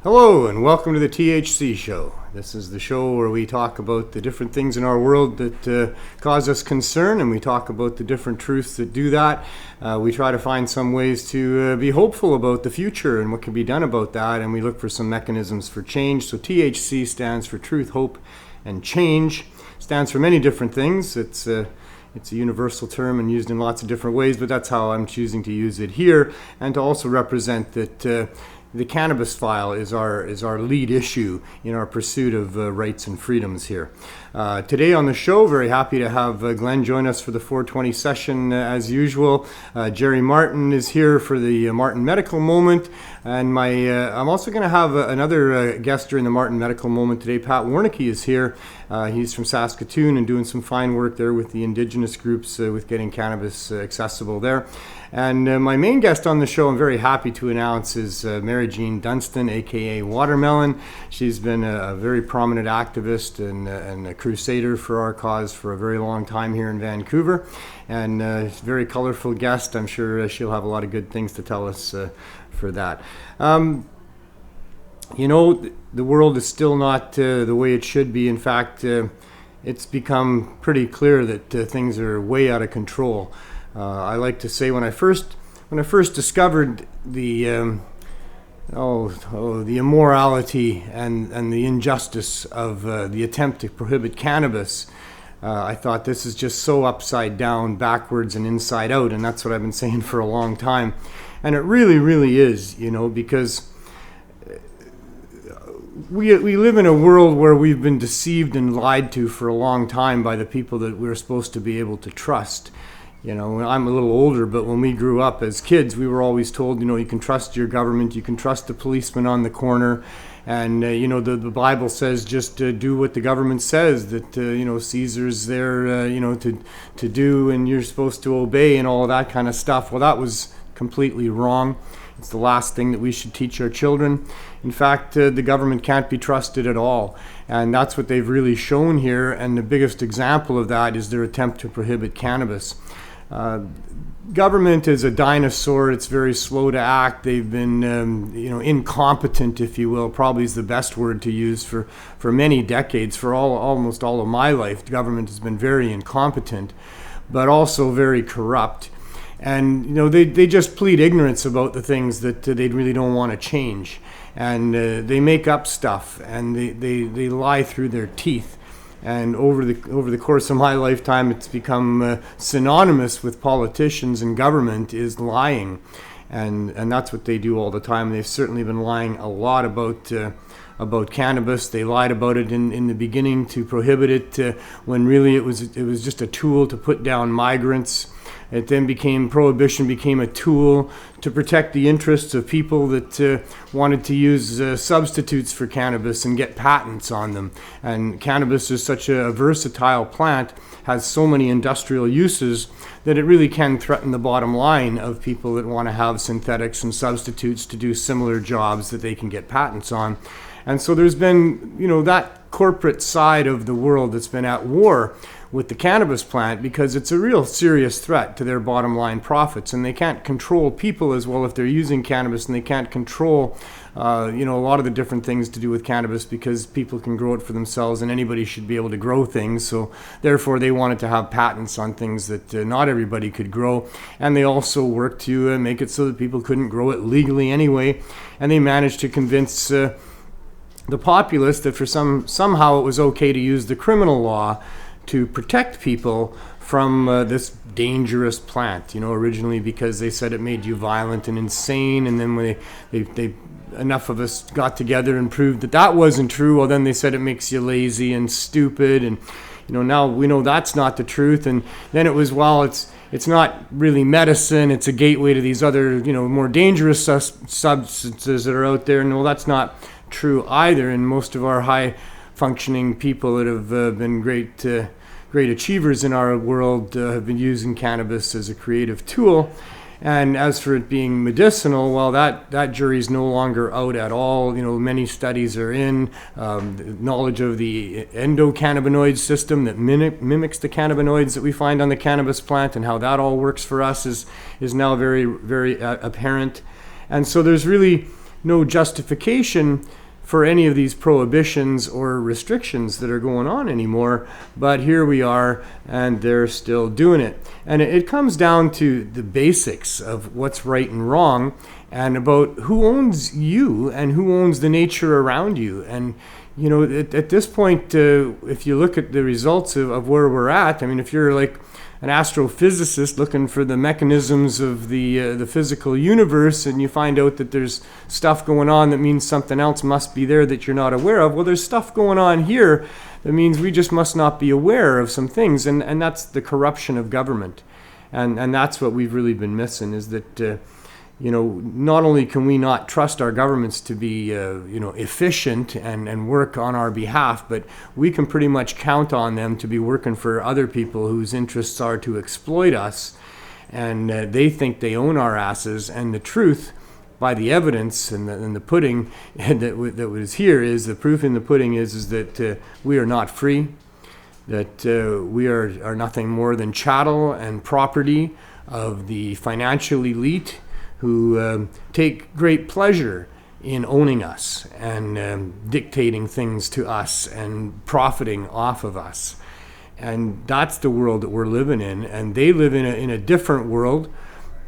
Hello and welcome to the THC show. This is the show where we talk about the different things in our world that cause us concern, and we talk about the different truths that do that. We try to find some ways to be hopeful about the future and what can be done about that, and we look for some mechanisms for change. So THC stands for Truth, Hope, and Change. Stands for many different things. It's a universal term and used in lots of different ways, but that's how I'm choosing to use it here, and to also represent that the cannabis file is our lead issue in our pursuit of rights and freedoms here. Today on the show, very happy to have Glenn join us for the 420 session as usual. Jerry Martin is here for the Martin Medical Moment, and I'm also going to have another guest during the Martin Medical Moment today. Pat Warnecke is here. He's from Saskatoon and doing some fine work there with the Indigenous groups with getting cannabis accessible there. And my main guest on the show, I'm very happy to announce, is Mary Jean Dunston, aka Watermelon. She's been a very prominent activist and a crusader for our cause for a very long time here in Vancouver. And a very colorful guest. I'm sure she'll have a lot of good things to tell us for that. The world is still not the way it should be. In fact, it's become pretty clear that things are way out of control. I like to say when I first discovered the immorality and the injustice of the attempt to prohibit cannabis, I thought this is just so upside down, backwards, and inside out, and that's what I've been saying for a long time. And it really, really is, because we live in a world where we've been deceived and lied to for a long time by the people that we're supposed to be able to trust. I'm a little older, but when we grew up as kids, we were always told, you can trust your government, you can trust the policeman on the corner, and the Bible says just do what the government says, that Caesar's there to do, and you're supposed to obey, and all of that kind of stuff. Well, that was completely wrong. It's the last thing that we should teach our children. In fact, the government can't be trusted at all, and that's what they've really shown here. And the biggest example of that is their attempt to prohibit cannabis. Government is a dinosaur. It's very slow to act. They've been, incompetent, if you will, probably is the best word to use for many decades. For almost all of my life, the government has been very incompetent, but also very corrupt. And, they just plead ignorance about the things that they really don't want to change. And they make up stuff, and they lie through their teeth. And over the course of my lifetime, it's become synonymous with politicians and government is lying, and that's what they do all the time. They've certainly been lying a lot about cannabis. They lied about it in the beginning to prohibit it, when really it was just a tool to put down migrants. It then prohibition became a tool to protect the interests of people that wanted to use substitutes for cannabis and get patents on them. And cannabis is such a versatile plant, has so many industrial uses, that it really can threaten the bottom line of people that want to have synthetics and substitutes to do similar jobs that they can get patents on. And so there's been, that corporate side of the world that's been at war with the cannabis plant, because it's a real serious threat to their bottom line profits, and they can't control people as well if they're using cannabis, and they can't control a lot of the different things to do with cannabis, because people can grow it for themselves and anybody should be able to grow things. So therefore they wanted to have patents on things that not everybody could grow, and they also worked to make it so that people couldn't grow it legally anyway. And they managed to convince the populace that for somehow it was okay to use the criminal law to protect people from this dangerous plant, originally because they said it made you violent and insane. And then when they enough of us got together and proved that wasn't true, well, then they said it makes you lazy and stupid. And, now we know that's not the truth. And then it was, it's not really medicine. It's a gateway to these other, more dangerous substances that are out there. And, that's not true either. And most of our high functioning people that have been great achievers in our world have been using cannabis as a creative tool. And as for it being medicinal, well, that jury's no longer out at all. Many studies are in. Knowledge of the endocannabinoid system that mimics the cannabinoids that we find on the cannabis plant, and how that all works for us is now very, very apparent. And so there's really no justification for any of these prohibitions or restrictions that are going on anymore, but here we are, and they're still doing it. And it comes down to the basics of what's right and wrong, and about who owns you and who owns the nature around you. And you know, at this point, if you look at the results of where we're at, I mean, if you're like an astrophysicist looking for the mechanisms of the physical universe, and you find out that there's stuff going on that means something else must be there that you're not aware of. Well, there's stuff going on here that means we just must not be aware of some things, and that's the corruption of government. And that's what we've really been missing, is that you know, not only can we not trust our governments to be, you know, efficient and work on our behalf, but we can pretty much count on them to be working for other people whose interests are to exploit us. And they think they own our asses. And the truth, by the evidence and the pudding that was here, is the proof in the pudding is that we are not free, that we are nothing more than chattel and property of the financial elite, who take great pleasure in owning us and dictating things to us and profiting off of us. And that's the world that we're living in. And they live in a different world.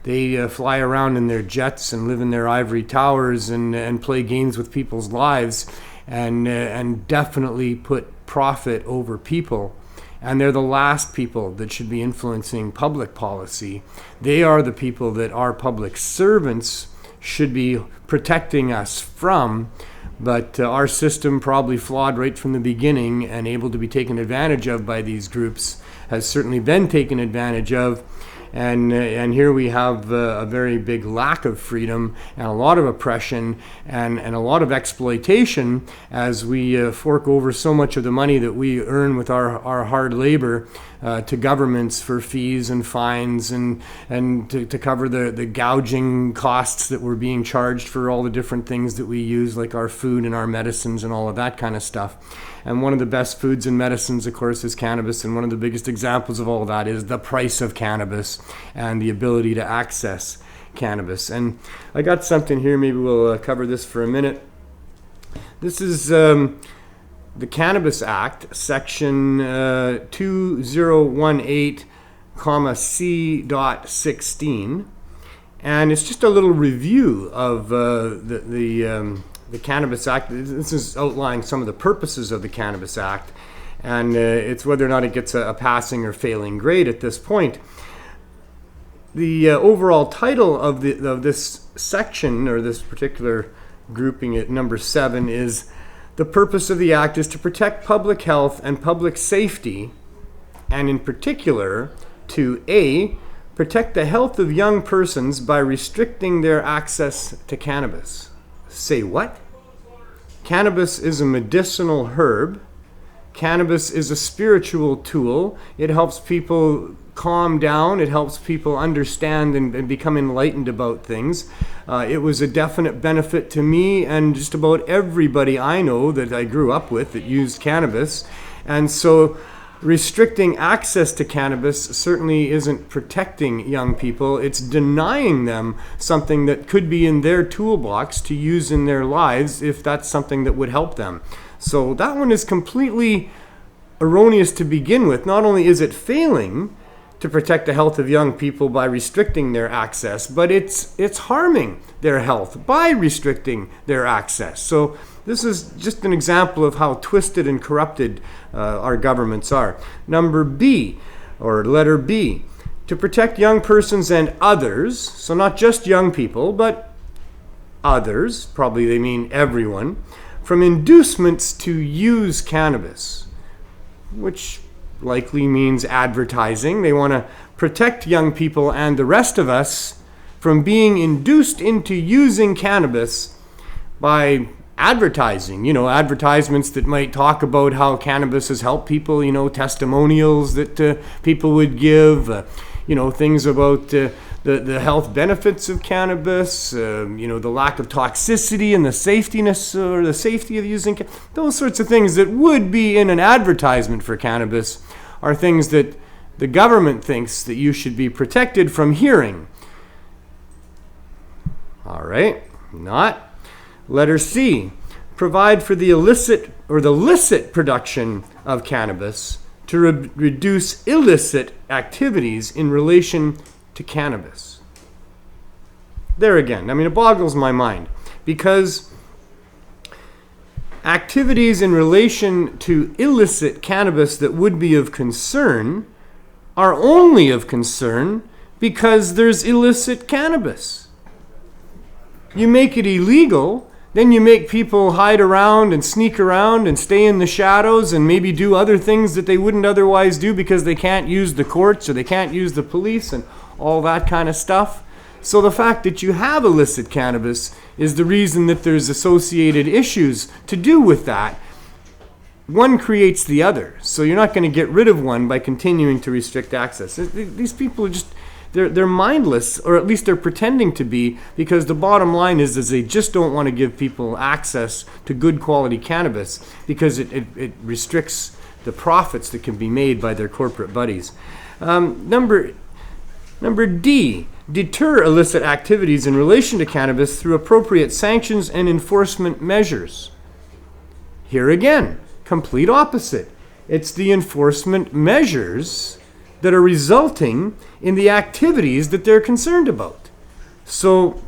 They fly around in their jets and live in their ivory towers and play games with people's lives and definitely put profit over people. And they're the last people that should be influencing public policy. They are the people that our public servants should be protecting us from. But our system, probably flawed right from the beginning and able to be taken advantage of by these groups, has certainly been taken advantage of. And here we have a very big lack of freedom and a lot of oppression and a lot of exploitation as we fork over so much of the money that we earn with our hard labor to governments for fees and fines and to cover the gouging costs that we're being charged for all the different things that we use, like our food and our medicines and all of that kind of stuff. And one of the best foods and medicines, of course, is cannabis. And one of the biggest examples of all of that is the price of cannabis and the ability to access cannabis. And I got something here. Maybe we'll cover this for a minute. This is the Cannabis Act, Section 2018, C.16. And it's just a little review of the Cannabis Act. This is outlining some of the purposes of the Cannabis Act, and it's whether or not it gets a passing or failing grade at this point. The overall title of this section, or this particular grouping at number 7, is the purpose of the Act is to protect public health and public safety, and in particular to A, protect the health of young persons by restricting their access to cannabis. Say what? Cannabis is a medicinal herb. Cannabis is a spiritual tool. It helps people calm down. It helps people understand and become enlightened about things. It was a definite benefit to me and just about everybody I know that I grew up with that used cannabis. And so restricting access to cannabis certainly isn't protecting young people. It's denying them something that could be in their toolbox to use in their lives if that's something that would help them. So that one is completely erroneous to begin with. Not only is it failing to protect the health of young people by restricting their access, but it's harming their health by restricting their access. So this is just an example of how twisted and corrupted our governments are. Number B, or letter B, to protect young persons and others, so not just young people, but others, probably they mean everyone, from inducements to use cannabis, which likely means advertising. They want to protect young people and the rest of us from being induced into using cannabis by advertising, advertisements that might talk about how cannabis has helped people, testimonials that people would give, things about the health benefits of cannabis, the lack of toxicity and the safetiness or the safety of using those sorts of things that would be in an advertisement for cannabis are things that the government thinks that you should be protected from hearing. All right, not. Letter C, provide for the illicit or the licit production of cannabis to reduce illicit activities in relation to cannabis. There again, I mean, it boggles my mind because activities in relation to illicit cannabis that would be of concern are only of concern because there's illicit cannabis. You make it illegal, then you make people hide around and sneak around and stay in the shadows and maybe do other things that they wouldn't otherwise do because they can't use the courts or they can't use the police and all that kind of stuff. So the fact that you have illicit cannabis is the reason that there's associated issues to do with that. One creates the other. So you're not going to get rid of one by continuing to restrict access. These people are just, they're mindless, or at least they're pretending to be, because the bottom line is they just don't want to give people access to good quality cannabis because it restricts the profits that can be made by their corporate buddies. Number D, deter illicit activities in relation to cannabis through appropriate sanctions and enforcement measures. Here again, complete opposite. It's the enforcement measures that are resulting in the activities that they're concerned about. So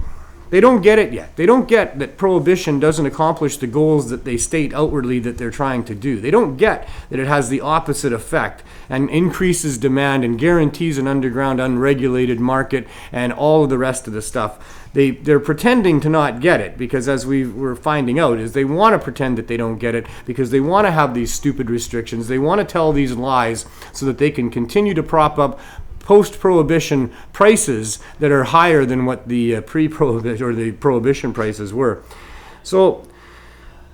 they don't get it yet. They don't get that prohibition doesn't accomplish the goals that they state outwardly that they're trying to do. They don't get that it has the opposite effect and increases demand and guarantees an underground unregulated market and all of the rest of the stuff. They're pretending to not get it because, as we were finding out, is they want to pretend that they don't get it because they want to have these stupid restrictions. They want to tell these lies so that they can continue to prop up post-prohibition prices that are higher than what the pre-prohibition or the prohibition prices were. So,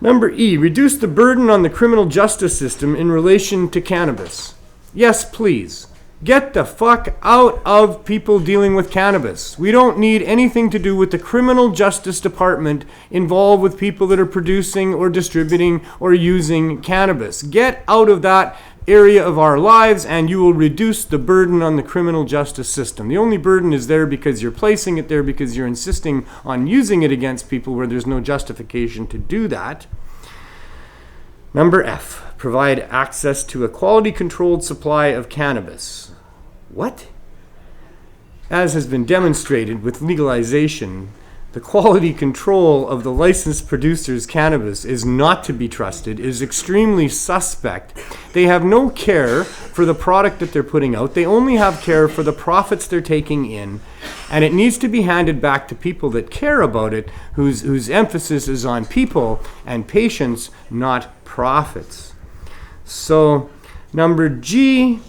number E, reduce the burden on the criminal justice system in relation to cannabis. Yes, please. Get the fuck out of people dealing with cannabis. We don't need anything to do with the criminal justice department involved with people that are producing or distributing or using cannabis. Get out of that area of our lives and you will reduce the burden on the criminal justice system. The only burden is there because you're placing it there because you're insisting on using it against people where there's no justification to do that. Number F, provide access to a quality-controlled supply of cannabis. What? As has been demonstrated with legalization, the quality control of the licensed producer's cannabis is not to be trusted, is extremely suspect. They have no care for the product that they're putting out. They only have care for the profits they're taking in. And it needs to be handed back to people that care about it, whose emphasis is on people and patients, not profits. So, number G,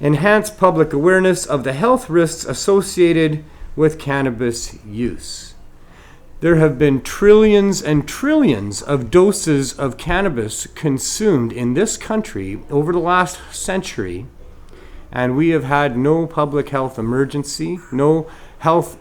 enhance public awareness of the health risks associated with cannabis use. There have been trillions and trillions of doses of cannabis consumed in this country over the last century, and we have had no public health emergency, no health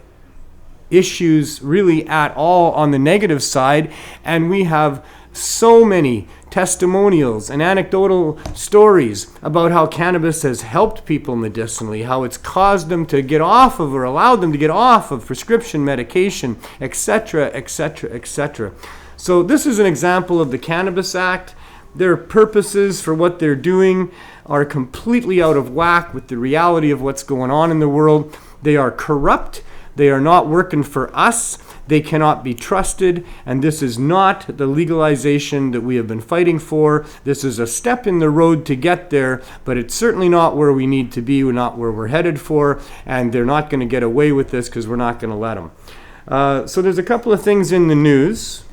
issues really at all on the negative side, and we have so many testimonials and anecdotal stories about how cannabis has helped people medicinally, how it's caused them to get off of or allowed them to get off of prescription medication, etc., etc., etc. So this is an example of the Cannabis Act. Their purposes for what they're doing are completely out of whack with the reality of what's going on in the world. They are corrupt. They are not working for us. They cannot be trusted, and this is not the legalization that we have been fighting for. This is a step in the road to get there, but it's certainly not where we need to be. We're not where we're headed for, and they're not going to get away with this because we're not going to let them. So there's a couple of things in the news.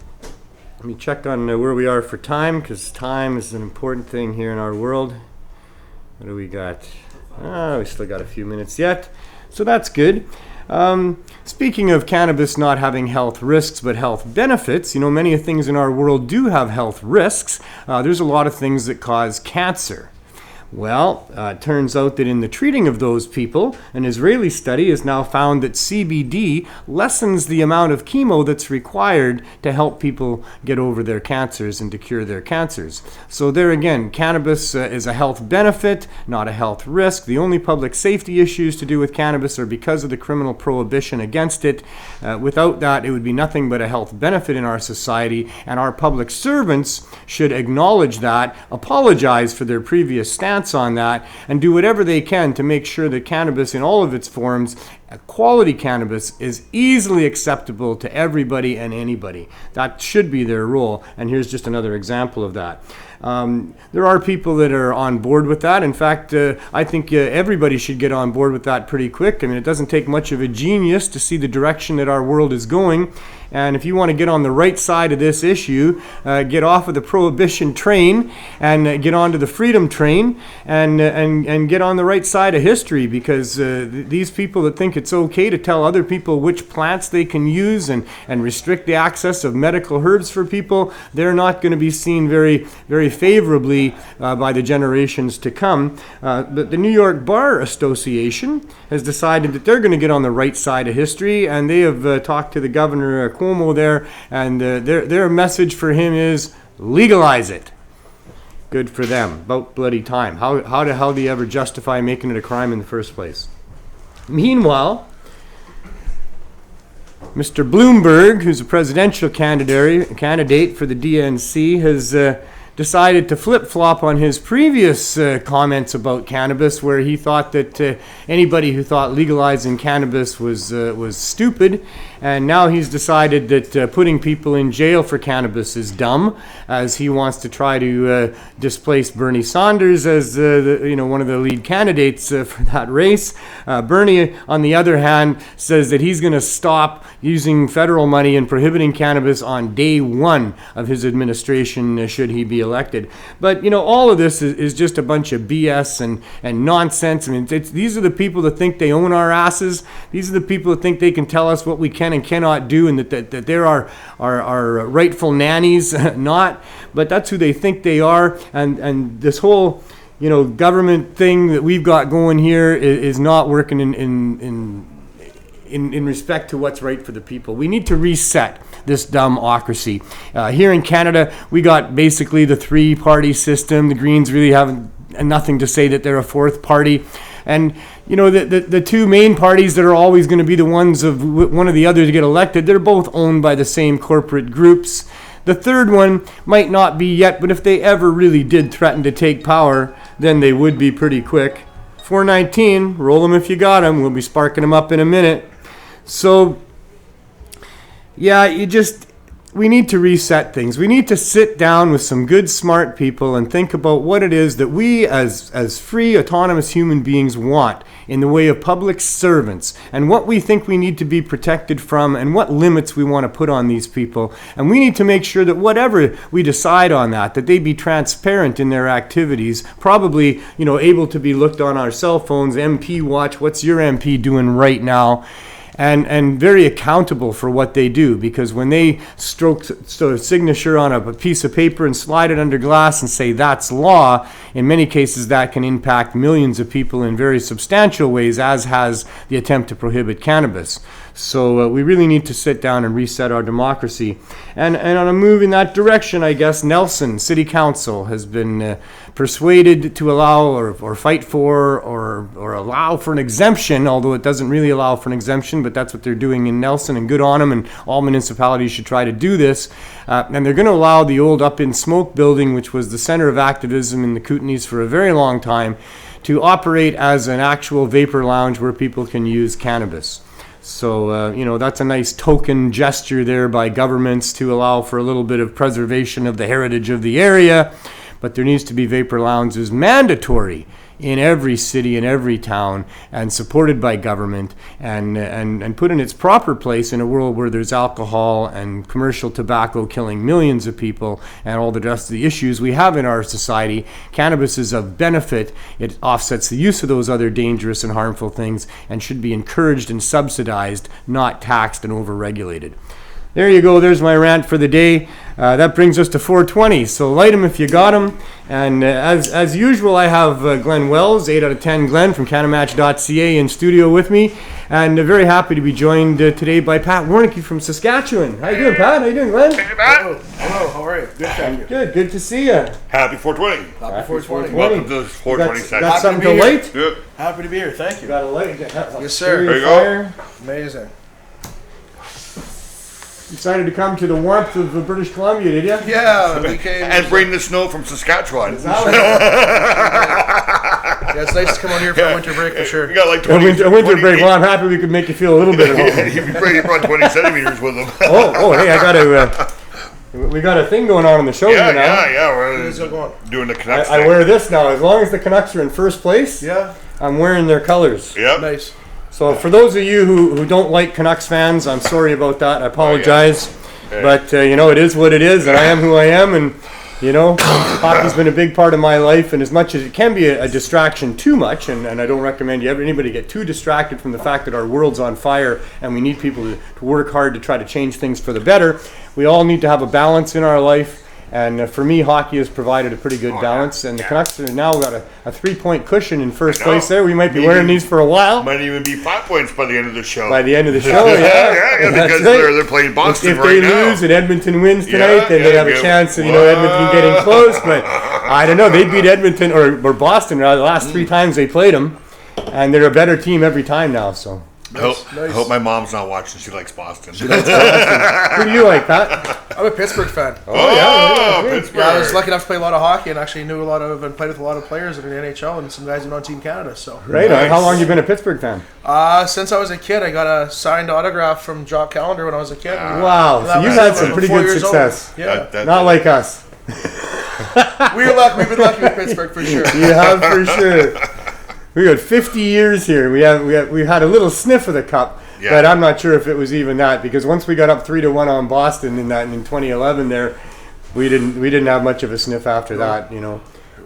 Let me check on where we are for time, because time is an important thing here in our world. What do we got? We still got a few minutes yet, so that's good. Speaking of cannabis not having health risks but health benefits, many things in our world do have health risks. There's a lot of things that cause cancer. Well, it turns out that in the treating of those people, an Israeli study has now found that CBD lessens the amount of chemo that's required to help people get over their cancers and to cure their cancers. So there again, cannabis is a health benefit, not a health risk. The only public safety issues to do with cannabis are because of the criminal prohibition against it. Without that, it would be nothing but a health benefit in our society, and our public servants should acknowledge that, apologize for their previous stance on that, and do whatever they can to make sure that cannabis in all of its forms, quality cannabis, is easily acceptable to everybody and anybody. That should be their role, and here's just another example of that. There are people that are on board with that. In fact, I think everybody should get on board with that pretty quick. I mean, it doesn't take much of a genius to see the direction that our world is going. And if you want to get on the right side of this issue, get off of the prohibition train and get onto the freedom train and get on the right side of history, because these people that think it's okay to tell other people which plants they can use and restrict the access of medical herbs for people, they're not going to be seen very, very favorably by the generations to come. But the New York Bar Association has decided that they're going to get on the right side of history, and they have talked to the governor, Cuomo, there, and their message for him is legalize it. Good for them. About bloody time. How the hell do you ever justify making it a crime in the first place? Meanwhile, Mr. Bloomberg, who's a presidential candidate for the DNC, has decided to flip-flop on his previous comments about cannabis, where he thought that anybody who thought legalizing cannabis was stupid, and now he's decided that putting people in jail for cannabis is dumb, as he wants to try to displace Bernie Sanders as one of the lead candidates for that race. Bernie, on the other hand, says that he's going to stop using federal money and prohibiting cannabis on day one of his administration, should he be elected. But all of this is just a bunch of BS and nonsense. I mean, these are the people that think they own our asses. These are the people that think they can tell us what we can and cannot do, and that they're our rightful nannies. Not, but that's who they think they are. And this whole government thing that we've got going here is not working in respect to what's right for the people. We need to reset this dumbocracy. Here in Canada, we got basically the three-party system. The Greens really have nothing to say that they're a fourth party. And the two main parties that are always going to be the ones of one or the other to get elected, they're both owned by the same corporate groups. The third one might not be yet, but if they ever really did threaten to take power, then they would be pretty quick. 419, roll them if you got them. We'll be sparking them up in a minute. So, yeah, we need to reset things. We need to sit down with some good, smart people and think about what it is that we as free, autonomous human beings want in the way of public servants, and what we think we need to be protected from, and what limits we want to put on these people. And we need to make sure that whatever we decide on that they be transparent in their activities, probably, able to be looked on our cell phones, MP watch, what's your MP doing right now? And very accountable for what they do, because when they stroke a signature on a piece of paper and slide it under glass and say that's law, in many cases that can impact millions of people in very substantial ways, as has the attempt to prohibit cannabis. So we really need to sit down and reset our democracy. And on a move in that direction, I guess, Nelson City Council has been persuaded to allow or fight for or allow for an exemption, although it doesn't really allow for an exemption, but that's what they're doing in Nelson, and good on them, and all municipalities should try to do this. And they're going to allow the old Up in Smoke building, which was the center of activism in the Kootenays for a very long time, to operate as an actual vapor lounge where people can use cannabis. So, that's a nice token gesture there by governments to allow for a little bit of preservation of the heritage of the area. But there needs to be vapor lounges mandatory in every city and every town, and supported by government, and put in its proper place in a world where there's alcohol and commercial tobacco killing millions of people and all the rest of the issues we have in our society. Cannabis is of benefit. It offsets the use of those other dangerous and harmful things, and should be encouraged and subsidized, not taxed and overregulated. There you go. There's my rant for the day. That brings us to 420. So light them if you got them. And as usual, I have Glenn Wells, 8 out of 10 Glenn from CannaMatch.ca in studio with me. And very happy to be joined today by Pat Warnecke from Saskatchewan. How you doing, Pat? How you doing, Glenn? Hey, Pat. Hello, how are you? Good, thank you. Good to see you. Happy 420. Happy 420. Welcome to the 420 Got section. something to light? Yeah. Happy to be here, thank you. Got a light? Yes, sir. There you go. Amazing. Decided to come to the warmth of British Columbia, did you? Yeah, we came. And bring the snow from Saskatchewan. Yeah, it's nice to come out here for a winter break for sure. We got like A 20, winter break. Well, I'm happy we could make you feel a little bit at home. He brought 20 centimeters with him. Hey, I got to. We got a thing going on in the show here now. How's it going? We're doing the Canucks I thing. wear this now. As long as the Canucks are in first place, Yeah, I'm wearing their colors. Yep. nice. So for those of you who don't like Canucks fans, I'm sorry about that. I apologize. But, it is what it is, and I am who I am, and, hockey's been a big part of my life, and as much as it can be a distraction too much, and I don't recommend anybody get too distracted from the fact that our world's on fire and we need people to work hard to try to change things for the better, we all need to have a balance in our life. And for me, hockey has provided a pretty good balance. And the Canucks have now got a 3-point cushion in first place there. We might be wearing these for a while. Might even be 5 points by the end of the show. By the end of the show, yeah. Because they're playing Boston if right they now. lose and Edmonton wins tonight, then they have a chance of Edmonton getting close. But I don't know. They beat Edmonton or Boston the last 3 times they played them. And they're a better team every time now. So I hope my mom's not watching. She likes Boston. who do you like, Pat? I'm a Pittsburgh fan. Pittsburgh. Yeah, I was lucky enough to play a lot of hockey and actually knew a lot of and played with a lot of players in the NHL and some guys even on Team Canada. So Right. Nice. How long have you been a Pittsburgh fan? since I was a kid, I got a signed autograph from Jock Calendar when I was a kid. Wow. And So that you've was had about some pretty 4 good years old. success. Yeah, Not like us. we've been lucky with Pittsburgh for sure. You have for sure. We got 50 years here. We had a little sniff of the cup, but I'm not sure if it was even that, because once we got up 3-1 on Boston in 2011, there we didn't have much of a sniff after that.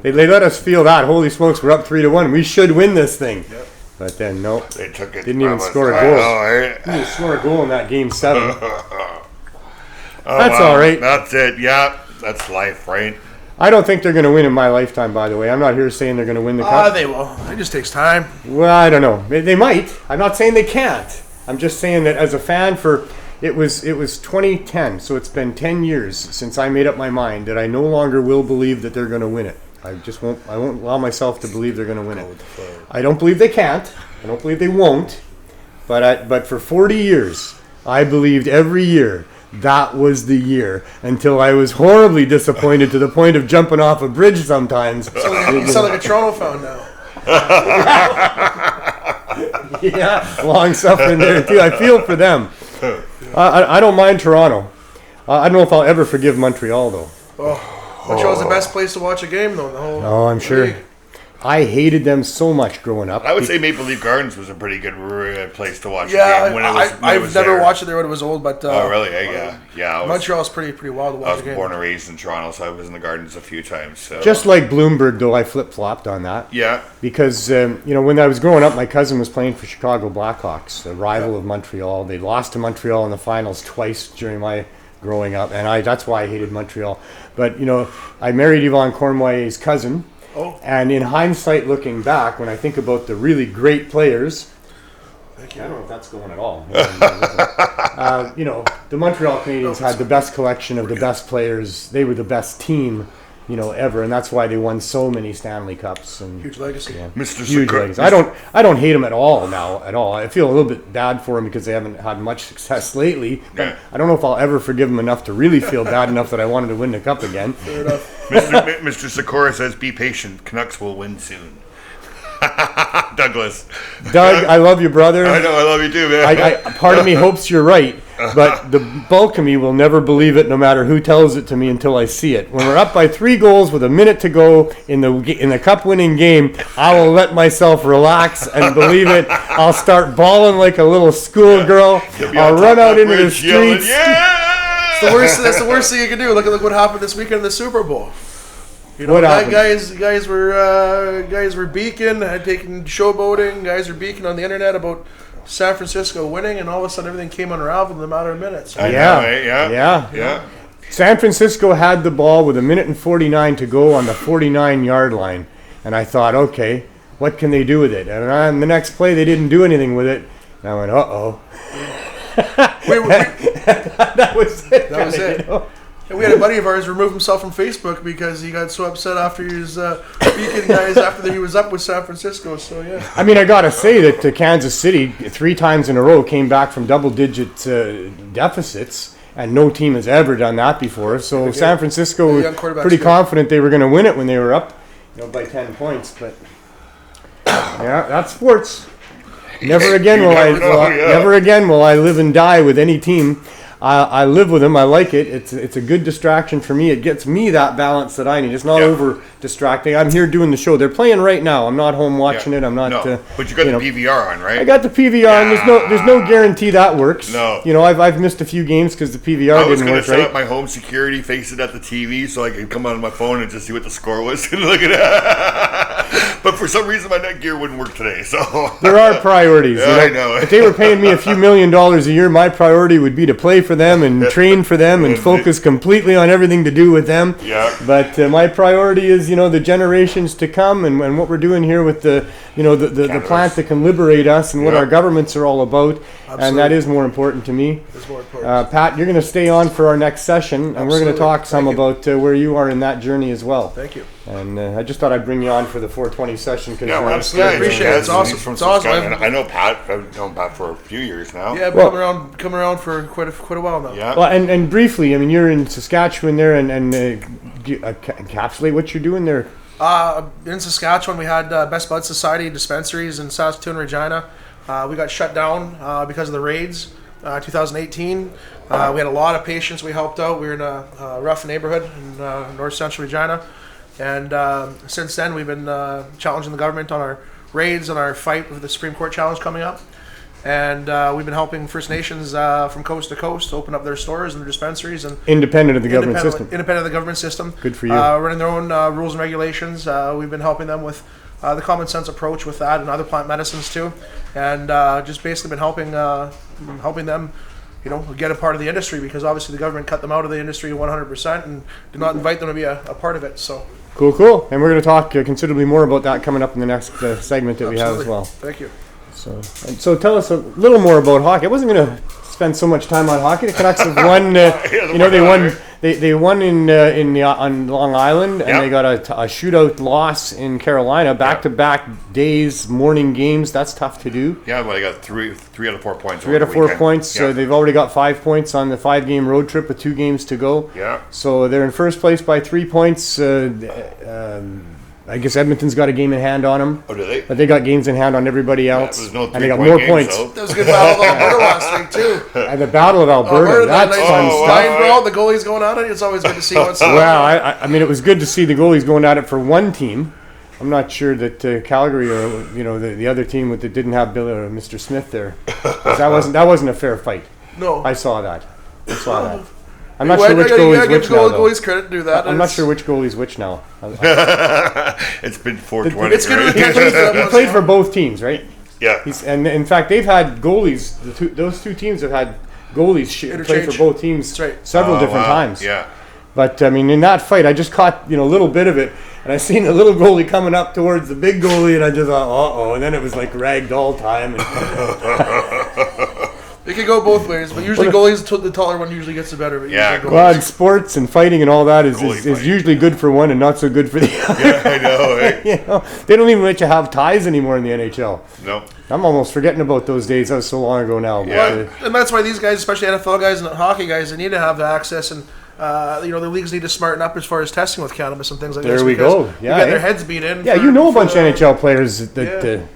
They let us feel that. Holy smokes, we're up 3-1. We should win this thing. Yep. But then no, They took it. didn't even score a goal. Didn't score a goal in that game 7. That's all right. That's it. Yeah, that's life, right? I don't think they're going to win in my lifetime, by the way. I'm not here saying they're going to win the cup. They will. It just takes time. Well, I don't know. They might. I'm not saying they can't. I'm just saying that as a fan it was 2010, so it's been 10 years since I made up my mind that I no longer will believe that they're going to win it. I won't allow myself to believe they're going to win it. I don't believe they can't. I don't believe they won't. But for 40 years, I believed every year that was the year, until I was horribly disappointed to the point of jumping off a bridge sometimes. You sound like a Toronto fan now. Yeah, long suffering there too. I feel for them. I don't mind Toronto. I don't know if I'll ever forgive Montreal though. Montreal's the best place to watch a game though in the whole Oh, I'm sure. league. I hated them so much growing up. I would say Maple Leaf Gardens was a pretty good place to watch a Yeah, game when it was. I've never watched it there when it was old, but Oh really? Yeah. Montreal's pretty wild to I watch was a game. born and raised in Toronto, so I was in the Gardens a few times. So. Just like Bloomberg, though, I flip-flopped on that. Yeah. Because, when I was growing up, my cousin was playing for Chicago Blackhawks, a rival of Montreal. They lost to Montreal in the finals twice during my growing up, and that's why I hated Montreal. But, I married Yvonne Cornway's cousin, and in hindsight, looking back, when I think about the really great players, I don't know if that's going at all. The Montreal Canadiens had the best collection of the best players. They were the best team, ever, and that's why they won so many Stanley Cups and Huge legacy. yeah, Mr. huge legacy. I don't hate them at all now at all. I feel a little bit bad for them because they haven't had much success lately. But I don't know if I'll ever forgive them enough to really feel bad enough that I wanted to win the cup again. Fair enough. Mr. Sikora says, "Be patient. Canucks will win soon." Douglas. Doug, I love you, brother. I know, I love you too, man. Part of me hopes you're right, but the bulk of me will never believe it, no matter who tells it to me, until I see it. When we're up by 3 goals with a minute to go in the cup-winning game, I will let myself relax and believe it. I'll start bawling like a little schoolgirl. I'll run out into the streets. Yeah! That's the worst thing you can do. Look what happened this weekend in the Super Bowl. What happened? Guys were beaking, had taken showboating. Guys were beaking on the internet about San Francisco winning, and all of a sudden everything came unraveled in a matter of minutes. I know, eh? Yeah. San Francisco had the ball with 1:49 to go on the 49-yard line. And I thought, okay, what can they do with it? And on the next play, they didn't do anything with it. And I went, uh-oh. That was it. That was it. You know? And we had a buddy of ours remove himself from Facebook because he got so upset after he was beating guys after he was up with San Francisco. So, yeah. I mean, I got to say that Kansas City 3 times in a row came back from double-digit deficits, and no team has ever done that before. So San Francisco was pretty confident they were going to win it when they were up, by 10 points. But yeah, that's sports. Never again will I live and die with any team. I live with them. I like it. It's a good distraction for me. It gets me that balance that I need. It's not over distracting. I'm here doing the show. They're playing right now. I'm not home watching it. I'm not. No. But you got the PVR on, right? I got the PVR on. There's no guarantee that works. No. I've missed a few games because the PVR didn't work. I was going to set up my home security, face it at the TV, so I could come on my phone and just see what the score was and look at it. But for some reason, my Netgear wouldn't work today. So there are priorities. I know. If they were paying me a few $1 million a year, my priority would be to play for them and train for them and focus completely on everything to do with them. Yeah. But my priority is, the generations to come and what we're doing here with the plant that can liberate us and what our governments are all about. Absolutely. And that is more important to me. It's more important. Pat, you're going to stay on for our next session, and we're going to talk some about where you are in that journey as well. Thank you. And I just thought I'd bring you on for the 420 session. Absolutely. I appreciate it. It's awesome. It's awesome. I know Pat. I've known Pat for a few years now. Yeah, I've been coming around for quite a while now. Yeah. Well, and briefly, you're in Saskatchewan there, and do you encapsulate what you're doing there? In Saskatchewan, we had Best Bud Society dispensaries in Saskatoon, Regina. We got shut down because of the raids. 2018. We had a lot of patients we helped out. We were in a rough neighborhood in north central Regina. And since then, we've been challenging the government on our raids and our fight with the Supreme Court challenge coming up. And we've been helping First Nations from coast to coast open up their stores and their dispensaries. And independent of the government system. Independent of the government system. Good for you. Running their own rules and regulations. We've been helping them with the common sense approach with that and other plant medicines too. And just basically been helping them get a part of the industry, because obviously the government cut them out of the industry 100% and did not invite them to be a part of it. So cool. And we're going to talk considerably more about that coming up in the next segment that we have as well. Thank you. So tell us a little more about hockey. I wasn't going to spend so much time on hockey. The Canucks have won. They won. They won on Long Island, and they got a shootout loss in Carolina. Back-to-back days, morning games. That's tough to do. Yeah, well, they got three out of 4 points. 3 out of 4 points. So they've already got 5 points on the 5-game road trip with 2 games to go. Yeah. So they're in first place by 3 points. I guess Edmonton's got a game in hand on them. Oh, do they? But they got games in hand on everybody else. And they got more points. That was a good battle of Alberta last week, too. And the Battle of Alberta. That's fun stuff. Brawl, the goalies going at it. It's always good to see what's well, I mean, it was good to see the goalies going at it for one team. I'm not sure that Calgary or the other team that didn't have Bill or Mr. Smith there. That wasn't a fair fight. No. I saw that. I'm not sure which goalie's which now. Goalies credit to do that. I'm not sure which goalie's which now. It's been 420. It's good. He played for both teams, right? Yeah. And in fact, they've had goalies. Those 2 teams have had goalies play for both teams several different times. Yeah. But I mean, in that fight, I just caught a little bit of it, and I seen the little goalie coming up towards the big goalie, and I just thought, and then it was like ragdoll time. It could go both ways, but usually goalies, the taller one usually gets the better. But well, and sports and fighting and all that is usually good for one and not so good for the other. Yeah, I know. Right? They don't even let you have ties anymore in the NHL. No. I'm almost forgetting about those days. That was so long ago now. Yeah. And that's why these guys, especially NFL guys and hockey guys, they need to have the access, and the leagues need to smarten up as far as testing with cannabis and things like this. There we go. Yeah, get their heads beat in. Yeah, a bunch of NHL players that.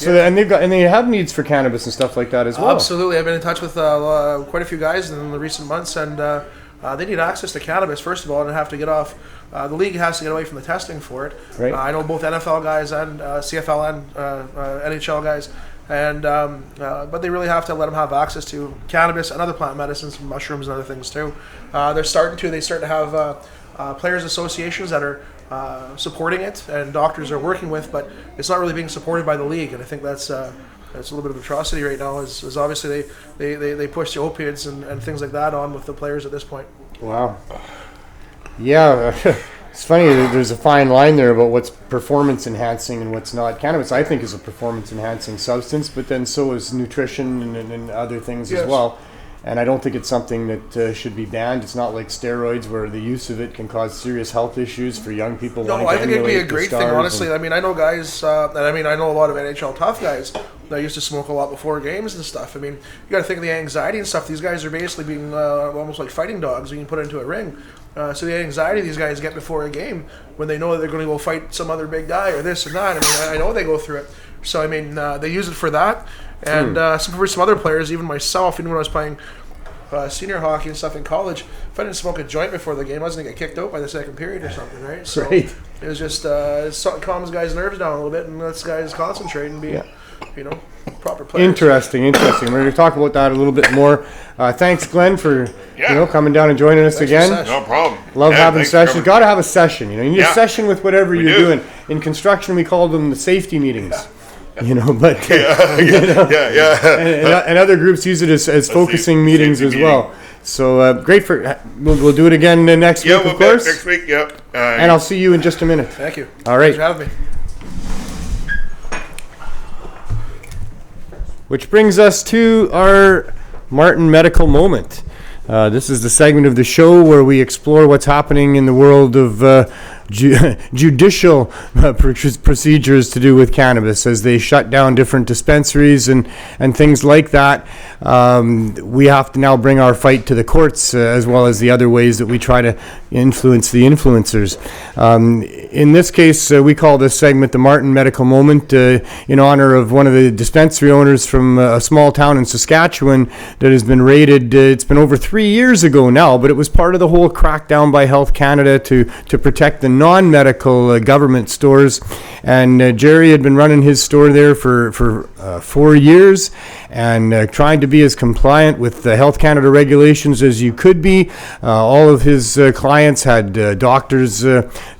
And they have needs for cannabis and stuff like that as well. Absolutely, I've been in touch with quite a few guys in the recent months, and they need access to cannabis first of all, and have to get off. The league has to get away from the testing for it. Right. I know both NFL guys and CFL and NHL guys, and but they really have to let them have access to cannabis and other plant medicines, mushrooms and other things too. They start to have players associations that are supporting it, and doctors are working with, but it's not really being supported by the league, and I think that's a little bit of atrocity right now. Is obviously they push the opiates and things like that on with the players at this point. Wow. Yeah, it's funny. There's a fine line there about what's performance enhancing and what's not. Cannabis, I think, is a performance enhancing substance, but then so is nutrition and other things as well. And I don't think it's something that should be banned. It's not like steroids, where the use of it can cause serious health issues for young people. No, I think it'd be a great thing, honestly. I mean, I know guys, and I mean, I know a lot of NHL tough guys that used to smoke a lot before games and stuff. I mean, you got to think of the anxiety and stuff. These guys are basically being almost like fighting dogs being put into a ring. So the anxiety these guys get before a game when they know that they're going to go fight some other big guy or this and that. I mean, I know they go through it. So, I mean, they use it for that. And for some other players, even myself, even when I was playing senior hockey and stuff in college, if I didn't smoke a joint before the game, I was going to get kicked out by the second period or something, right? So it was just something calms guys' nerves down a little bit and lets guys concentrate and be, proper players. Interesting. We're going to talk about that a little bit more. Thanks, Glenn, for coming down and joining us again. No problem. Love having sessions. Got to have a session. You need a session with whatever you're doing. In construction, we call them the safety meetings. But and other groups use it as focusing meetings as well. So great we'll do it again next week, of course. Next week, and I'll see you in just a minute. Thank you. All right. Thanks for having me. Which brings us to our Martin Medical Moment. This is the segment of the show where we explore what's happening in the world of judicial procedures to do with cannabis as they shut down different dispensaries and things like that. We have to now bring our fight to the courts as well as the other ways that we try to influence the influencers. In this case, we call this segment the Martin Medical Moment in honor of one of the dispensary owners from a small town in Saskatchewan that has been raided. It's been over 3 years ago now, but it was part of the whole crackdown by Health Canada to protect the non-medical government stores. And Jerry had been running his store there for 4 years and trying to be as compliant with the Health Canada regulations as you could be. All of his clients had doctors'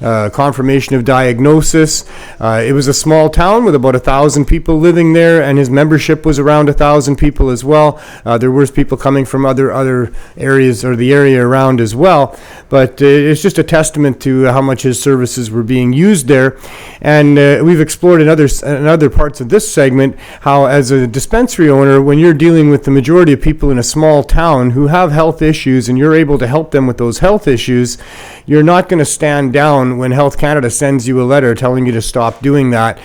confirmation of diagnosis. It was a small town with about 1,000 people living there, and his membership was around 1,000 people as well. There were people coming from other areas or the area around as well. But it's just a testament to how much his services were being used there. And we've explored in other parts of this segment how, as a dispensary owner, when you're dealing with the majority of people in a small town who have health issues and you're able to help them with those health issues, you're not going to stand down when Health Canada sends you a letter telling you to stop doing that.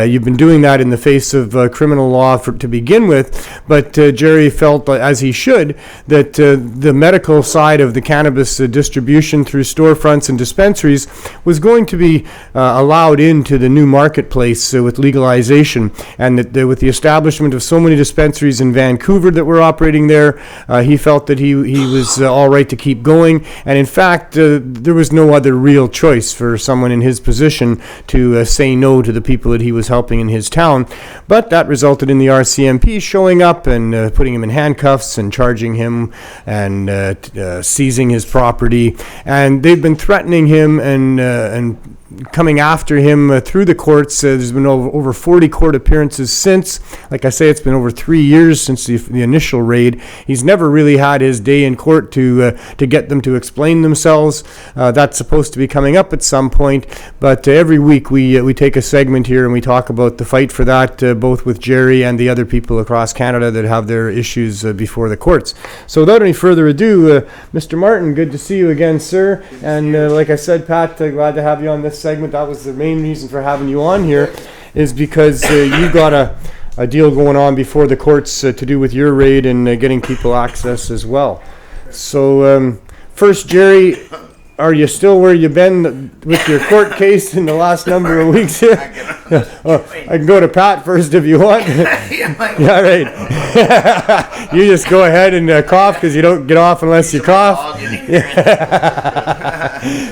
You've been doing that in the face of criminal law to begin with, but Jerry felt, as he should, that the medical side of the cannabis distribution through storefronts and dispensaries was going to be allowed into the new marketplace with legalization, and that with the establishment of so many dispensaries in Vancouver that were operating there, he felt that he was all right to keep going. And in fact, there was no other real choice for someone in his position to say no to the people that he was helping in his town. But that resulted in the RCMP showing up and putting him in handcuffs and charging him and seizing his property. And they've been threatening him and coming after him through the courts. There's been over 40 court appearances since. Like I say, it's been over 3 years since the initial raid. He's never really had his day in court to get them to explain themselves. That's supposed to be coming up at some point. But every week we take a segment here and we talk about the fight for that, both with Jerry and the other people across Canada that have their issues before the courts. So without any further ado, Mr. Martin, good to see you again, sir. And like I said, Pat, glad to have you on this segment. That was the main reason for having you on here, is because you got a deal going on before the courts to do with your raid and getting people access as well. So first, Jerry, are you still where you've been with your court case in the last number of weeks here? I can go to Pat first if you want. Yeah, right. You just go ahead and cough, because you don't get off unless you cough.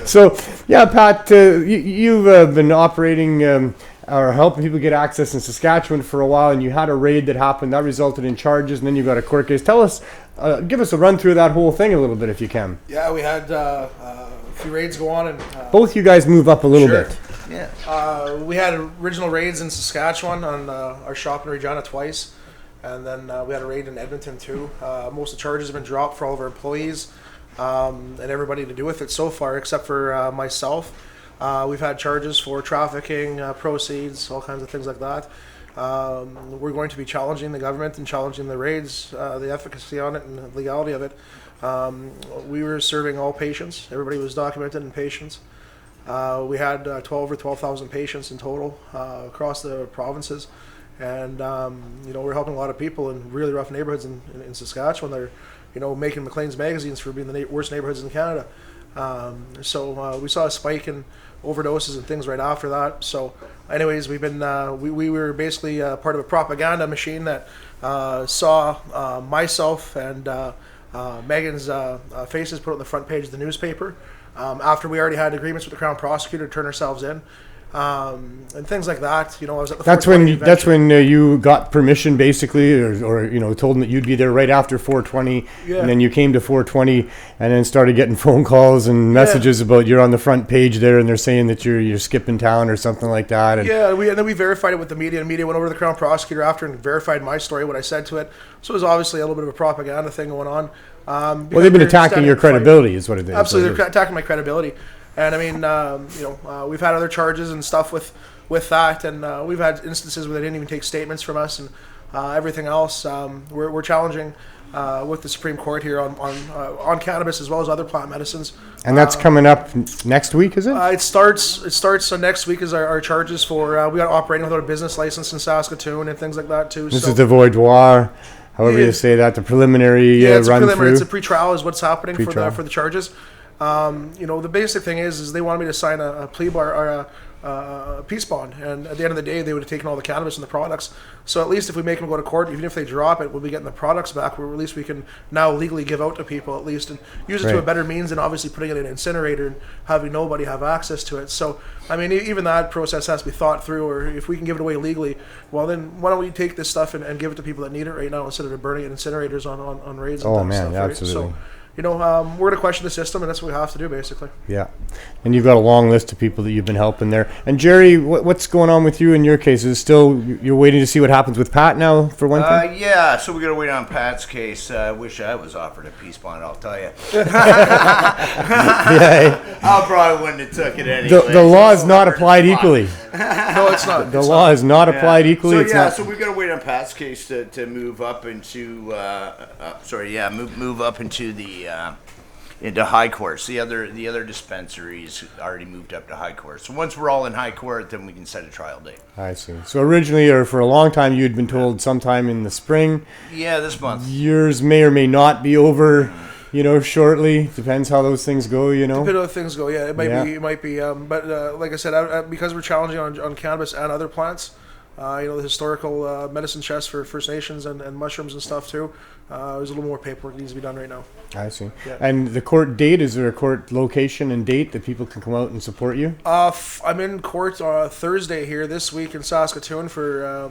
So, yeah, Pat, you've been operating or helping people get access in Saskatchewan for a while, and you had a raid that happened that resulted in charges, and then you got a court case. Tell us, give us a run through that whole thing a little bit if you can. Yeah, we had a few raids go on, and both you guys move up a little bit. Yeah. We had original raids in Saskatchewan on our shop in Regina twice, and then we had a raid in Edmonton too. Most of the charges have been dropped for all of our employees. and everybody to do with it so far, except for myself. We've had charges for trafficking, proceeds, all kinds of things like that. We're going to be challenging the government and challenging the raids, the efficacy on it and the legality of it. We were serving all patients. Everybody was documented in patients. We had 12,000 patients in total across the provinces. And, we're helping a lot of people in really rough neighborhoods in Saskatchewan. They're, making Maclean's magazines for being the worst neighborhoods in Canada. So we saw a spike in overdoses and things right after that. So anyways, we've been, we were basically part of a propaganda machine that saw myself and Megan's faces put on the front page of the newspaper after we already had agreements with the Crown Prosecutor to turn ourselves in. And things like that, I was at the. That's when you got permission, basically, or told them that you'd be there right after 420, and then you came to 420, and then started getting phone calls and messages about you're on the front page there, and they're saying that you're skipping town or something like that. And and then we verified it with the media, and the media went over to the Crown Prosecutor after and verified my story, what I said to it. So it was obviously a little bit of a propaganda thing going on. Well, they've been attacking your credibility, is what it is. Absolutely, they're attacking my credibility. And I mean, we've had other charges and stuff with that, and we've had instances where they didn't even take statements from us and everything else. We're challenging with the Supreme Court here on cannabis as well as other plant medicines. And that's coming up next week, is it? It starts next week. Is our charges for we got operating without a business license in Saskatoon and things like that too. This is the void voir, however you say that, the preliminary run through. It's a pre-trial is what's happening for the charges. The basic thing is they wanted me to sign a plea bar or a peace bond, and at the end of the day, they would have taken all the cannabis and the products. So at least if we make them go to court, even if they drop it, we'll be getting the products back. Where at least we can now legally give out to people at least and use it to a better means than obviously putting it in an incinerator and having nobody have access to it. So I mean, even that process has to be thought through. Or if we can give it away legally, well then why don't we take this stuff and give it to people that need it right now instead of burning it in incinerators on raids and stuff, right? Absolutely. So, we're going to question the system, and that's what we have to do, basically. Yeah. And you've got a long list of people that you've been helping there. And Jerry, what's going on with you in your case? Is it still, you're waiting to see what happens with Pat now, for one thing? Yeah, so we got to wait on Pat's case. I wish I was offered a peace bond, I'll tell you. I probably wouldn't have took it anyway. The law is not applied equally. No, it's not. The law is not applied equally. So we've got to wait on Pat's case to move up into, move up into the into high courts. The other dispensaries already moved up to high court. So once we're all in high court, then we can set a trial date. I see. So originally, or for a long time, you'd been told sometime in the spring. Yeah, this month. Yours may or may not be over. Shortly. Depends how those things go. Depends how things go. Yeah, it might be. But like I said, because we're challenging on cannabis and other plants. The historical medicine chest for First Nations and mushrooms and stuff too. There's a little more paperwork that needs to be done right now. I see. Yeah. And the court date, is there a court location and date that people can come out and support you? I'm in court Thursday here this week in Saskatoon for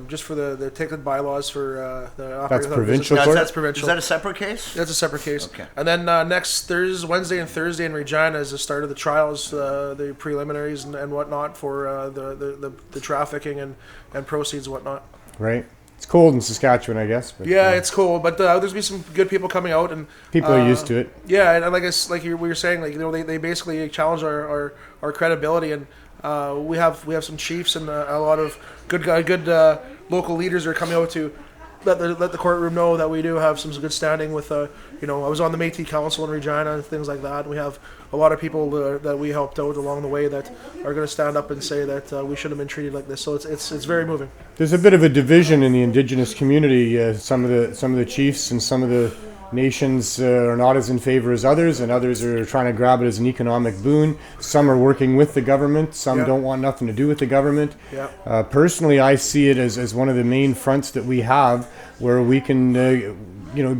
just for the ticket bylaws for the That's provincial court? That's provincial. Is that a separate case? That's a separate case. Okay. And then next Wednesday and Thursday in Regina is the start of the trials, the preliminaries and whatnot for the trafficking and proceeds and whatnot. Right. It's cold in Saskatchewan, I guess. But, it's cold, but there's be some good people coming out and people are used to it. Yeah, and like we were saying, they basically challenge our credibility, and we have some chiefs and a lot of good local leaders are coming out to let the courtroom know that we do have some good standing with I was on the Métis Council in Regina and things like that. And we have a lot of people that we helped out along the way that are going to stand up and say that we shouldn't have been treated like this. So it's very moving. There's a bit of a division in the Indigenous community. Some of the chiefs and some of the nations are not as in favor as others, and others are trying to grab it as an economic boon. Some are working with the government. Some don't want nothing to do with the government. Yeah. Personally, I see it as one of the main fronts that we have where we can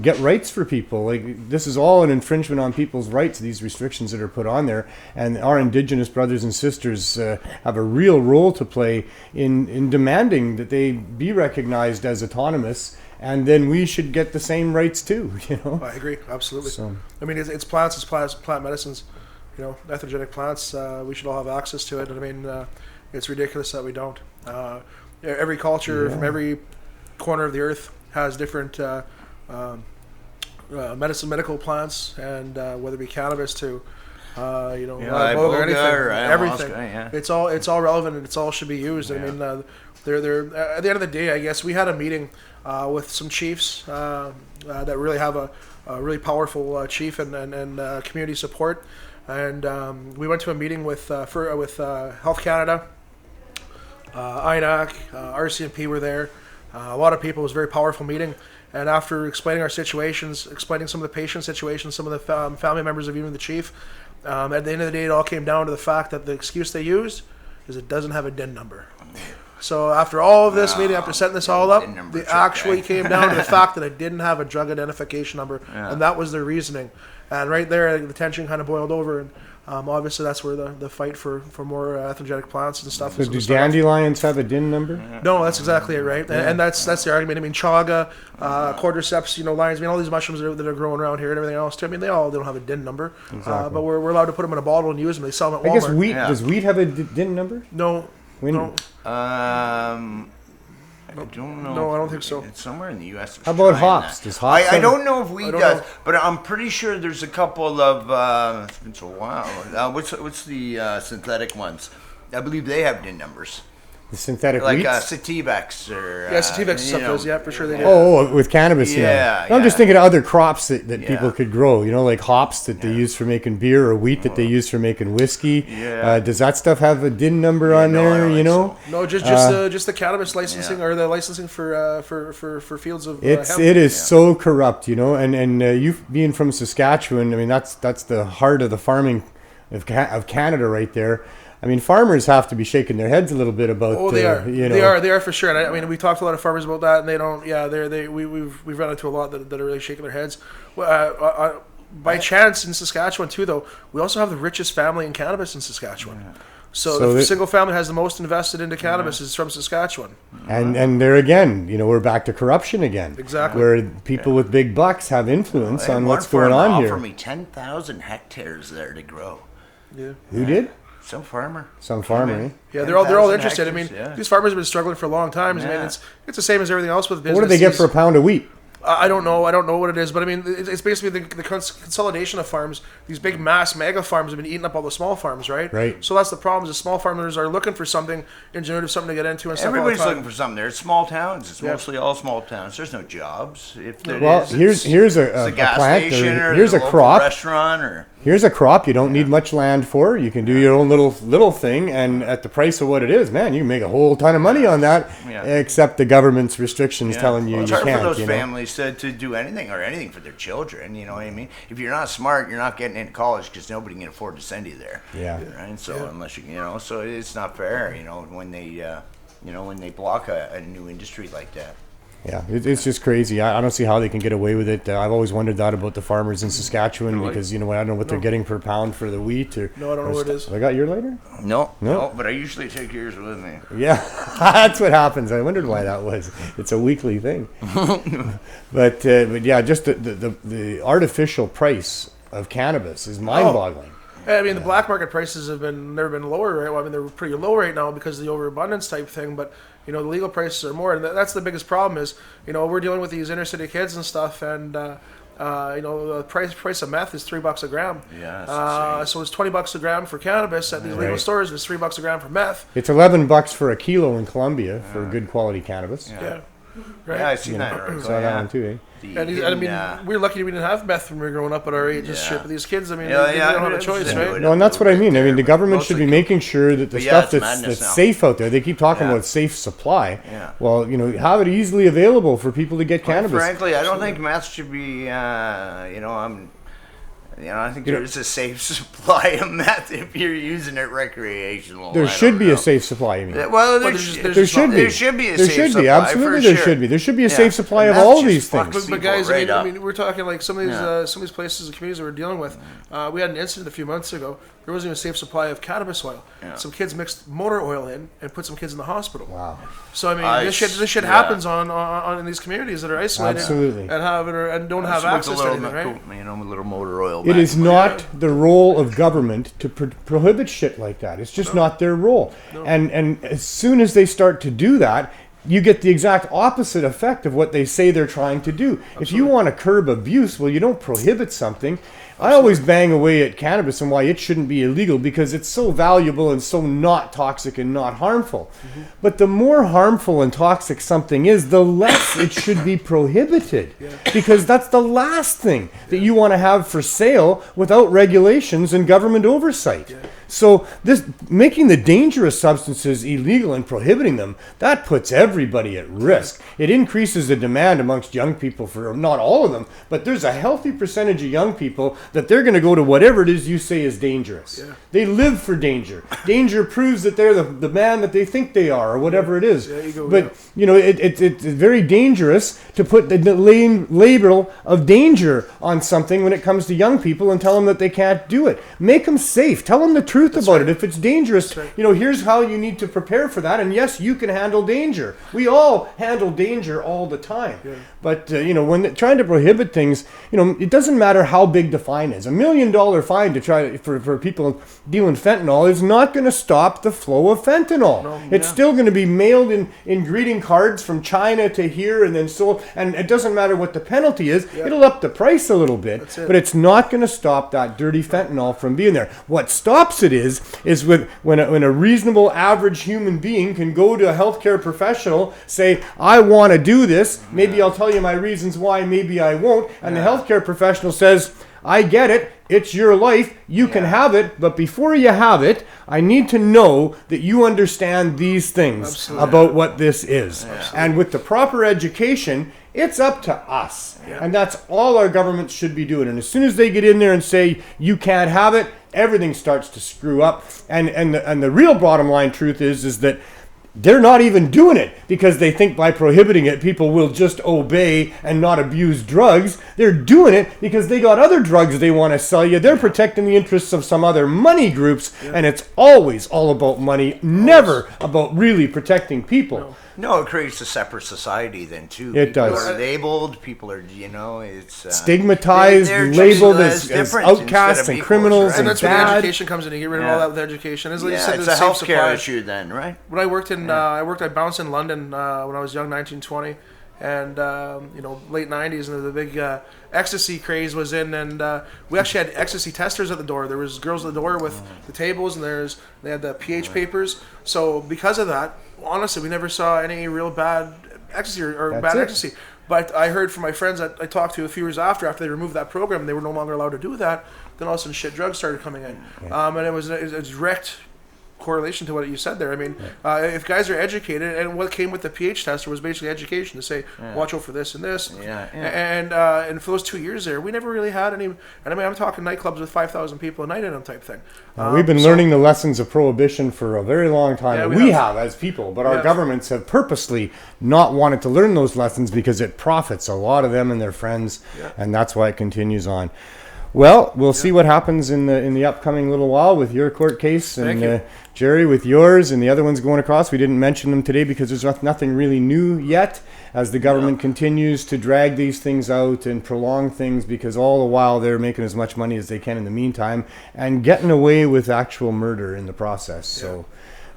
get rights for people. Like, this is all an infringement on people's rights, these restrictions that are put on there, and our Indigenous brothers and sisters have a real role to play in demanding that they be recognized as autonomous. And then we should get the same rights too, I agree, absolutely. So, I mean, it's plants, plant medicines, ethogenic plants. We should all have access to it. And I mean, it's ridiculous that we don't. Every culture from every corner of the earth has different medical plants, and whether it be cannabis to iboga or anything, or everything. ayahuasca, yeah. It's all relevant, and it's all should be used. I mean, they're at the end of the day, I guess we had a meeting with some chiefs that really have a really powerful chief and community support, and we went to a meeting with Health Canada, INAC, RCMP were there. A lot of people. It was a very powerful meeting. And after explaining our situations, explaining some of the patient situations, some of the family members of even the chief, at the end of the day, it all came down to the fact that the excuse they used is it doesn't have a DIN number. So after all of this meeting, after setting this all up, they actually came down to the fact that it didn't have a drug identification number, and that was their reasoning. And right there, the tension kind of boiled over, and obviously that's where the fight for more ethnogenetic plants and stuff. So do dandelions have a DIN number? No, that's exactly it, right? And that's the argument. I mean, chaga, cordyceps, lions, I mean, all these mushrooms that are growing around here and everything else too. I mean, they don't have a DIN number, but we're allowed to put them in a bottle and use them. They sell them at Walmart. I guess wheat, does wheat have a DIN number? No. No. I don't know. No, I don't think so. It's somewhere in the U.S. How about hops? Does hops I don't know if wheat does, know. but I'm pretty sure there's a couple of. It's been so while. What's the synthetic ones? I believe they have DIN numbers. The synthetic like wheats? Sativex or Sativex stuff does, yeah, for sure they do. Oh, with cannabis, Yeah, I'm just thinking of other crops that Yeah. people could grow, like hops that they use for making beer or wheat that they use for making whiskey. Yeah. Does that stuff have a DIN number on no, I there, don't think so. No, just the cannabis licensing or the licensing for fields of hemp. It is so corrupt, and you being from Saskatchewan, I mean that's the heart of the farming of Canada right there. I mean, farmers have to be shaking their heads a little bit about. Oh, they are. They are for sure. And I mean, we talked to a lot of farmers about that, and they don't. Yeah, we've run into a lot that are really shaking their heads. By chance in Saskatchewan too, though, we also have the richest family in cannabis in Saskatchewan. Yeah. So the single family has the most invested into cannabis is from Saskatchewan. And there again, we're back to corruption again. Exactly. Where people with big bucks have influence on what's going on here. Offered me 10,000 hectares there to grow. Yeah. Who did? Some farmer. Eh? Yeah, they're all interested. Hectares, I mean, these farmers have been struggling for a long time. I mean, it's the same as everything else with business. What do they get for a pound of wheat? I don't know what it is, but I mean, it's basically the consolidation of farms. These big mega farms have been eating up all the small farms, right? Right. So that's the problem. The small farmers are looking for something ingenuitive, something to get into, and stuff. Everybody's looking for something there. It's small towns. It's mostly all small towns. There's no jobs. If there is, here's a gas plant. station or Here's a crop. Restaurant or. Here's a crop you don't need much land for. You can do your own little thing, and at the price of what it is, man, you can make a whole ton of money on that. Yeah. Except the government's restrictions telling you it's you hard can't. for those families to do anything for their children. You know what I mean? If you're not smart, you're not getting into college because nobody can afford to send you there. Yeah. Right. So unless so it's not fair. When they block a new industry like that. Yeah, it's just crazy. I don't see how they can get away with it. I've always wondered that about the farmers in Saskatchewan because I don't know what they're getting per pound for the wheat or. No, I don't know what it is. I got your lighter? No, but I usually take yours with me. Yeah, that's what happens. I wondered why that was. It's a weekly thing. but yeah, just the artificial price of cannabis is mind-boggling. I mean, the black market prices have never been lower, right? Well, I mean, they're pretty low right now because of the overabundance type thing, but the legal prices are more, and that's the biggest problem is, we're dealing with these inner city kids and stuff, and the price of meth is $3 a gram. Yeah. So it's $20 a gram for cannabis at these legal stores. It's $3 a gram for meth. It's $11 for a kilo in Colombia for good quality cannabis. Yeah. Right? Yeah, I seen that. Saw that one too, we're lucky we didn't have meth when we were growing up at our age. Just shit, but these kids, they don't have a choice, right? No, and that's what I mean. I mean, the government should be making sure that the stuff that's safe out there. They keep talking about safe supply. Yeah. Well, have it easily available for people to get cannabis. Frankly, I don't think meth should be. I think there's a safe supply of meth if you're using it recreational. There should be a safe supply. You mean? Well, there should be. There should be. Absolutely, there should be. There should be a safe supply of all these things. But guys, I mean, we're talking like some of these places and communities that we're dealing with. We had an incident a few months ago. There wasn't even a safe supply of cannabis oil. Yeah. Some kids mixed motor oil in and put some kids in the hospital. Wow. So I mean, this shit happens on in these communities that are isolated. Absolutely. And don't have access to anything, right? A little motor oil. It is not the role of government to prohibit shit like that. It's just not their role. No. And as soon as they start to do that, you get the exact opposite effect of what they say they're trying to do. Absolutely. If you want to curb abuse, well, you don't prohibit something. I always bang away at cannabis and why it shouldn't be illegal, because it's so valuable and so not toxic and not harmful. Mm-hmm. But the more harmful and toxic something is, the less it should be prohibited. Because that's the last thing that you want to have for sale without regulations and government oversight. So this making the dangerous substances illegal and prohibiting them, that puts everybody at risk. It increases the demand amongst young people for, not all of them, but there's a healthy percentage of young people that they're going to go to whatever it is you say is dangerous. They live for danger. Danger proves that they're the man that they think they are, or whatever it is. But it's very dangerous to put the label of danger on something when it comes to young people and tell them that they can't do it. Make them safe. Tell them the truth about it. If it's dangerous, here's how you need to prepare for that. And yes, you can handle danger. We all handle danger all the time. But when trying to prohibit things, it doesn't matter how big the fine is. $1 million fine to try for people dealing fentanyl is not going to stop the flow of fentanyl. It's still going to be mailed in greeting cards from China to here and then sold. And it doesn't matter what the penalty is. It'll up the price a little bit, but it's not going to stop that dirty fentanyl from being there. What stops it is when a reasonable average human being can go to a healthcare professional, say, I want to do this. Maybe I'll tell you my reasons why, maybe I won't. And the healthcare professional says, I get it. It's your life. You can have it. But before you have it, I need to know that you understand these things about what this is. And with the proper education, it's up to us. And that's all our governments should be doing. And as soon as they get in there and say, you can't have it, everything starts to screw up. And the real bottom line truth is that they're not even doing it because they think by prohibiting it, people will just obey and not abuse drugs. They're doing it because they got other drugs they want to sell you. They're protecting the interests of some other money groups, and it's always all about money, never about really protecting people. No, it creates a separate society then too. It does. People are labeled. People are, it's stigmatized, labeled as outcasts and criminals, and that's where the education comes in. You get rid of all that with education. As you said, it's a healthcare issue then, right? When I worked I bounced in London when I was young, 1920, and late 90s, and the big ecstasy craze was in, and we actually had ecstasy testers at the door. There was girls at the door with the tables, and they had the pH papers. So because of that, honestly, we never saw any real bad ecstasy or bad ecstasy. But I heard from my friends that I talked to a few years after they removed that program, and they were no longer allowed to do that. Then all of a sudden, shit drugs started coming in, and it was a direct correlation to what you said there. I mean, if guys are educated, and what came with the pH tester was basically education to say, watch out for this and this. And for those 2 years there, we never really had any. And I mean, I'm talking nightclubs with 5,000 people a night in them type thing. We've been learning the lessons of prohibition for a very long time. We have as people, but our governments have purposely not wanted to learn those lessons because it profits a lot of them and their friends, and that's why it continues on. Well, we'll see what happens in the upcoming little while with your court case, and Jerry with yours, and the other ones going across. We didn't mention them today because there's nothing really new yet, as the government continues to drag these things out and prolong things, because all the while they're making as much money as they can in the meantime and getting away with actual murder in the process. So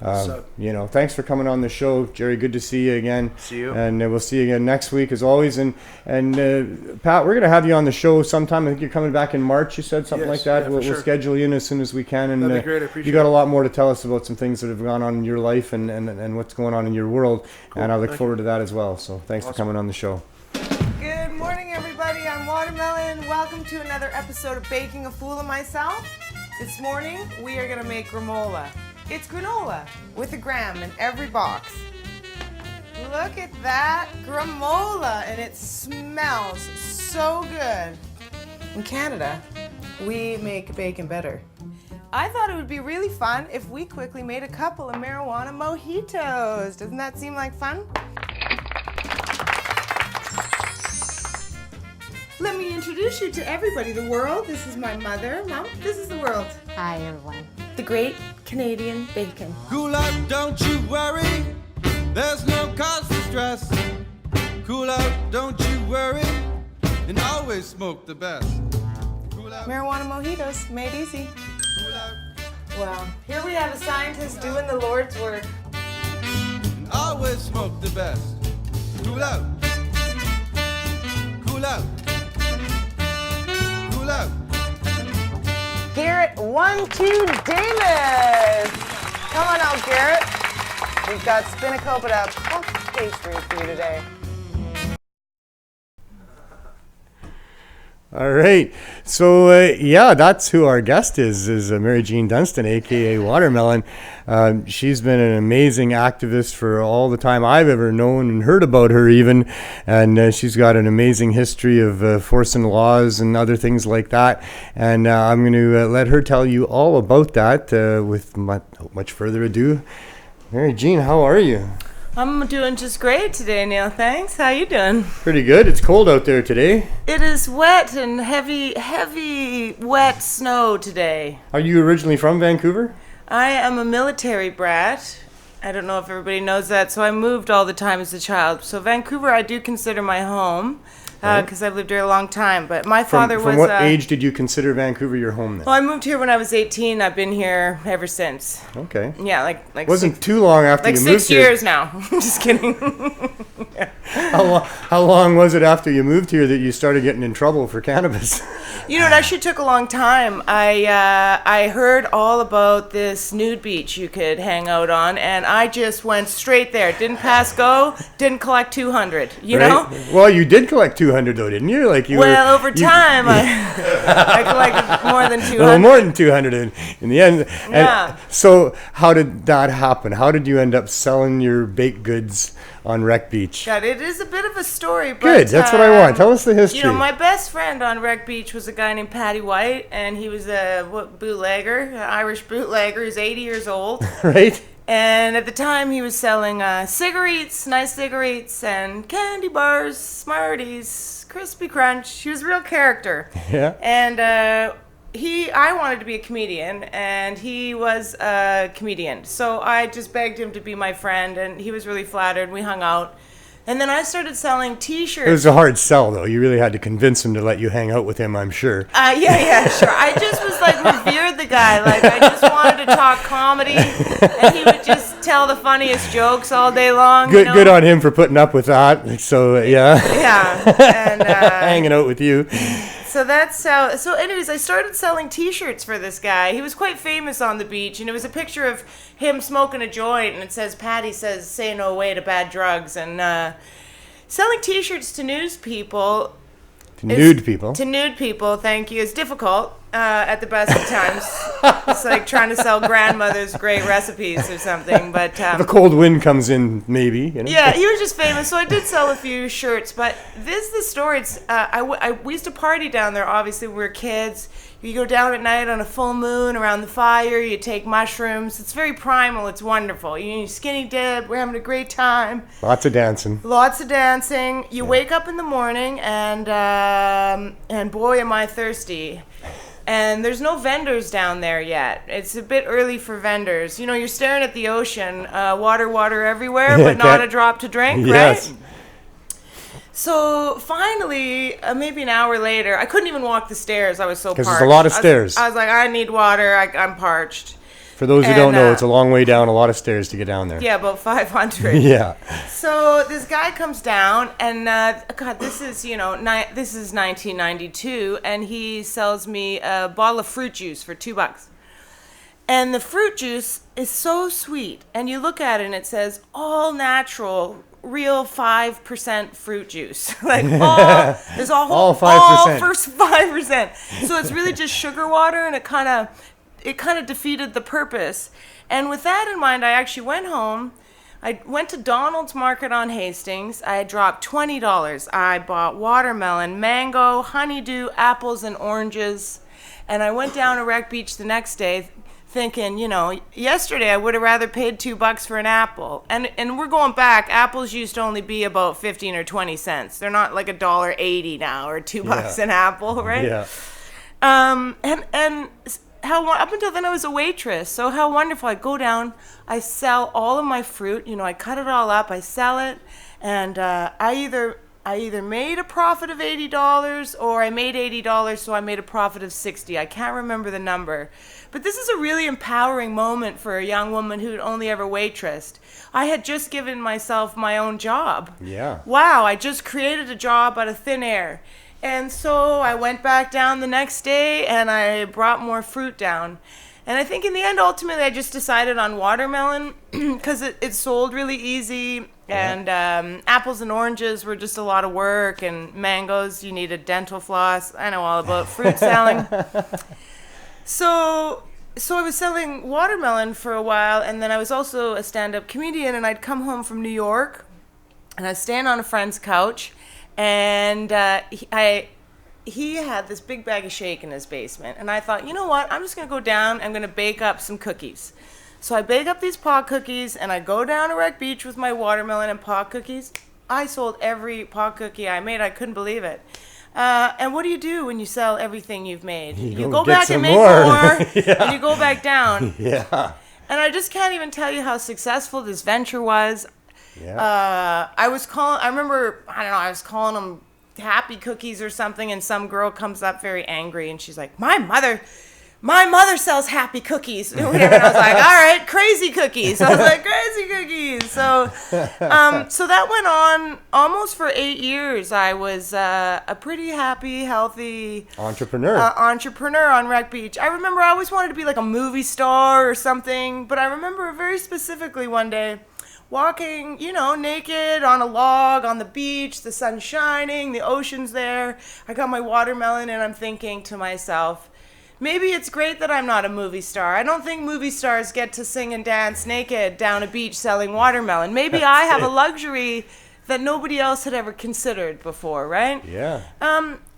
thanks for coming on the show, Jerry. Good to see you again. See you. And we'll see you again next week as always. And Pat, we're going to have you on the show sometime. I think you're coming back in March, you said, something like that. We'll schedule you in as soon as we can. And that'd be great. I appreciate you got a lot more to tell us about some things that have gone on in your life and what's going on in your world. Cool. And I look forward to that as well. So thanks for coming on the show. Good morning, everybody. I'm Watermelon. Welcome to another episode of Baking a Fool of Myself. This morning, we are going to make granola. It's granola with a gram in every box. Look at that granola, and it smells so good. In Canada, we make bacon better. I thought it would be really fun if we quickly made a couple of marijuana mojitos. Doesn't that seem like fun? Let me introduce you to everybody. The world, this is my mother. Mom, this is the world. Hi, everyone. The great Canadian bacon. Cool out, don't you worry. There's no cause for stress. Cool out, don't you worry. And always smoke the best. Cool out. Marijuana mojitos, made easy. Cool out. Well, here we have a scientist doing the Lord's work. And always always smoke the best. Cool out. Cool out. Cool out. Garrett 1-2 Davis. Come on out, Garrett. We've got Spinacopita puff pastry for you today. All right. So, yeah, that's who our guest is Mary Jean Dunston, a.k.a. Watermelon. She's been an amazing activist for all the time I've ever known and heard about her even. And she's got an amazing history of forcing laws and other things like that. And I'm going to let her tell you all about that without much further ado. Mary Jean, how are you? I'm doing just great today, Neil. Thanks. How you doing? Pretty good. It's cold out there today. It is wet and heavy, wet snow today. Are you originally from Vancouver? I am a military brat. I don't know if everybody knows that, so I moved all the time as a child. So Vancouver, I do consider my home because I've lived here a long time. But my father was... From what age did you consider Vancouver your home then? Well, I moved here when I was 18. I've been here ever since. Okay. Yeah, like Wasn't too long after you moved here. Like 6 years now. I'm just kidding. How long was it after you moved here that you started getting in trouble for cannabis? You know, it actually took a long time. I heard all about this nude beach you could hang out on, and I just went straight there. Didn't pass go, didn't collect 200, you know? Well, you did collect 200 though, didn't you? Over time, I collected more than 200. Well, more than 200 in the end. Yeah. So how did that happen? How did you end up selling your baked goods on Wreck Beach? God, it is a bit of a story. But, Good, that's what I want. Tell us the history. You know, my best friend on Wreck Beach was a guy named Paddy White, and he was a bootlegger, an Irish bootlegger. He's 80 years old. Right? And at the time, he was selling cigarettes, nice cigarettes, and candy bars, Smarties, Crispy Crunch. He was a real character. Yeah. And I wanted to be a comedian, and he was a comedian. So I just begged him to be my friend, and he was really flattered. We hung out. And then I started selling T-shirts. It was a hard sell, though. You really had to convince him to let you hang out with him, I'm sure. Yeah, sure. I just was revered the guy. I just wanted to talk comedy, and he would just tell the funniest jokes all day long. Good on him for putting up with that. So, yeah. Yeah. And hanging out with you. So that's how. So, anyways, I started selling T-shirts for this guy. He was quite famous on the beach, and it was a picture of him smoking a joint, and it says, "Patty says, say no way to bad drugs." And selling T-shirts to news people. To nude people, thank you, is difficult at the best of times. It's like trying to sell grandmother's great recipes or something. But if a cold wind comes in, maybe. You know? Yeah, he was just famous, so I did sell a few shirts. But this is the story. It's we used to party down there. Obviously, we were kids. You go down at night on a full moon around the fire. You take mushrooms. It's very primal. It's wonderful. You skinny dip. We're having a great time. Lots of dancing. You wake up in the morning, and boy, am I thirsty. And there's no vendors down there yet. It's a bit early for vendors. You know, you're staring at the ocean, water everywhere, but not a drop to drink, yes. Right? So finally, maybe an hour later, I couldn't even walk the stairs. I was so parched. Because there's a lot of stairs. I was like, I need water. I'm parched. For those who don't know, it's a long way down, a lot of stairs to get down there. Yeah, about 500. Yeah. So this guy comes down, and this is 1992, and he sells me a bottle of fruit juice for $2. And the fruit juice is so sweet, and you look at it, and it says all natural, real 5% fruit juice. There's all 5%. All first 5%. So it's really just sugar water, and it kind of defeated the purpose. And with that in mind, I actually went home. I went to Donald's Market on Hastings. I dropped $20. I bought watermelon, mango, honeydew, apples, and oranges. And I went down to Wreck Beach the next day thinking, yesterday I would have rather paid $2 for an apple. And we're going back. Apples used to only be about 15 or 20 cents. They're not like $1.80 now or $2 an apple, right? Yeah. And up until then I was a waitress, so how wonderful. I go down, I sell all of my fruit, I cut it all up, I sell it, and I I either made a profit of $80 or I made $80, so I made a profit of $60. I can't remember the number. But this is a really empowering moment for a young woman who'd only ever waitressed. I had just given myself my own job. Yeah. Wow, I just created a job out of thin air. And so I went back down the next day and I brought more fruit down. And I think in the end, ultimately, I just decided on watermelon because it sold really easy. And apples and oranges were just a lot of work. And mangoes, you need a dental floss. I know all about fruit selling. So I was selling watermelon for a while. And then I was also a stand-up comedian. And I'd come home from New York. And I'd stand on a friend's couch. And he had this big bag of shake in his basement. And I thought, you know what? I'm just going to go down. I'm going to bake up some cookies. So I bake up these pot cookies, and I go down to Wreck Beach with my watermelon and pot cookies. I sold every pot cookie I made. I couldn't believe it. And what do you do when you sell everything you've made? You go back and make more, and you go back down. Yeah. And I just can't even tell you how successful this venture was. Yeah. I was calling them happy cookies or something, and some girl comes up very angry, and she's like, my mother sells happy cookies. And I was like, all right, crazy cookies. I was like, crazy cookies. So that went on almost for 8 years. I was a pretty happy, healthy entrepreneur on Wreck Beach. I remember I always wanted to be like a movie star or something, but I remember very specifically one day walking, naked on a log on the beach, the sun's shining, the ocean's there. I got my watermelon and I'm thinking to myself, maybe it's great that I'm not a movie star. I don't think movie stars get to sing and dance naked down a beach selling watermelon. Maybe I have a luxury that nobody else had ever considered before, right? Yeah.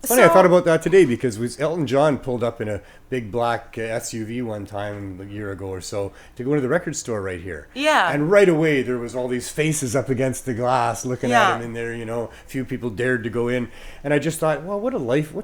Funny, I thought about that today because Elton John pulled up in a big black SUV one time a year ago or so to go to the record store right here. Yeah. And right away there was all these faces up against the glass looking at him in there, a few people dared to go in. And I just thought, well, what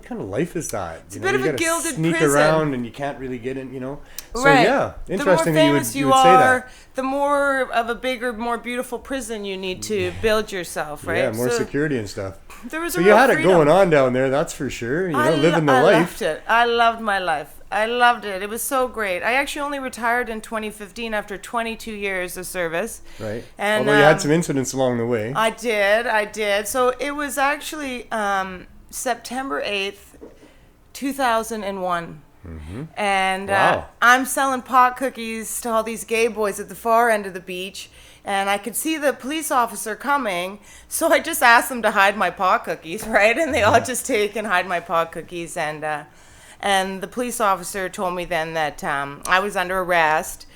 kind of life is that? It's a bit of a gilded sneak prison. around and you can't really get in, So right. yeah, interesting the more that famous you would say that. The more of a bigger, more beautiful prison you need to build yourself, right? Yeah, more security and stuff. There was so a you real had freedom. it going on down there, that's for sure. Living the life. I loved it. I loved my life. I loved it. It was so great. I actually only retired in 2015 after 22 years of service. Right. And, although you had some incidents along the way. I did. So it was actually September 8th, 2001. Mm-hmm. And wow. I'm selling pot cookies to all these gay boys at the far end of the beach. And I could see the police officer coming, so I just asked them to hide my pot cookies, right? And they all just take and hide my pot cookies. And the police officer told me then that I was under arrest.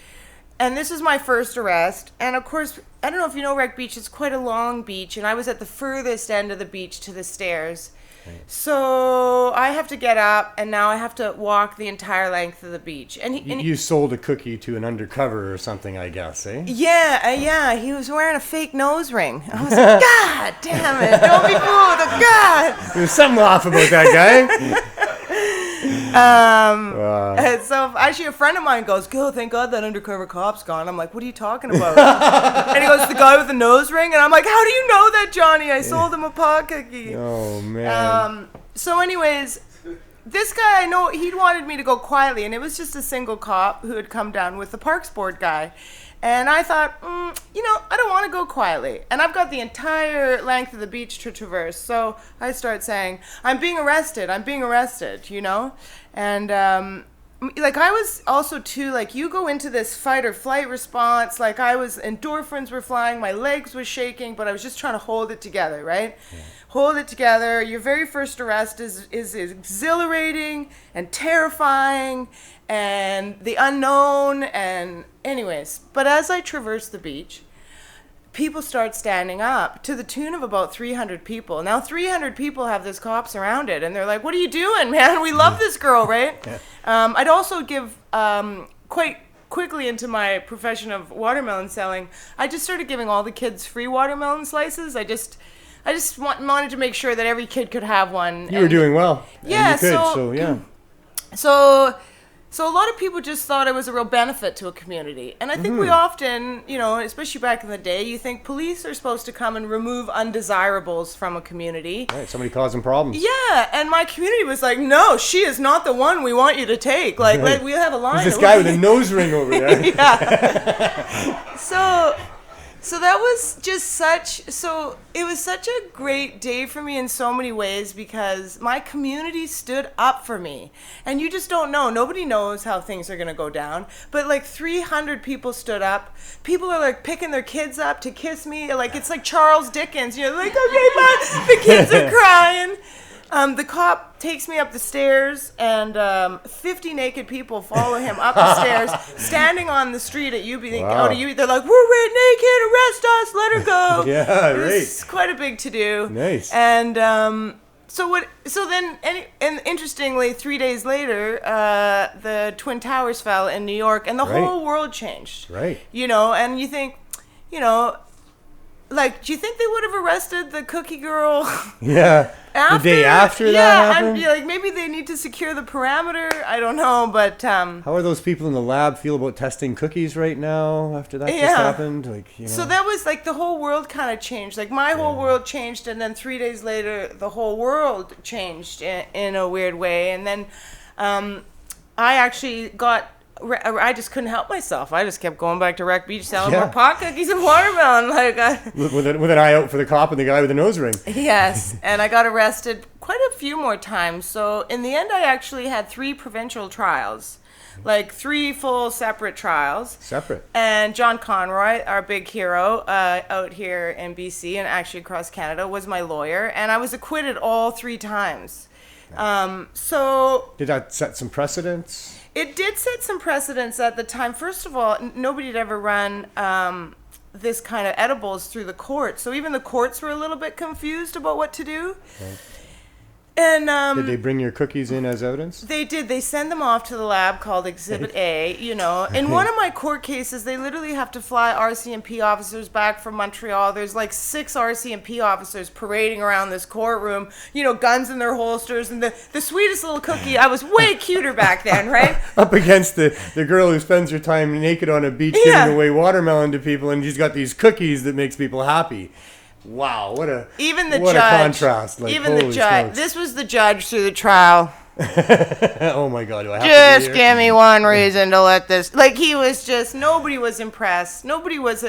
And this was my first arrest. And of course, I don't know if you know Wreck Beach, it's quite a long beach. And I was at the furthest end of the beach to the stairs. Right. So I have to get up, and now I have to walk the entire length of the beach. And you sold a cookie to an undercover or something, I guess, eh? Yeah. He was wearing a fake nose ring. I was like, God damn it! Don't be fooled, God. There's something off about that guy. And so actually a friend of mine goes, "Go, thank God that undercover cop's gone." I'm like, "What are you talking about?" And he goes, "The guy with the nose ring." And I'm like, "How do you know that, Johnny? I sold him a pot cookie." Oh man. So anyways, this guy, I know he'd wanted me to go quietly, and it was just a single cop who had come down with the Parks Board guy. And I thought, I don't want to go quietly. And I've got the entire length of the beach to traverse. So I start saying, I'm being arrested, And, I was also, too, you go into this fight or flight response. Endorphins were flying, my legs were shaking, but I was just trying to hold it together, right? Yeah. Hold it together. Your very first arrest is exhilarating and terrifying and the unknown and anyways. But as I traverse the beach, people start standing up to the tune of about 300 people. Now 300 people have this cop surrounded and they're like, "What are you doing, man? We love this girl," right? Yeah. I'd also give quite quickly into my profession of watermelon selling. I just started giving all the kids free watermelon slices. I just wanted to make sure that every kid could have one. You were doing well. Yeah, and you could, so yeah. So a lot of people just thought it was a real benefit to a community. And I think we often, especially back in the day, you think police are supposed to come and remove undesirables from a community. Right, somebody causing problems. Yeah, and my community was like, no, she is not the one we want you to take. Like, Right. we have a line. There's this guy with a nose ring over there. Yeah. So that was just it was such a great day for me in so many ways because my community stood up for me. And you just don't know. Nobody knows how things are going to go down. But like 300 people stood up. People are like picking their kids up to kiss me. Like it's like Charles Dickens. Like, okay, bye. The kids are crying. The cop takes me up the stairs, and 50 naked people follow him up the stairs, standing on the street at UB. Wow. They're like, "We're naked, arrest us, let her go." Yeah, It's right. quite a big to-do. Nice. And interestingly, 3 days later, the Twin Towers fell in New York, and the Right. whole world changed. Right. And you think, like, do you think they would have arrested the cookie girl? Yeah. The day after that happened? Yeah, like maybe they need to secure the perimeter. I don't know, but How are those people in the lab feel about testing cookies right now after that just Yeah. happened? Like, so that was like the whole world kind of changed. Like my whole world changed, and then 3 days later, the whole world changed in a weird way. And then I actually I just couldn't help myself. I just kept going back to Wreck Beach selling more pot cookies and watermelon. with an eye out for the cop and the guy with the nose ring. Yes, and I got arrested quite a few more times. So in the end, I actually had 3 provincial trials, like 3 full separate trials. Separate. And John Conroy, our big hero out here in BC and actually across Canada, was my lawyer, and I was acquitted all 3 times. Did that set some precedents? It did set some precedents at the time. First of all, nobody had ever run this kind of edibles through the courts. So even the courts were a little bit confused about what to do. Okay. And did they bring your cookies in as evidence? They did. They send them off to the lab called Exhibit A. In one of my court cases, they literally have to fly RCMP officers back from Montreal. There's like 6 RCMP officers parading around this courtroom, guns in their holsters. And the sweetest little cookie, I was way cuter back then, right? Up against the girl who spends her time naked on a beach giving away watermelon to people, and she's got these cookies that makes people happy. Wow, what a contrast! Like, even the judge. Smokes. This was the judge through the trial. Oh my God! Do I have Just to be here? give me one reason to let this. Like he was just. Nobody was impressed. Nobody was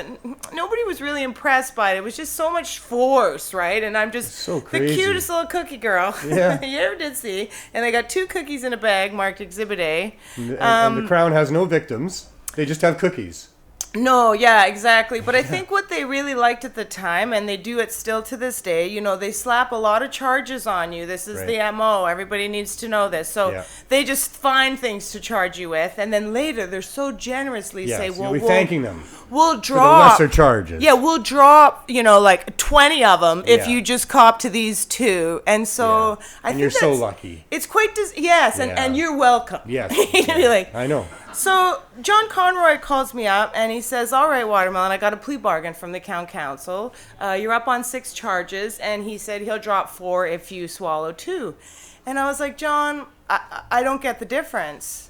really impressed by it. It was just so much force, right? And I'm just so the crazy. cutest little cookie girl Yeah. you ever did see. And I got 2 cookies in a bag marked Exhibit A. And the Crown has no victims. They just have cookies. No, yeah, exactly. But I think what they really liked at the time, and they do it still to this day, they slap a lot of charges on you. This is Right. the MO. Everybody needs to know this. So they just find things to charge you with, and then later they're so generously say, Yes, well, we're thanking them we'll for drop the lesser charges. Yeah, we'll drop, like 20 of them if Yeah. you just cop to these 2. And so I think you're so that's- lucky. It's quite Yeah. and you're welcome. Yes. You're like, I know. so John Conroy calls me up and he says, all right, Watermelon, I got a plea bargain from the Count Council. You're up on 6 charges. And he said he'll drop 4 if you swallow 2. And I was like, John, I don't get the difference.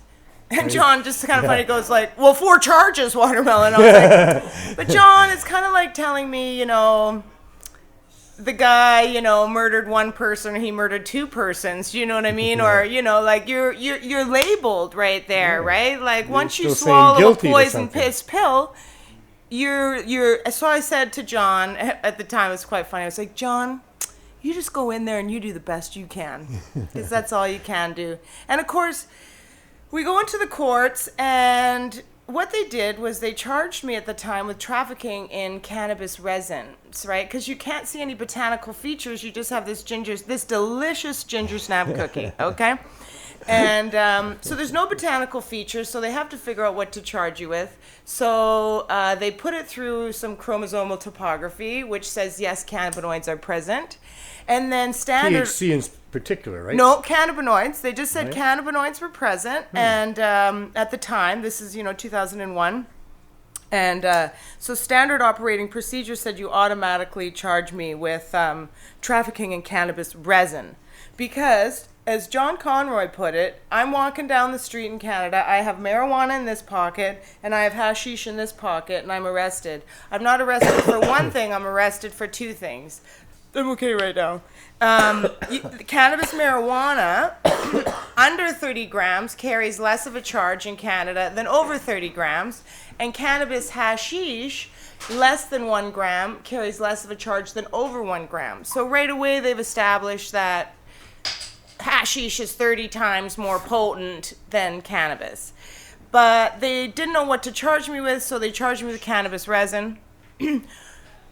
And John just kind of funny goes like, well, 4 charges, Watermelon. I was like, but John, it's kind of like telling me, the guy, murdered 1 person, or he murdered 2 persons. You know what I mean? Or like you're labeled right there, right? Like once you still saying swallow a guilty to poison something. piss pill, you're. So I said to John at the time, it was quite funny. I was like, John, you just go in there and you do the best you can, because that's all you can do. And of course, we go into the courts, and what they did was they charged me at the time with trafficking in cannabis resins, right? Because you can't see any botanical features. You just have this delicious ginger snap cookie, okay? And so there's no botanical features, so they have to figure out what to charge you with. So they put it through some chromosomal topography, which says, yes, cannabinoids are present. And then standard... THC in particular, right? No, cannabinoids. They just said cannabinoids were present. And at the time, this is, 2001. And so standard operating procedure said you automatically charge me with trafficking in cannabis resin. Because as John Conroy put it, I'm walking down the street in Canada. I have marijuana in this pocket, and I have hashish in this pocket, and I'm arrested. I'm not arrested for one thing. I'm arrested for two things. I'm okay right now. Cannabis marijuana under 30 grams carries less of a charge in Canada than over 30 grams, and cannabis hashish less than 1 gram carries less of a charge than over 1 gram. So right away they've established that hashish is 30 times more potent than cannabis. But they didn't know what to charge me with, so they charged me with cannabis resin.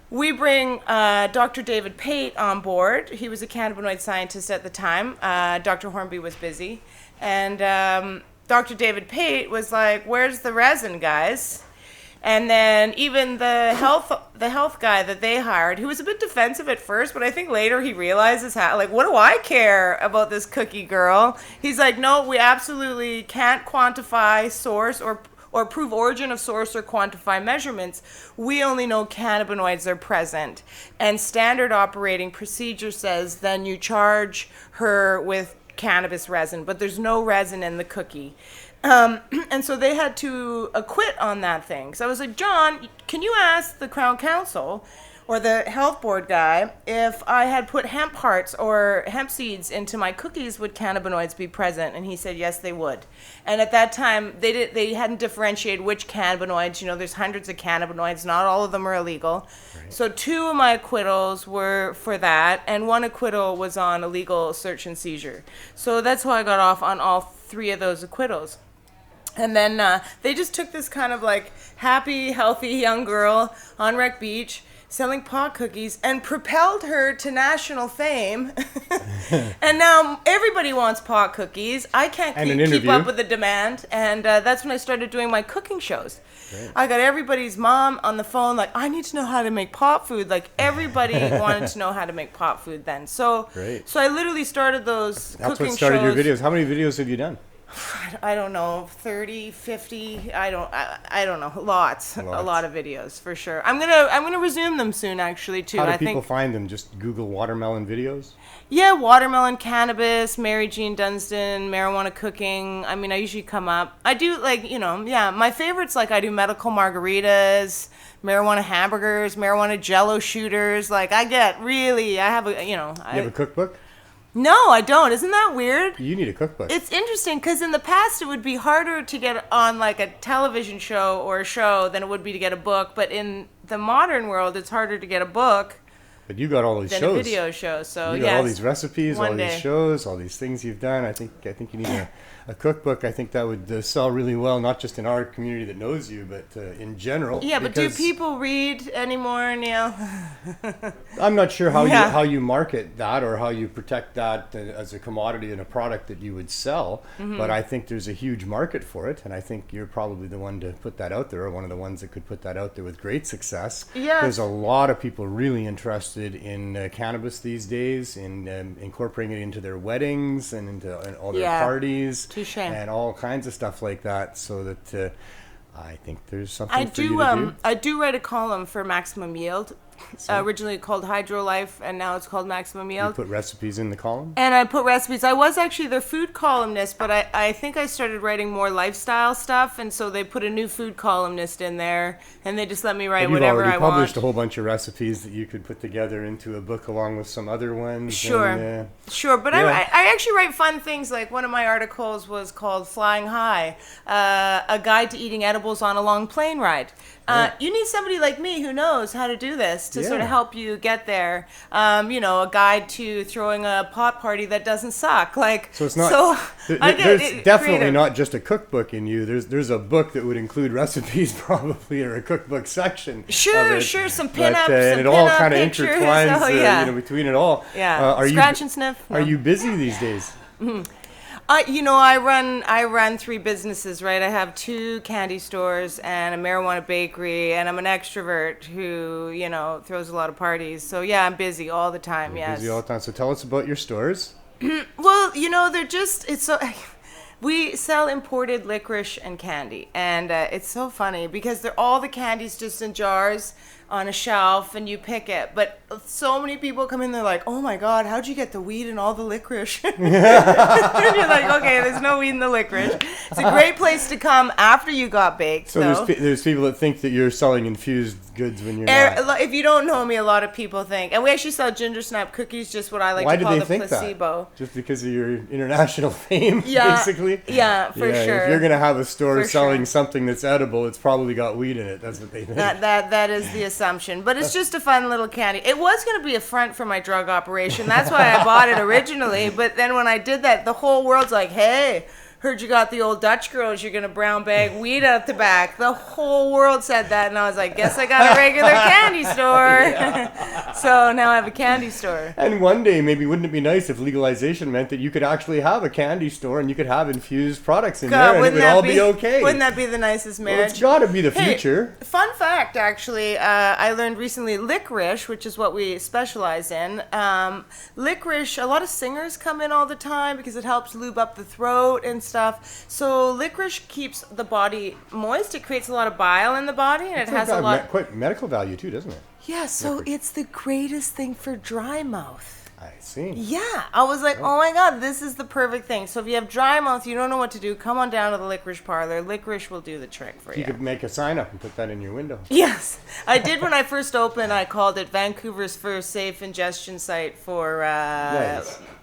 We bring Dr. David Pate on board. He was a cannabinoid scientist at the time. Dr. Hornby was busy. And Dr. David Pate was like, where's the resin, guys? And then even the health guy that they hired, who was a bit defensive at first, but I think later he realizes how, like, what do I care about this cookie girl? He's like, no, we absolutely can't quantify source or prove origin of source or quantify measurements. We only know cannabinoids are present. And standard operating procedure says then you charge her with cannabis resin, but there's no resin in the cookie. And so they had to acquit on that thing. So I was like, John, can you ask the Crown Council or the health board guy if I had put hemp hearts or hemp seeds into my cookies, would cannabinoids be present? And he said yes, they would. And at that time they hadn't differentiated which cannabinoids. You know, there's hundreds of cannabinoids, not all of them are illegal. Right. So 2 of my acquittals were for that, and 1 acquittal was on illegal search and seizure. So that's how I got off on all 3 of those acquittals. And then they just took this kind of like happy, healthy young girl on Wreck Beach selling pot cookies and propelled her to national fame. And now everybody wants pot cookies. I can't keep up with the demand. And that's when I started doing my cooking shows. Great. I got everybody's mom on the phone like, I need to know how to make pot food. Like everybody wanted to know how to make pot food then. So I literally started those cooking shows. That's what started your videos. How many videos have you done? I don't know, 30, 50, I don't know, lots, a lot of videos for sure. I'm gonna resume them soon, actually, too. How do people find them? Just Google watermelon videos? Yeah, watermelon, cannabis, Mary Jean Dunston, marijuana cooking. I mean, I usually come up. I do my favorites, like I do medical margaritas, marijuana hamburgers, marijuana jello shooters. Like I have a, you have a cookbook? No, I don't. Isn't that weird? You need a cookbook. It's interesting because in the past it would be harder to get on like a television show or a show than it would be to get a book. But in the modern world, it's harder to get a book. But you got all these than shows. A video show. So you got all these recipes, all these shows, all these things you've done. I think you need a cookbook. I think that would sell really well, not just in our community that knows you, but in general. Yeah, but do people read anymore, Neil? I'm not sure how you market that or how you protect that as a commodity and a product that you would sell. Mm-hmm. But I think there's a huge market for it, and I think you're probably the one to put that out there, or one of the ones that could put that out there with great success. Yeah. There's a lot of people really interested in cannabis these days, in incorporating it into their weddings and into all their parties. Touché. And all kinds of stuff like that, so that I think there's something for you to do. I do write a column for Maximum Yield, originally called Hydro Life, and now it's called Maximum Yield. You put recipes in the column? And I put recipes. I was actually their food columnist, but I think I started writing more lifestyle stuff, and so they put a new food columnist in there, and they just let me write whatever I want. You've already published a whole bunch of recipes that you could put together into a book along with some other ones. Sure, but I actually write fun things. Like one of my articles was called Flying High, a guide to eating edibles on a long plane ride. You need somebody like me who knows how to do this to sort of help you get there. A guide to throwing a pot party that doesn't suck. So it's not. There's definitely not just a cookbook in you. There's a book that would include recipes, probably, or a cookbook section. Sure, some pinups, and it all kind of intertwines between it all. Yeah, scratch and sniff. Are you busy these days? Mm-hmm. I run 3 businesses, right? I have 2 candy stores and a marijuana bakery, and I'm an extrovert who, throws a lot of parties. So yeah, I'm busy all the time. Busy all the time. So tell us about your stores. Well, we sell imported licorice and candy, and it's so funny because all the candy's just in jars. on a shelf and you pick it. But so many people come in, they're like, oh my God, how'd you get the weed and all the licorice? And you're like, okay, there's no weed in the licorice. It's a great place to come after you got baked. So there's people that think that you're selling infused goods when you're not. If you don't know me, a lot of people think. And we actually sell ginger snap cookies, just what I like Why to call did the they think placebo. that? Just because of your international fame, Yeah, basically? Yeah, for sure. If you're going to have a store For selling sure. something that's edible, it's probably got weed in it. That's what they think. That is the assumption. But it's just a fun little candy. It was going to be a front for my drug operation. That's why I bought it originally. But then when I did that, the whole world's like, hey, heard you got the old Dutch girls, you're going to brown bag weed out the back. The whole world said that, and I was like, guess I got a regular candy store. So now I have a candy store. And one day, maybe wouldn't it be nice if legalization meant that you could actually have a candy store and you could have infused products in there and it would all be okay? Wouldn't that be the nicest marriage? Well, it's got to be the future. Hey, fun fact, actually, I learned recently licorice, which is what we specialize in. Licorice, a lot of singers come in all the time because it helps lube up the throat and stuff. So licorice keeps the body moist. It creates a lot of bile in the body, and it has a lot. Quite medical value too, doesn't it? Yeah, so it's the greatest thing for dry mouth. I see. Yeah, I was like, oh my God, this is the perfect thing. So if you have dry mouth, you don't know what to do, come on down to the licorice parlor. Licorice will do the trick for you. You could make a sign up and put that in your window. Yes, I did when I first opened. I called it Vancouver's first safe ingestion site for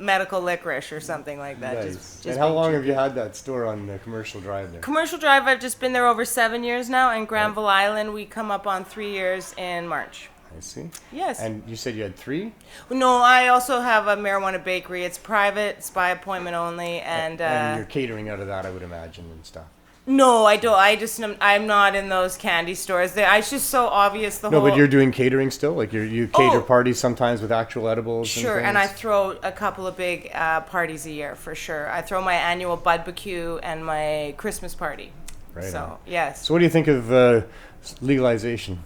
medical licorice or something like that. Nice. Just And how long have you had that store on Commercial Drive there? Commercial Drive, I've just been there over 7 years now, and Granville Island, we come up on 3 years in March. I see. Yes. And you said you had 3? No, I also have a marijuana bakery. It's private, it's by appointment only, and you're catering out of that, I would imagine, and stuff. No, I don't. I'm not in those candy stores. It's just so obvious. No, but you're doing catering still? Like you cater parties sometimes with actual edibles? Sure, and I throw a couple of big parties a year for sure. I throw my annual Budbarbecue and my Christmas party. Right. So, yes. So what do you think of legalization?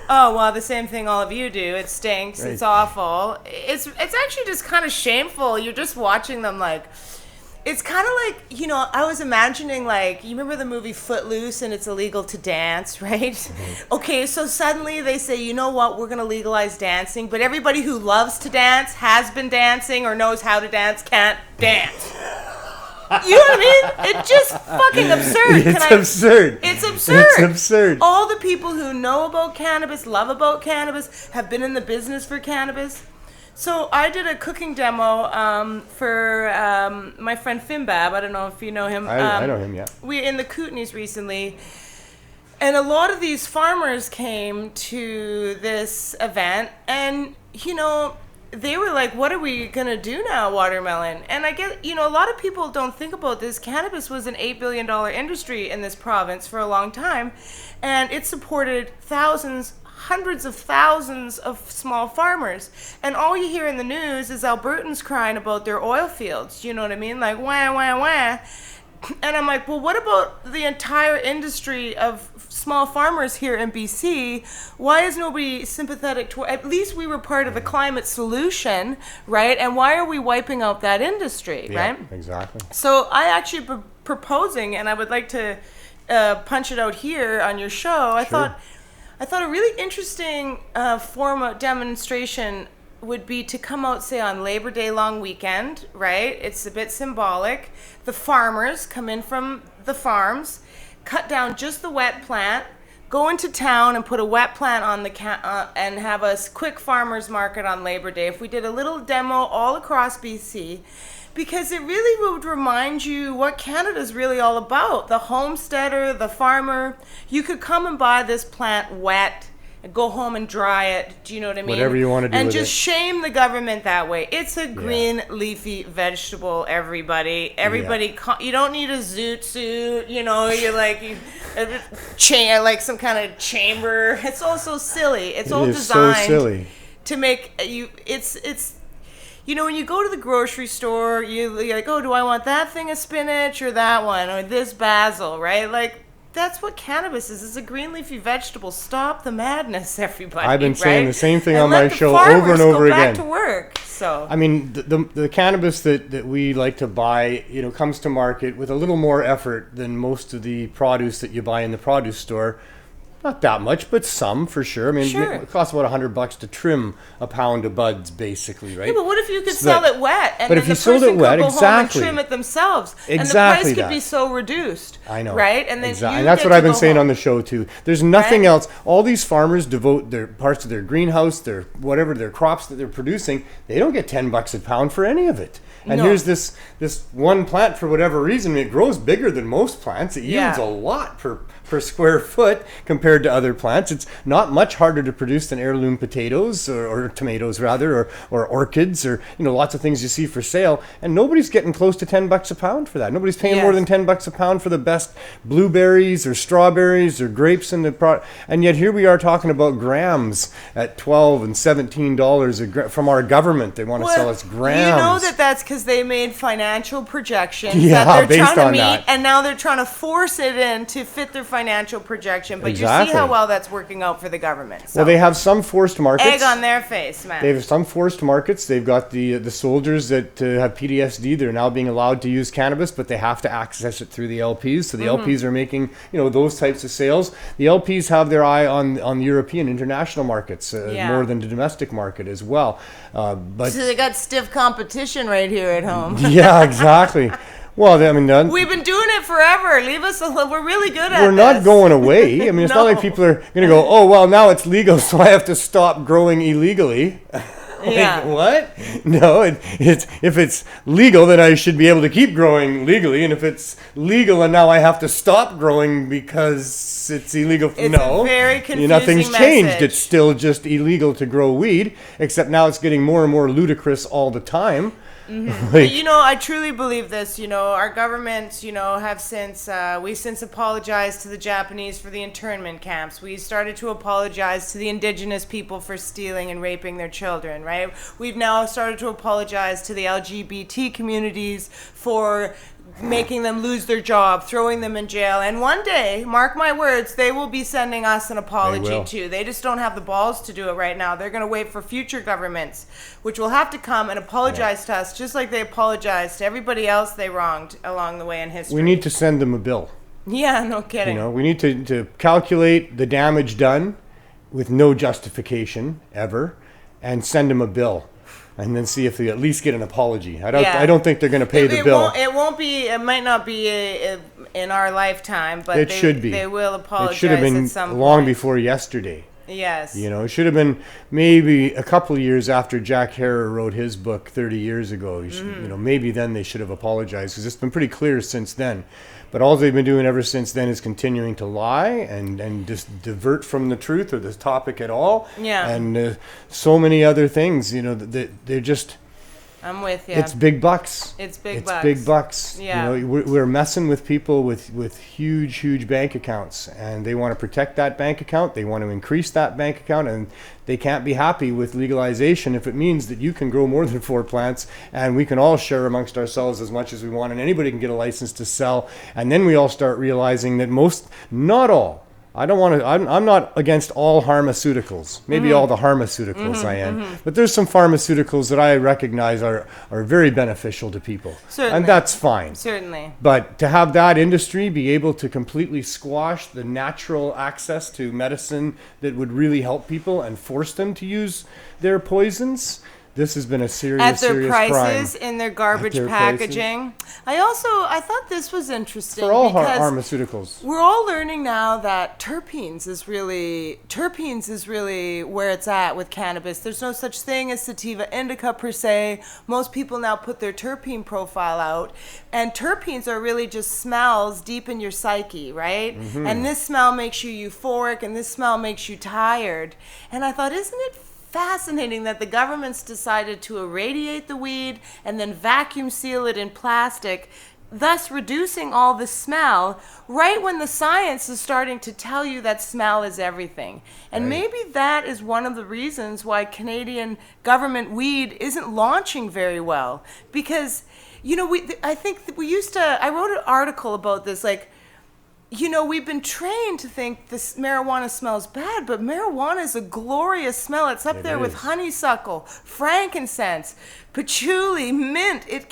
Oh, well, the same thing all of you do. It stinks. Right. It's awful. It's actually just kind of shameful. You're just watching them like... It's kind of like, I was imagining, like, you remember the movie Footloose and it's illegal to dance, right? Mm-hmm. Okay, so suddenly they say, you know what, we're going to legalize dancing, but everybody who loves to dance, has been dancing, or knows how to dance, can't dance. You know what I mean? It's just fucking absurd. It's absurd. It's absurd. It's absurd. All the people who know about cannabis, love about cannabis, have been in the business for cannabis. So I did a cooking demo for my friend Fimbab. I don't know if you know him. I know him, yeah. We were in the Kootenays recently, and a lot of these farmers came to this event, and they were like, what are we going to do now, Watermelon? And I get, a lot of people don't think about this. Cannabis was an $8 billion industry in this province for a long time, and it supported hundreds of thousands of small farmers. And all you hear in the news is Albertans crying about their oil fields. You know what I mean? Like, wah, wah, wah. And I'm like, well, what about the entire industry of small farmers here in BC? Why is nobody sympathetic to, at least we were part of the climate solution, right? And why are we wiping out that industry, right? Exactly. So I actually proposing, and I would like to punch it out here on your show. I thought a really interesting form of demonstration would be to come out, say, on Labor Day long weekend, right? It's a bit symbolic. The farmers come in from the farms, cut down just the wet plant, go into town and put a wet plant on the and have a quick farmers market on Labor Day. If we did a little demo all across BC, because it really would remind you what Canada's really all about. The homesteader, the farmer. You could come and buy this plant wet and go home and dry it. Do you know what I mean? Whatever you want to do and with just it. shame the government that way. It's a green leafy vegetable, everybody. You don't need a zoot suit. You're like like some kind of chamber. It's all so silly. It's all designed so silly to make you. It's. When you go to the grocery store, you're like, oh, do I want that thing of spinach or that one or this basil, right? Like, that's what cannabis is. It's a green leafy vegetable. Stop the madness, everybody. I've been saying the same thing and on my show over and over again. Back to work. So I mean, the cannabis that we like to buy, comes to market with a little more effort than most of the produce that you buy in the produce store. Not that much, but some for sure. I mean, Sure. it costs about $100 to trim a pound of buds, basically, right? Yeah, but what if you could So sell that- it wet, and but then if you the sold person it wet, could go exactly. home and trim it themselves, Exactly and the price that. could be so reduced. I know. right? And then exactly. you And that's get what to I've been go saying home. on the show too. There's nothing Right? else. All these farmers devote their parts of their greenhouse, their whatever their crops that they're producing. They don't get $10 a pound for any of it. And No. here's this one plant, for whatever reason, it grows bigger than most plants. It yields Yeah. a lot per square foot compared to other plants. It's not much harder to produce than heirloom potatoes or tomatoes rather, or orchids, or lots of things you see for sale. And nobody's getting close to $10 a pound for that. Nobody's paying more Yes. than $10 a pound for the best blueberries or strawberries or grapes in the product. And yet here we are talking about grams at $12 and $17 from our government. They want to sell us grams. You know that's because they made financial projections Yeah, that they're based trying to on meet, that. and now they're trying to force it in to fit their financial projection. But you see Exactly. how well that's working out for the government. So Well, they have some forced markets. egg on their face, man. They have some forced markets. They've got the soldiers that have PTSD. They're now being allowed to use cannabis, but they have to access it through the LPs. So the LPs are making those types of sales. The LPs have their eye on the European international markets Yeah. more than the domestic market as well. But So they got stiff competition right here at home. yeah, exactly. Well, I mean, We've been doing it forever. Leave us alone. We're really good at we're this. not going away. I mean, it's not like No. people are going to go, oh, well, now it's legal, so I have to stop growing illegally. Like, Yeah. what? No, it's if it's legal, then I should be able to keep growing legally. And if it's legal and now I have to stop growing because it's illegal, It's no. a very confusing nothing's changed. message. It's still just illegal to grow weed, except now it's getting more and more ludicrous all the time. Like, I truly believe this. Our governments, have we've since apologized to the Japanese for the internment camps. We started to apologize to the indigenous people for stealing and raping their children, right? We've now started to apologize to the LGBT communities for making them lose their job, throwing them in jail. And one day, mark my words, they will be sending us an apology will. too. They just don't have the balls to do it right now. They're going to wait for future governments, which will have to come and apologize to us, just like they apologized to everybody else they wronged along the way in history. we need to send them a bill. Yeah, no kidding. We need to calculate the damage done with no justification ever, and send them a bill, and then see if they at least get an apology. I don't think they're going to pay the bill. It won't be. It might not be in our lifetime, but It should be. They will apologize It should have been at some long point. before yesterday. Yes. It should have been maybe a couple of years after Jack Herer wrote his book 30 years ago. Maybe then they should have apologized, because it's been pretty clear since then. But all they've been doing ever since then is continuing to lie and just divert from the truth or the topic at all. Yeah. And so many other things, they're just... I'm with you. It's big bucks. It's big bucks. Yeah. We're messing with people with huge bank accounts, and they want to protect that bank account. They want to increase that bank account, and they can't be happy with legalization if it means that you can grow more than 4 plants, and we can all share amongst ourselves as much as we want, and anybody can get a license to sell. And then we all start realizing that not all. I'm not against all pharmaceuticals. Maybe all the pharmaceuticals I am. But there's some pharmaceuticals that I recognize are very beneficial to people. Certainly. And that's fine. Certainly. But to have that industry be able to completely squash the natural access to medicine that would really help people and force them to use their poisons, this has been a serious At their serious prices, crime. in their garbage their packaging. I thought this was interesting For all because pharmaceuticals. we're all learning now that terpenes is really where it's at with cannabis. There's no such thing as sativa indica per se. Most people now put their terpene profile out, and terpenes are really just smells deep in your psyche, right? Mm-hmm. And this smell makes you euphoric, and this smell makes you tired. And I thought, isn't it fascinating that the government's decided to irradiate the weed and then vacuum seal it in plastic, thus reducing all the smell right when the science is starting to tell you that smell is everything. And maybe that is one of the reasons why Canadian government weed isn't launching very well, because I think that I wrote an article about this, like, we've been trained to think this marijuana smells bad, but marijuana is a glorious smell. It's up there with honeysuckle, frankincense, patchouli, mint. It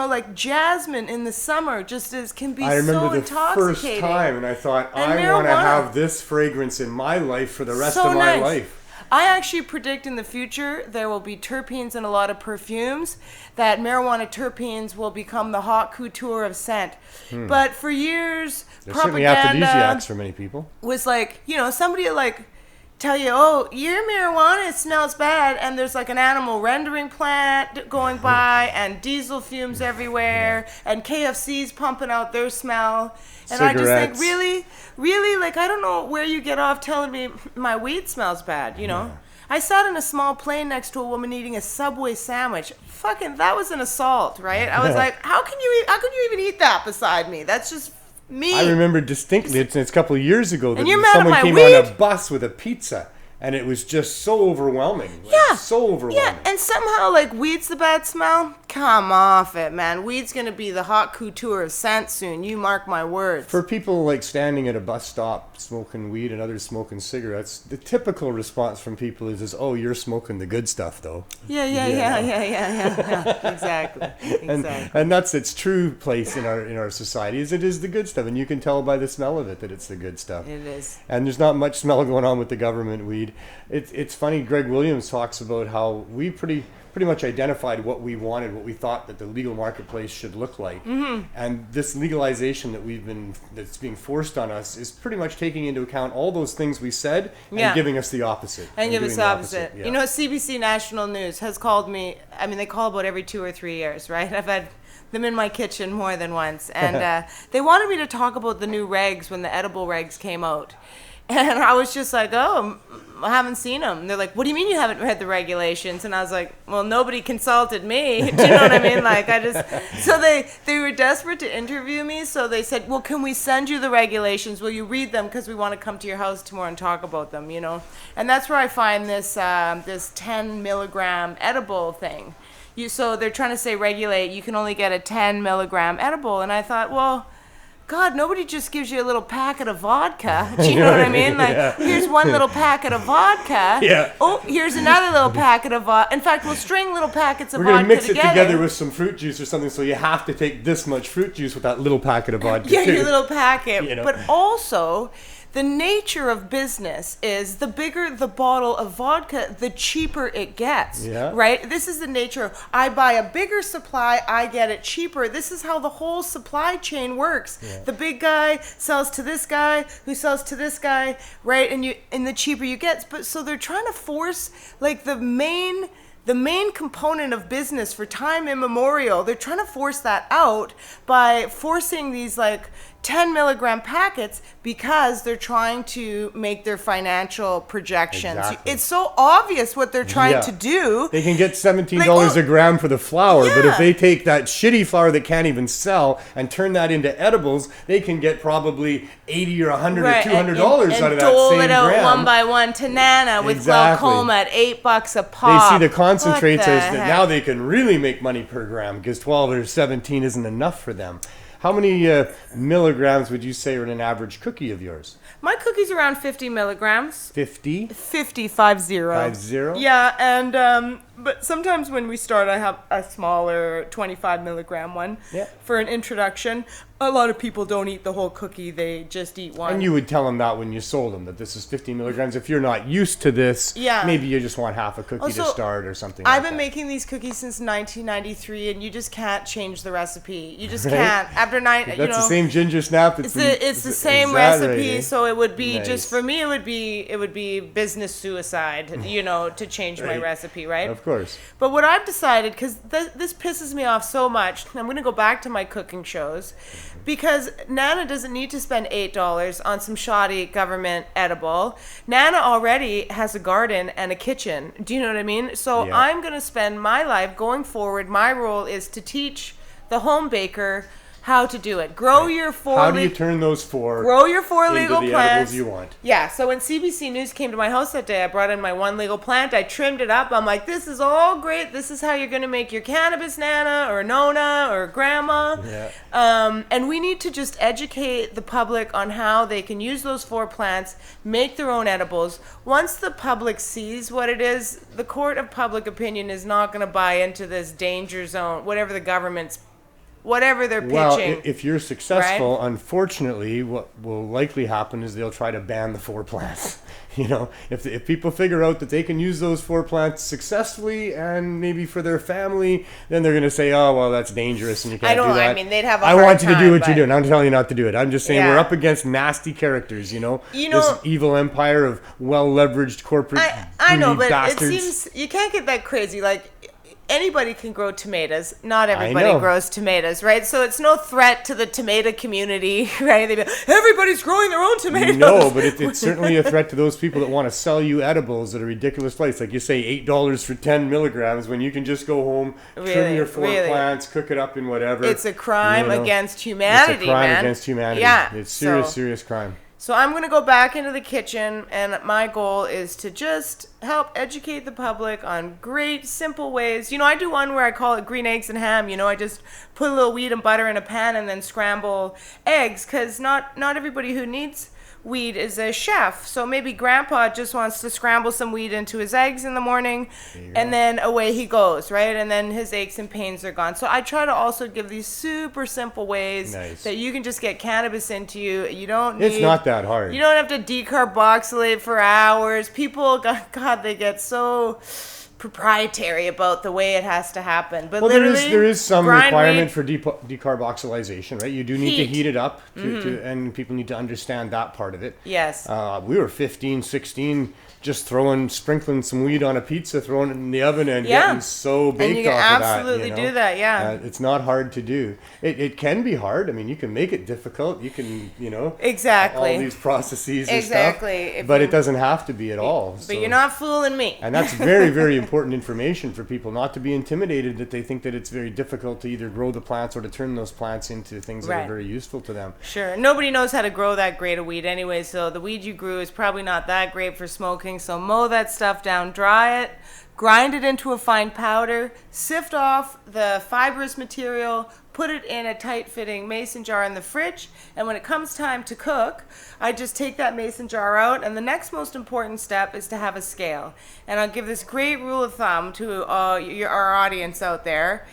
like jasmine in the summer can be so intoxicating. I remember the first time, and I thought, I want to have this fragrance in my life for the rest of my life. I actually predict in the future there will be terpenes in a lot of perfumes, that marijuana terpenes will become the haute couture of scent. But for years, They're certainly aphrodisiacs for many people. Was like, somebody like tell you, oh, your marijuana smells bad, and there's like an animal rendering plant going by, and diesel fumes everywhere, and KFC's pumping out their smell. And cigarettes. I just think, really, like, I don't know where you get off telling me my weed smells bad, Yeah. I sat in a small plane next to a woman eating a Subway sandwich. Fucking, that was an assault, right? I was like, how can you even eat that beside me? That's just me. I remember distinctly, it's a couple of years ago, that someone came on a bus with a pizza, and it was just so overwhelming. So overwhelming. Yeah, and somehow, like, weed's the bad smell? Come off it, man. Weed's going to be the haute couture of scent soon. You mark my words. For people, like, standing at a bus stop smoking weed and others smoking cigarettes, the typical response from people is oh, you're smoking the good stuff, though. Yeah. Exactly. And that's its true place in our society, is it is the good stuff. And you can tell by the smell of it that it's the good stuff. It is. And there's not much smell going on with the government weed. It's funny, Greg Williams talks about how we pretty much identified what we wanted, what we thought that the legal marketplace should look like. Mm-hmm. And this legalization that's being forced on us is pretty much taking into account all those things we said and giving us the opposite. And give us the opposite. Yeah. CBC National News has called me, they call about every 2 or 3 years, right? I've had them in my kitchen more than once. And they wanted me to talk about the new regs when the edible regs came out. And I was just like, oh, I haven't seen them. They're like, what do you mean you haven't read the regulations? And I was like, well, nobody consulted me. Do you know what I mean? So they were desperate to interview me. So they said, well, can we send you the regulations? Will you read them? Because we want to come to your house tomorrow and talk about them, And that's where I find this 10 milligram edible thing. So they're trying to say regulate. You can only get a 10 milligram edible. And I thought, well, God, nobody just gives you a little packet of vodka. Do you know what I mean? Like, here's one little packet of vodka. Yeah. Oh, here's another little packet of vodka. In fact, we'll string little packets of vodka together. We're going to mix it together with some fruit juice or something, so you have to take this much fruit juice with that little packet of vodka, Yeah, your little packet. But also, the nature of business is the bigger the bottle of vodka, the cheaper it gets, right? This is the nature of, I buy a bigger supply, I get it cheaper. This is how the whole supply chain works. Yeah. The big guy sells to this guy, who sells to this guy, right? And the cheaper you get. But so they're trying to force, like, the main component of business for time immemorial. They're trying to force that out by forcing these, like, 10 milligram packets because they're trying to make their financial projections. Exactly. It's so obvious what they're trying to do. They can get $17 a gram for the flour, but if they take that shitty flour that can't even sell and turn that into edibles, they can get probably $80 or $100 or $200 out of that same gram. And dole it out one by one to Nana with glaucoma at $8 a pop. They see the concentrates as that now they can really make money per gram because 12 or 17 isn't enough for them. How many milligrams would you say are in an average cookie of yours? My cookie's around 50 milligrams. 50? 50. Yeah, and but sometimes when we start, I have a smaller 25 milligram one for an introduction. A lot of people don't eat the whole cookie, they just eat one. And you would tell them that when you sold them, that this is 50 milligrams. If you're not used to this, maybe you just want half a cookie to start or something I've been making these cookies since 1993, and you just can't change the recipe. You just can't. After That's the same ginger snap. It's the same recipe, so it would be just, for me, it would be business suicide, to change my recipe, right? Of course. But what I've decided, because this pisses me off so much, I'm going to go back to my cooking shows, because Nana doesn't need to spend $8 on some shoddy government edible. Nana already has a garden and a kitchen. Do you know what I mean? So I'm going to spend my life going forward. My role is to teach the home baker how to do it. Grow your four. How do you turn those four? Grow your four into legal the plants edibles you want. Yeah. So when CBC News came to my house that day, I brought in my one legal plant. I trimmed it up. I'm like, this is all great. This is how you're going to make your cannabis nana or nona or grandma. Yeah. And we need to just educate the public on how they can use those four plants, make their own edibles. Once the public sees what it is, the court of public opinion is not going to buy into this danger zone, whatever the government's, whatever they're pitching. Well, if you're successful, right? Unfortunately, what will likely happen is they'll try to ban the four plants. You know, if people figure out that they can use those four plants successfully and maybe for their family, then they're going to say, oh, well, that's dangerous and you can't do that. I mean, they'd have a I hard want you to do time, what you're but- doing. I'm telling you not to do it. I'm just saying Yeah. we're up against nasty characters, you know? You know- This evil empire of well-leveraged corporate I know, greedy but bastards. it seems you can't get that crazy. Like, anybody can grow tomatoes. Not I everybody know. grows tomatoes, right? So it's no threat to the tomato community, right? They'd be like, everybody's growing their own tomatoes. No, but it's certainly a threat to those people that want to sell you edibles at a ridiculous price. Like you say, $8 for 10 milligrams when you can just go home, trim Really, your four really. plants, cook it up in whatever. It's a crime you know. against humanity, It's a crime man. against humanity. Yeah, It's serious, so- serious crime. So I'm going to go back into the kitchen, and my goal is to just help educate the public on great, simple ways. You know, I do one where I call it green eggs and ham. You know, I just put a little weed and butter in a pan and then scramble eggs, because not everybody who needs weed is a chef. So maybe grandpa just wants to scramble some weed into his eggs in the morning, and then away he goes, right? And then his aches and pains are gone. So I try to also give these super simple ways Nice. that you can just get cannabis into you. You don't need... It's not that hard. You don't have to decarboxylate for hours. People, God, they get so proprietary about the way it has to happen. But Well, literally, there is some grind requirement weed. for decarboxylation, right? You do need to Heat. heat it up, and people need to understand that part of it. Yes. We were 15, 16, just sprinkling some weed on a pizza, throwing it in the oven, and Yeah. getting so baked And you can off of that. absolutely you know? do that, yeah. It's not hard to do. It can be hard. I mean, you can make it difficult. You can, Exactly. all these processes and Exactly. stuff. If But you- it doesn't have to be at all. But you're not fooling me. And that's very, very important information for people, not to be intimidated that they think that it's very difficult to either grow the plants or to turn those plants into things that Right. are very useful to them. Sure. Nobody knows how to grow that great a weed anyway, so the weed you grew is probably not that great for smoking. So mow that stuff down, dry it, grind it into a fine powder, sift off the fibrous material, put it in a tight-fitting mason jar in the fridge, and when it comes time to cook, I just take that mason jar out, and the next most important step is to have a scale. And I'll give this great rule of thumb to our audience out there.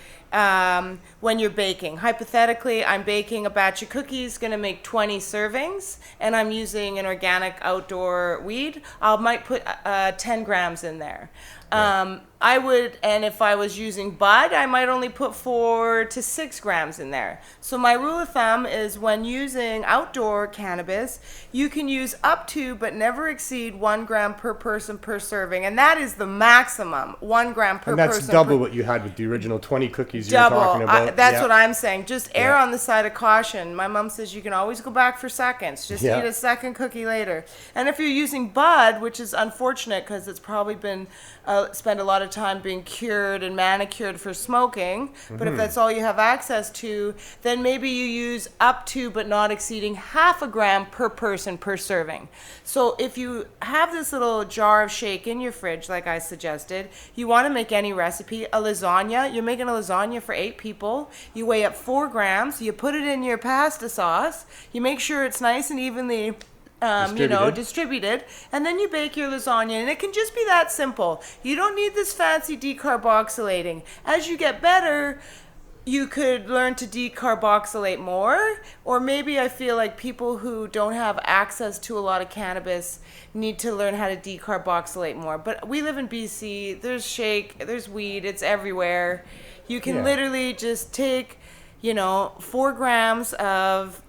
When you're baking, hypothetically, I'm baking a batch of cookies, going to make 20 servings, and I'm using an organic outdoor weed. I might put 10 grams in there. I would, and if I was using bud, I might only put 4 to 6 grams in there. So my rule of thumb is when using outdoor cannabis, you can use up to but never exceed 1 gram per person per serving, and that is the maximum, 1 gram per And that's person. double what you had with the original 20 cookies you were Double. talking about. That's Yeah. what I'm saying. Just err Yeah. on the side of caution. My mom says you can always go back for seconds. Just Yeah. eat a second cookie later. And if you're using bud, which is unfortunate because it's probably been spend a lot of time being cured and manicured for smoking, but Mm-hmm. if that's all you have access to, then maybe you use up to but not exceeding 0.5 gram per person per serving. So if you have this little jar of shake in your fridge, like I suggested, you want to make any recipe, a lasagna, you're making a lasagna for 8 people, you weigh up 4 grams, you put it in your pasta sauce, you make sure it's nice and evenly distributed, and then you bake your lasagna, and it can just be that simple. You don't need this fancy decarboxylating. As you get better, you could learn to decarboxylate more, or maybe I feel like people who don't have access to a lot of cannabis need to learn how to decarboxylate more. But we live in BC, there's shake, there's weed, it's everywhere. You can Yeah. literally just take, 4 grams of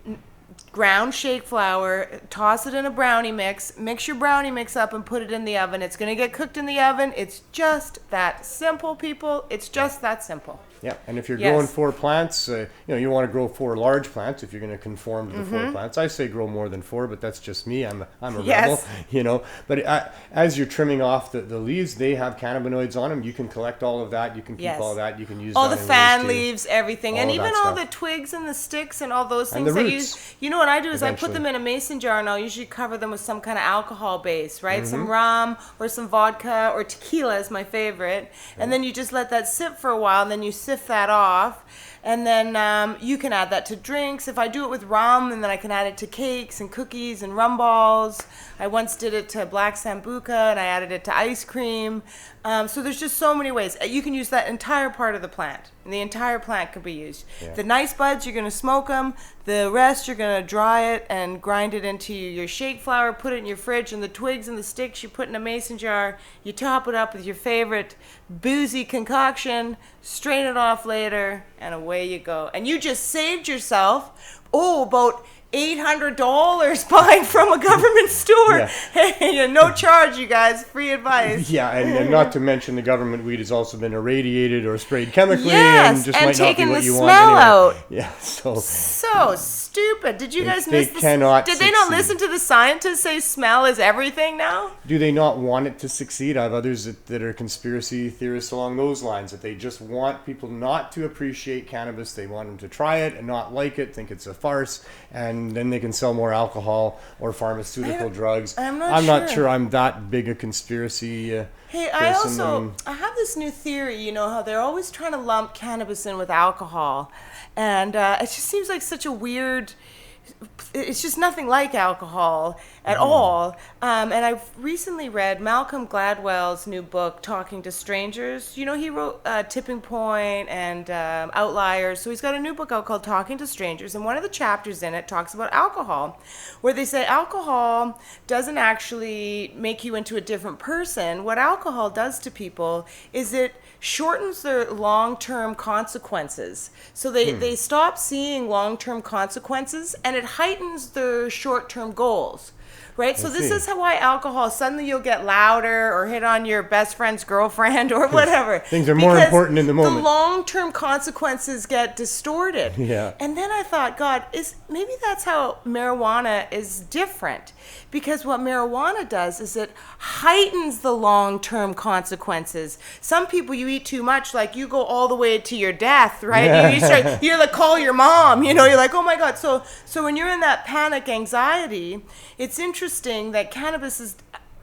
ground shake flour, toss it in a brownie mix your brownie mix up and put it in the oven. It's going to get cooked in the oven. It's just that simple, people. It's just that simple. Yeah, and if you're Yes. growing 4 plants, you want to grow 4 large plants if you're going to conform to the 4 plants. I say grow more than 4, but that's just me. I'm a Yes. rebel, But as you're trimming off the leaves, they have cannabinoids on them. You can collect all of that. You can keep Yes. all that. You can use all that the in fan ways to- leaves, everything, all and of even that all stuff. the twigs and the sticks and all those And things the that roots, you know what I do is I put eventually. them in a mason jar, and I'll usually cover them with some kind of alcohol base, right? Mm-hmm. Some rum or some vodka or tequila is my favorite, and then you just let that sit for a while, and then you sift that off. And then you can add that to drinks. If I do it with rum, and then I can add it to cakes and cookies and rum balls. I once did it to black sambuca, and I added it to ice cream. So there's just so many ways. You can use that entire part of the plant. And the entire plant could be used. Yeah. The nice buds, you're going to smoke them. The rest, you're going to dry it and grind it into your shake flour, put it in your fridge. And the twigs and the sticks, you put in a mason jar. You top it up with your favorite boozy concoction, strain it off later, and away you go. And you just saved yourself, about $800 buying from a government store. Yeah. Hey, no charge, you guys. Free advice. Yeah, and not to mention the government weed has also been irradiated or sprayed chemically, Yes, and just and might not be taking what the you smell want anyway. out. Yeah, so So stupid. Did you guys They miss this? cannot Did they not succeed. listen to the scientists say smell is everything now? do they not want it to succeed? I have others that are conspiracy theorists along those lines, that they just want people not to appreciate cannabis. They want them to try it and not like it, think it's a farce, and then they can sell more alcohol or pharmaceutical drugs. I'm not not sure. sure I'm that big a conspiracy Hey, I person. also I have this new theory. You know how they're always trying to lump cannabis in with alcohol, and it just seems like such a weird. It's just nothing like alcohol at all. And I've recently read Malcolm Gladwell's new book, Talking to Strangers. You know, he wrote Tipping Point and Outliers. So he's got a new book out called Talking to Strangers. And one of the chapters in it talks about alcohol, where they say alcohol doesn't actually make you into a different person. What alcohol does to people is it shortens their long-term consequences. So they stop seeing long-term consequences, and it heightens their short-term goals. Right? So this see. is why alcohol, suddenly you'll get louder or hit on your best friend's girlfriend or whatever. Things are more Because important in the moment. The long-term consequences get distorted. Yeah. And then I thought, God, maybe that's how marijuana is different. Because what marijuana does is it heightens the long-term consequences. Some people, you eat too much, like you go all the way to your death, right? You're like, call your mom, you're like, oh my God. So when you're in that panic anxiety, it's interesting that cannabis is,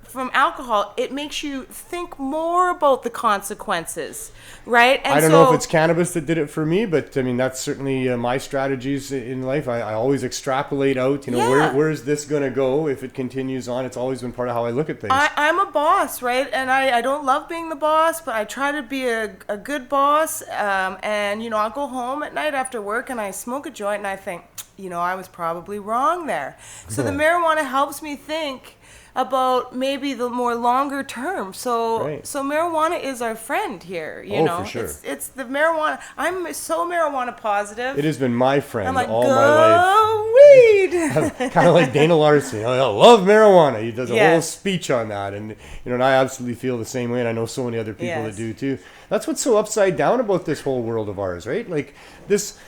from alcohol, it makes you think more about the consequences, right? And I don't know if it's cannabis that did it for me, but I mean, that's certainly my strategies in life. I always extrapolate out, Yeah. where is this going to go if it continues on? It's always been part of how I look at things. I'm a boss, right? And I don't love being the boss, but I try to be a good boss. And, I'll go home at night after work and I smoke a joint and I think, I was probably wrong there. So the marijuana helps me think about maybe the more longer term. So Right. so marijuana is our friend here, For sure. It's the marijuana. I'm so marijuana positive. It has been my friend I'm like, all my life. go weed. Kind of like Dana Larson. I love marijuana. He does a whole Yes. speech on that. And, and I absolutely feel the same way. And I know so many other people Yes. that do too. That's what's so upside down about this whole world of ours, right? Like this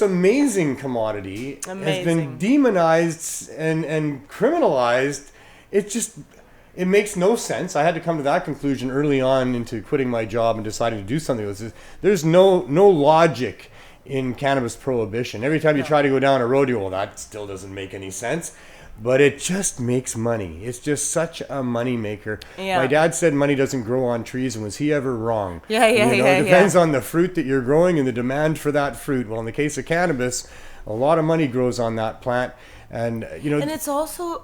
amazing commodity has been Amazing. demonized and criminalized. It makes no sense. I had to come to that conclusion early on into quitting my job and deciding to do something with this. There's no logic in cannabis prohibition. Every time you try to go down a road, well, that still doesn't make any sense. But it just makes money. It's just such a money maker. Yeah. My dad said money doesn't grow on trees, and was he ever wrong? Yeah. It depends on the fruit that you're growing and the demand for that fruit. Well, in the case of cannabis, a lot of money grows on that plant. And, And it's also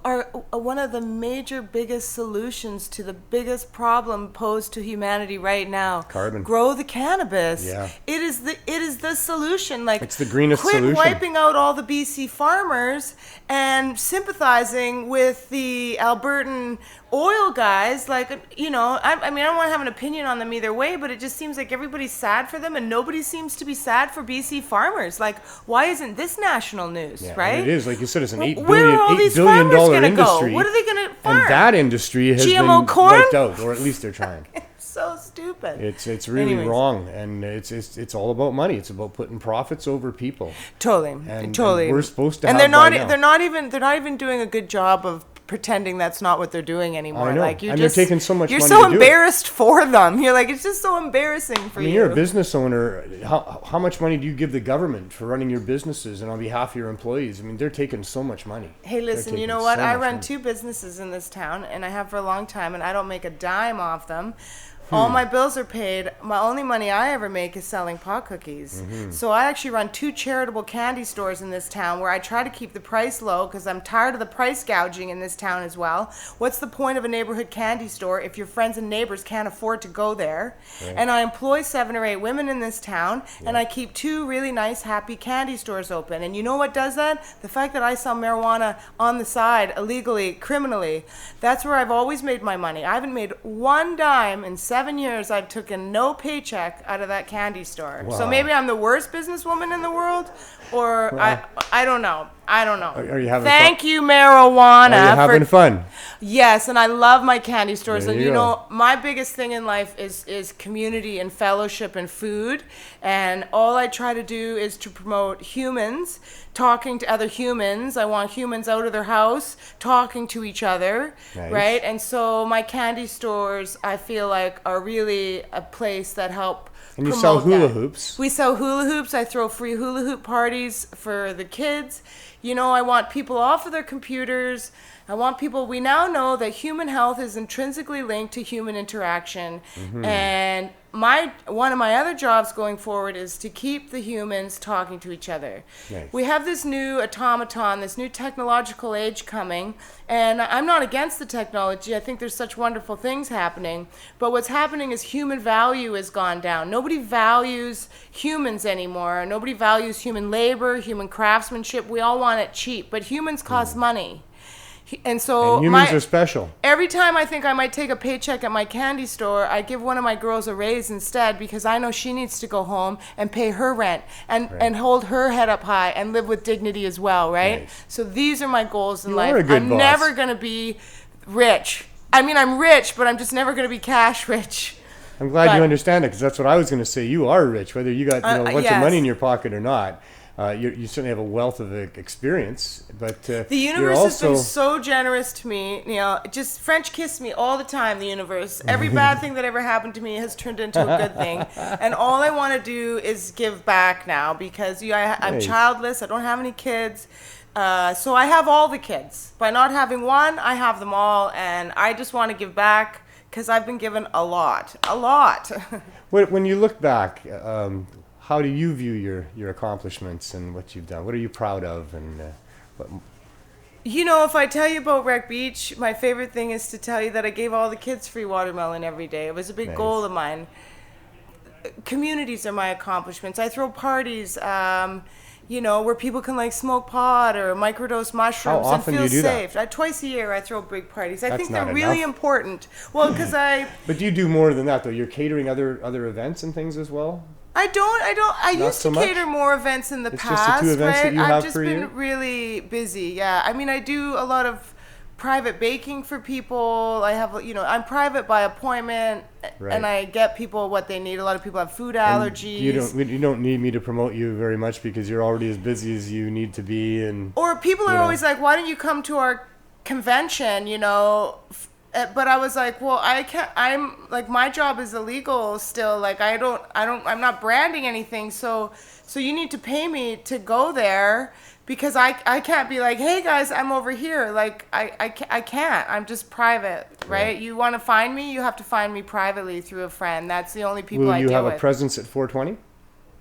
one of the major biggest solutions to the biggest problem posed to humanity right now. Carbon. Grow the cannabis. Yeah. It is the solution. Like, It's the greenest quit solution. wiping out all the BC farmers and sympathizing with the Albertan oil guys. Like, I mean, I don't want to have an opinion on them either way, but it just seems like everybody's sad for them and nobody seems to be sad for BC farmers. Like, why isn't this national news, Yeah, right? and it is, like you said, it's an Where are all $8 these billion farmers gonna industry. go? What are they going to farm? And that industry has GMO been corn? wiped out, or at least they're trying. So stupid. It's really Anyways. wrong, and it's all about money. It's about putting profits over people. Totally, And totally. we're supposed to and have by now. they're not even doing a good job of pretending that's not what they're doing anymore. I know. Like And they're taking so much you're money so to do it. embarrassed for them. You're like, it's just so embarrassing for I mean, you. you're a business owner. How much money do you give the government for running your businesses and on behalf of your employees? I mean, they're taking so much money. Hey, listen, They're you know taking what? so I much run money. 2 businesses in this town, and I have for a long time, and I don't make a dime off them. All my bills are paid. My only money I ever make is selling pot cookies. Mm-hmm. So I actually run 2 charitable candy stores in this town where I try to keep the price low because I'm tired of the price gouging in this town as well. What's the point of a neighborhood candy store if your friends and neighbors can't afford to go there? Right. And I employ 7 or 8 women in this town, and I keep 2 really nice, happy candy stores open. And you know what does that? The fact that I sell marijuana on the side, illegally, criminally, that's where I've always made my money. I haven't made 1 dime in 7 years. I've taken no paycheck out of that candy store. So Wow. maybe I'm the worst businesswoman in the world, or I don't know. I don't know. Are you having Thank fun? you, marijuana. Are you having fun? Yes, and I love my candy stores. There And you you go. know, my biggest thing in life is community and fellowship and food. And all I try to do is to promote humans, talking to other humans. I want humans out of their house, talking to each other, Nice. right? And so my candy stores, I feel like, are really a place that help. And you sell promote hula that. hoops. We sell hula hoops. I throw free hula hoop parties for the kids. You know, I want people off of their computers. I want people, we now know that human health is intrinsically linked to human interaction. And one of my other jobs going forward is to keep the humans talking to each other. Nice. We have this new automaton, this new technological age coming, and I'm not against the technology. I think there's such wonderful things happening. But what's happening is human value has gone down. Nobody values humans anymore. Nobody values human labor, human craftsmanship. We all want it cheap, but humans cost money. And so And humans are special. every time I think I might take a paycheck at my candy store, I give one of my girls a raise instead because I know she needs to go home and pay her rent and hold her head up high and live with dignity as well, right? Nice. So these are my goals in You life. are a good I'm boss. never going to be rich. I mean, I'm rich, but I'm just never going to be cash rich. I'm glad But- you understand it, because that's what I was going to say. You are rich, whether you got a bunch of money yes. in your pocket or not. You certainly have a wealth of experience, but The you're universe has also been so generous to me. You know, just French kiss me all the time, the universe. Every bad thing that ever happened to me has turned into a good thing. And all I want to do is give back now because I'm Nice. childless. I don't have any kids. So I have all the kids. By not having one, I have them all. And I just want to give back because I've been given a lot. A lot. when you look back, how do you view your accomplishments and what you've done? What are you proud of, and what? You know, if I tell you about Wreck Beach, my favorite thing is to tell you that I gave all the kids free watermelon every day. It was a big Nice. goal of mine. Communities are my accomplishments. I throw parties, you know, where people can like smoke pot or microdose mushrooms and often do feel you do that? safe. Twice a year I throw big parties. I That's think they're not really enough. important. Well, because But do you do more than that though? You're catering other events and things as well. I Not used so to much? cater more events in the It's just the past, two events that right? you I've have just per been year? really busy. Yeah. I mean, I do a lot of private baking for people. I have, you know, I'm private by appointment, Right. and I get people what they need. A lot of people have food allergies. You don't need me to promote you very much because you're already as busy as you need to be, and Or people are know. always like, "Why don't you come to our convention?" You know, but I was like, "Well, I can't. I'm like, my job is illegal still. Like, I'm not branding anything. So you need to pay me to go there because I can't be like, hey guys, I'm over here. Like, I can't. I'm just private, right? You want to find me? You have to find me privately through a friend. That's the only people will I you deal have with. a presence at 420?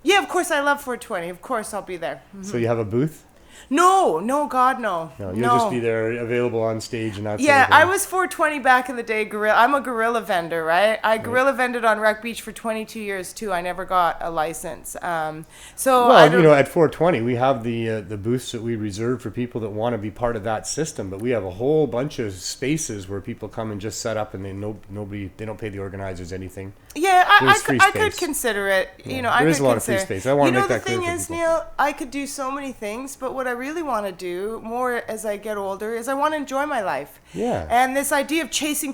Yeah, of course I love 420. Of course I'll be there. So you have a booth? No, God, no. No, you'll just be there available on stage and that Yeah, sort of thing. I was 420 back in the day. I'm a guerrilla vendor, right? I guerrilla vended on Wreck Beach for 22 years too. I never got a license. So I Well, don't, you know, at 420, we have the booths that we reserve for people that want to be part of that system. But we have a whole bunch of spaces where people come and just set up, and they don't pay the organizers anything. I could consider it. Yeah, I there could is a lot consider. of free space. I want to make that clear the thing for is, people. Neil, I could do so many things, but what I really want to do more as I get older is I want to enjoy my life. Yeah. And this idea of chasing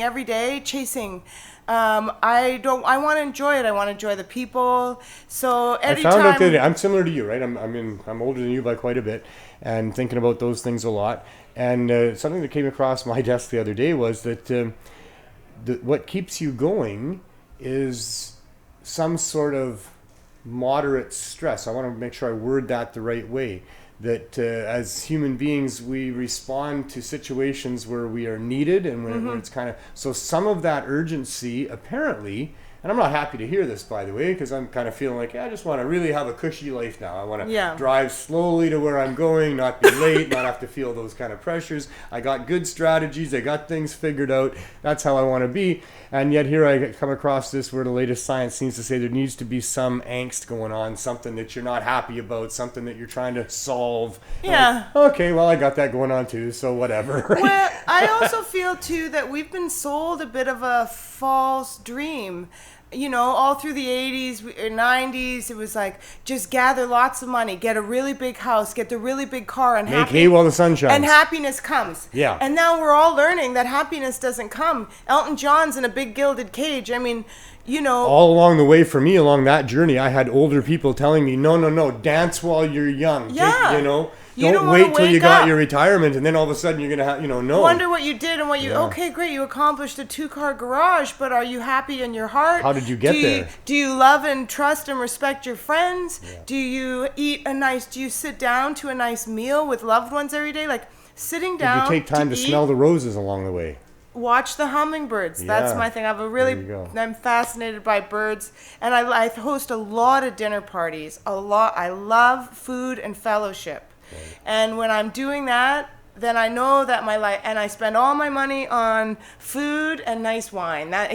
every day, I want to enjoy it. I want to enjoy the people. So I anytime found out that I'm similar to you, right? I'm older than you by quite a bit, and thinking about those things a lot. And something that came across my desk the other day was that what keeps you going is some sort of moderate stress. I want to make sure I word that the right way. That as human beings, we respond to situations where we are needed and when it's kind of... So some of that urgency, apparently... And I'm not happy to hear this, by the way, because I'm kind of feeling like, I just want to really have a cushy life now. I want to drive slowly to where I'm going, not be late, not have to feel those kind of pressures. I got good strategies. I got things figured out. That's how I want to be. And yet here I come across this where the latest science seems to say there needs to be some angst going on, something that you're not happy about, something that you're trying to solve. Yeah. Like, okay, well, I got that going on too, so whatever. Right? Well, I also feel too that we've been sold a bit of a false dream. All through the 80s, 90s, it was like, just gather lots of money, get a really big house, get the really big car, and make hay while the sun shines. And happiness comes. Yeah. And now we're all learning that happiness doesn't come. Elton John's in a big gilded cage. I mean, all along the way for me, along that journey, I had older people telling me, no, dance while you're young. Yeah. Don't wait till you got your retirement and then all of a sudden you're going to have, no. Wonder what you did and what you, okay, great, you accomplished a 2-car garage, but are you happy in your heart? How did you get there? Do you love and trust and respect your friends? Yeah. Do you sit down to a nice meal with loved ones every day? Like sitting down. Did you take time to smell the roses along the way? Watch the hummingbirds. That's my thing. I'm fascinated by birds, and I host a lot of dinner parties. I love food and fellowship. Right. And when I'm doing that, then I know that my life, and I spend all my money on food and nice wine, that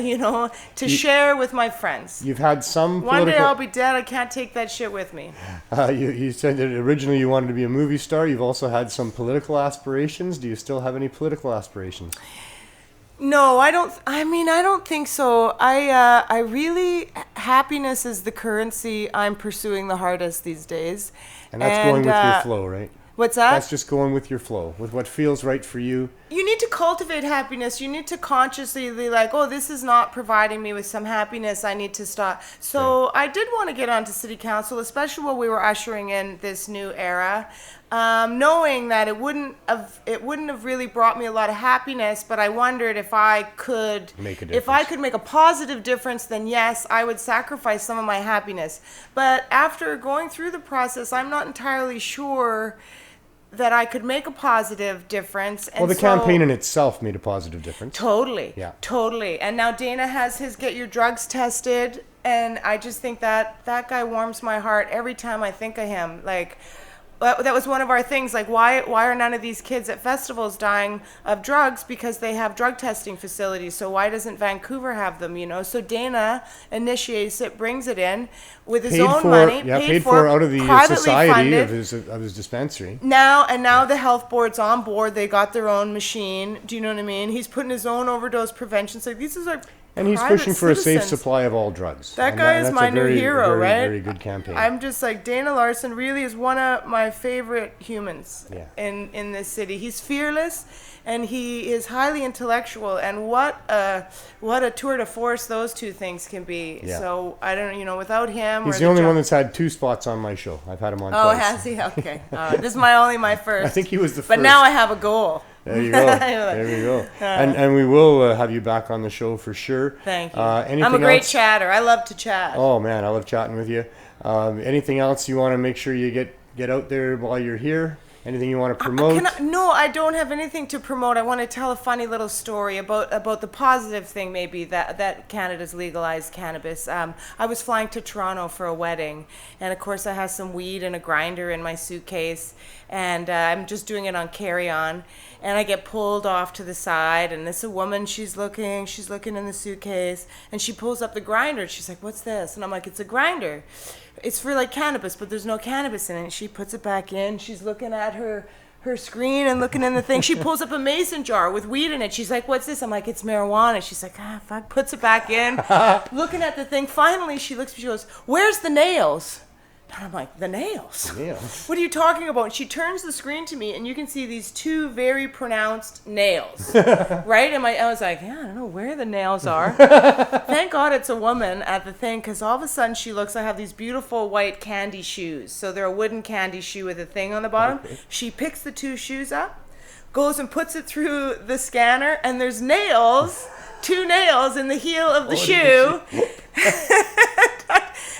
share with my friends. You've had some One day I'll be dead. I can't take that shit with me. You said that originally you wanted to be a movie star. You've also had some political aspirations. Do you still have any political aspirations? No, I don't. I don't think so. I really, happiness is the currency I'm pursuing the hardest these days. And that's going with your flow, right? What's that? That's just going with your flow, with what feels right for you. You need to cultivate happiness. You need to consciously be like, oh, this is not providing me with some happiness. I need to stop. So I did want to get onto city council, especially while we were ushering in this new era, knowing that it wouldn't have really brought me a lot of happiness. But I wondered if I could make a positive difference. Then yes, I would sacrifice some of my happiness. But after going through the process, I'm not entirely sure that I could make a positive difference. And well, the campaign in itself made a positive difference. Totally. Yeah. Totally. And now Dana has his get your drugs tested. And I just think that guy warms my heart every time I think of him. Like, that was one of our things. Like, why are none of these kids at festivals dying of drugs? Because they have drug testing facilities. So why doesn't Vancouver have them? So Dana initiates it, brings it in with his own money. Yeah, paid for out of the society of his dispensary. Now the health board's on board. They got their own machine. Do you know what I mean? He's putting his own overdose prevention. So these are and he's pushing for a safe supply of all drugs. That guy is my new hero, right? Very good campaign. I'm just like, Dana Larson really is one of my favorite humans in this city. He's fearless and he is highly intellectual, and what a tour de force those two things can be. Yeah. So I don't, without him. He's the only one that's had 2 spots on my show. I've had him on twice. Oh, has he? Okay. This is my first. I think he was the first. But now I have a goal. There you go. There we go. And we will have you back on the show for sure. Thank you. I'm a great chatter. I love to chat. Oh man, I love chatting with you. Anything else you want to make sure you get out there while you're here? Anything you want to promote? No, I don't have anything to promote. I want to tell a funny little story about the positive thing, maybe, that Canada's legalized cannabis. I was flying to Toronto for a wedding, and of course I have some weed and a grinder in my suitcase, and I'm just doing it on carry-on, and I get pulled off to the side, and this a woman, she's looking in the suitcase, and she pulls up the grinder. She's like, "What's this?" And I'm like, "It's a grinder. It's for like cannabis, but there's no cannabis in it." She puts it back in. She's looking at her her screen and looking in the thing. She pulls up a mason jar with weed in it. She's like, what's this? I'm like, it's marijuana. She's like, fuck, puts it back in. Looking at the thing. Finally, she looks, she goes, where's the nails? And I'm like, the nails? Nails? What are you talking about? And she turns the screen to me, and you can see these two very pronounced nails, right? And I was like, yeah, I don't know where the nails are. Thank God it's a woman at the thing, because all of a sudden she looks, I have these beautiful white candy shoes. So they're a wooden candy shoe with a thing on the bottom. Okay. She picks the two shoes up, goes and puts it through the scanner, and there's nails, 2 nails in the heel of the shoe.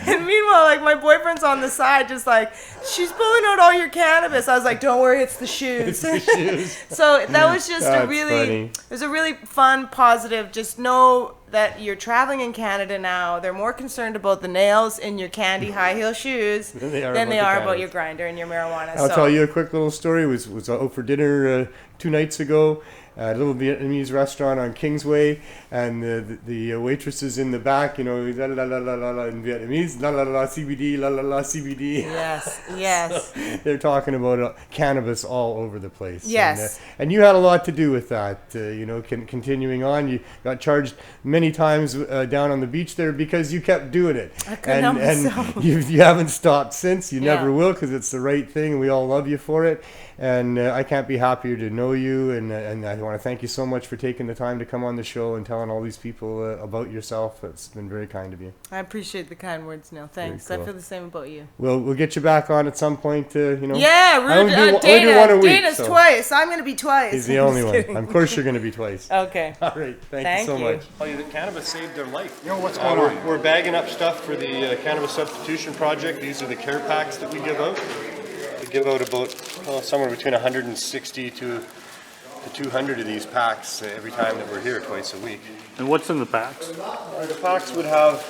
And meanwhile, like, my boyfriend's on the side, just like, she's pulling out all your cannabis. I was like, don't worry, it's the shoes. It's the shoes. So that was just it was a really fun, positive, just know that you're traveling in Canada now. They're more concerned about the nails in your candy high heel shoes than they are about your grinder and your marijuana. I'll tell you a quick little story. Was out for dinner 2 nights ago. A little Vietnamese restaurant on Kingsway, and the waitresses in the back, you know, la la la la la la in Vietnamese, la la la CBD, la la la CBD. Yes, yes. So they're talking about cannabis all over the place. Yes. And you had a lot to do with that. You know, continuing on, you got charged many times down on the beach there because you kept doing it. I couldn't help myself. And you haven't stopped since. You never will, because it's the right thing, and we all love you for it. And I can't be happier to know you, and I want to thank you so much for taking the time to come on the show and telling all these people about yourself. It's been very kind of you. I appreciate the kind words, Neil. Thanks. Cool. I feel the same about you. We'll get you back on at some point. You know. Yeah, Dana's twice. I'm going to be twice. He's the only one. Of course, you're going to be twice. Okay. All right. Thank you so much. The cannabis saved their life. You know what's going on? We're bagging up stuff for the Cannabis Substitution Project. These are the care packs that we give out. We give out about somewhere between 160 to 200 of these packs every time that we're here, twice a week. And what's in the packs? The packs would have,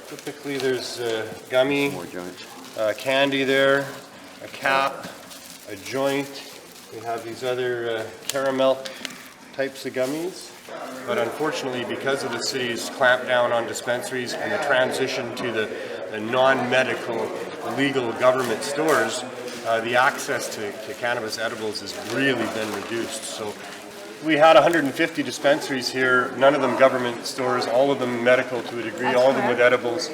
typically there's gummy, candy there, a cap, a joint. We have these other caramel types of gummies. But unfortunately, because of the city's clampdown on dispensaries and the transition to the non-medical legal government stores, the access to cannabis edibles has really been reduced. So we had 150 dispensaries here, none of them government stores, all of them medical to a degree, all of them with edibles.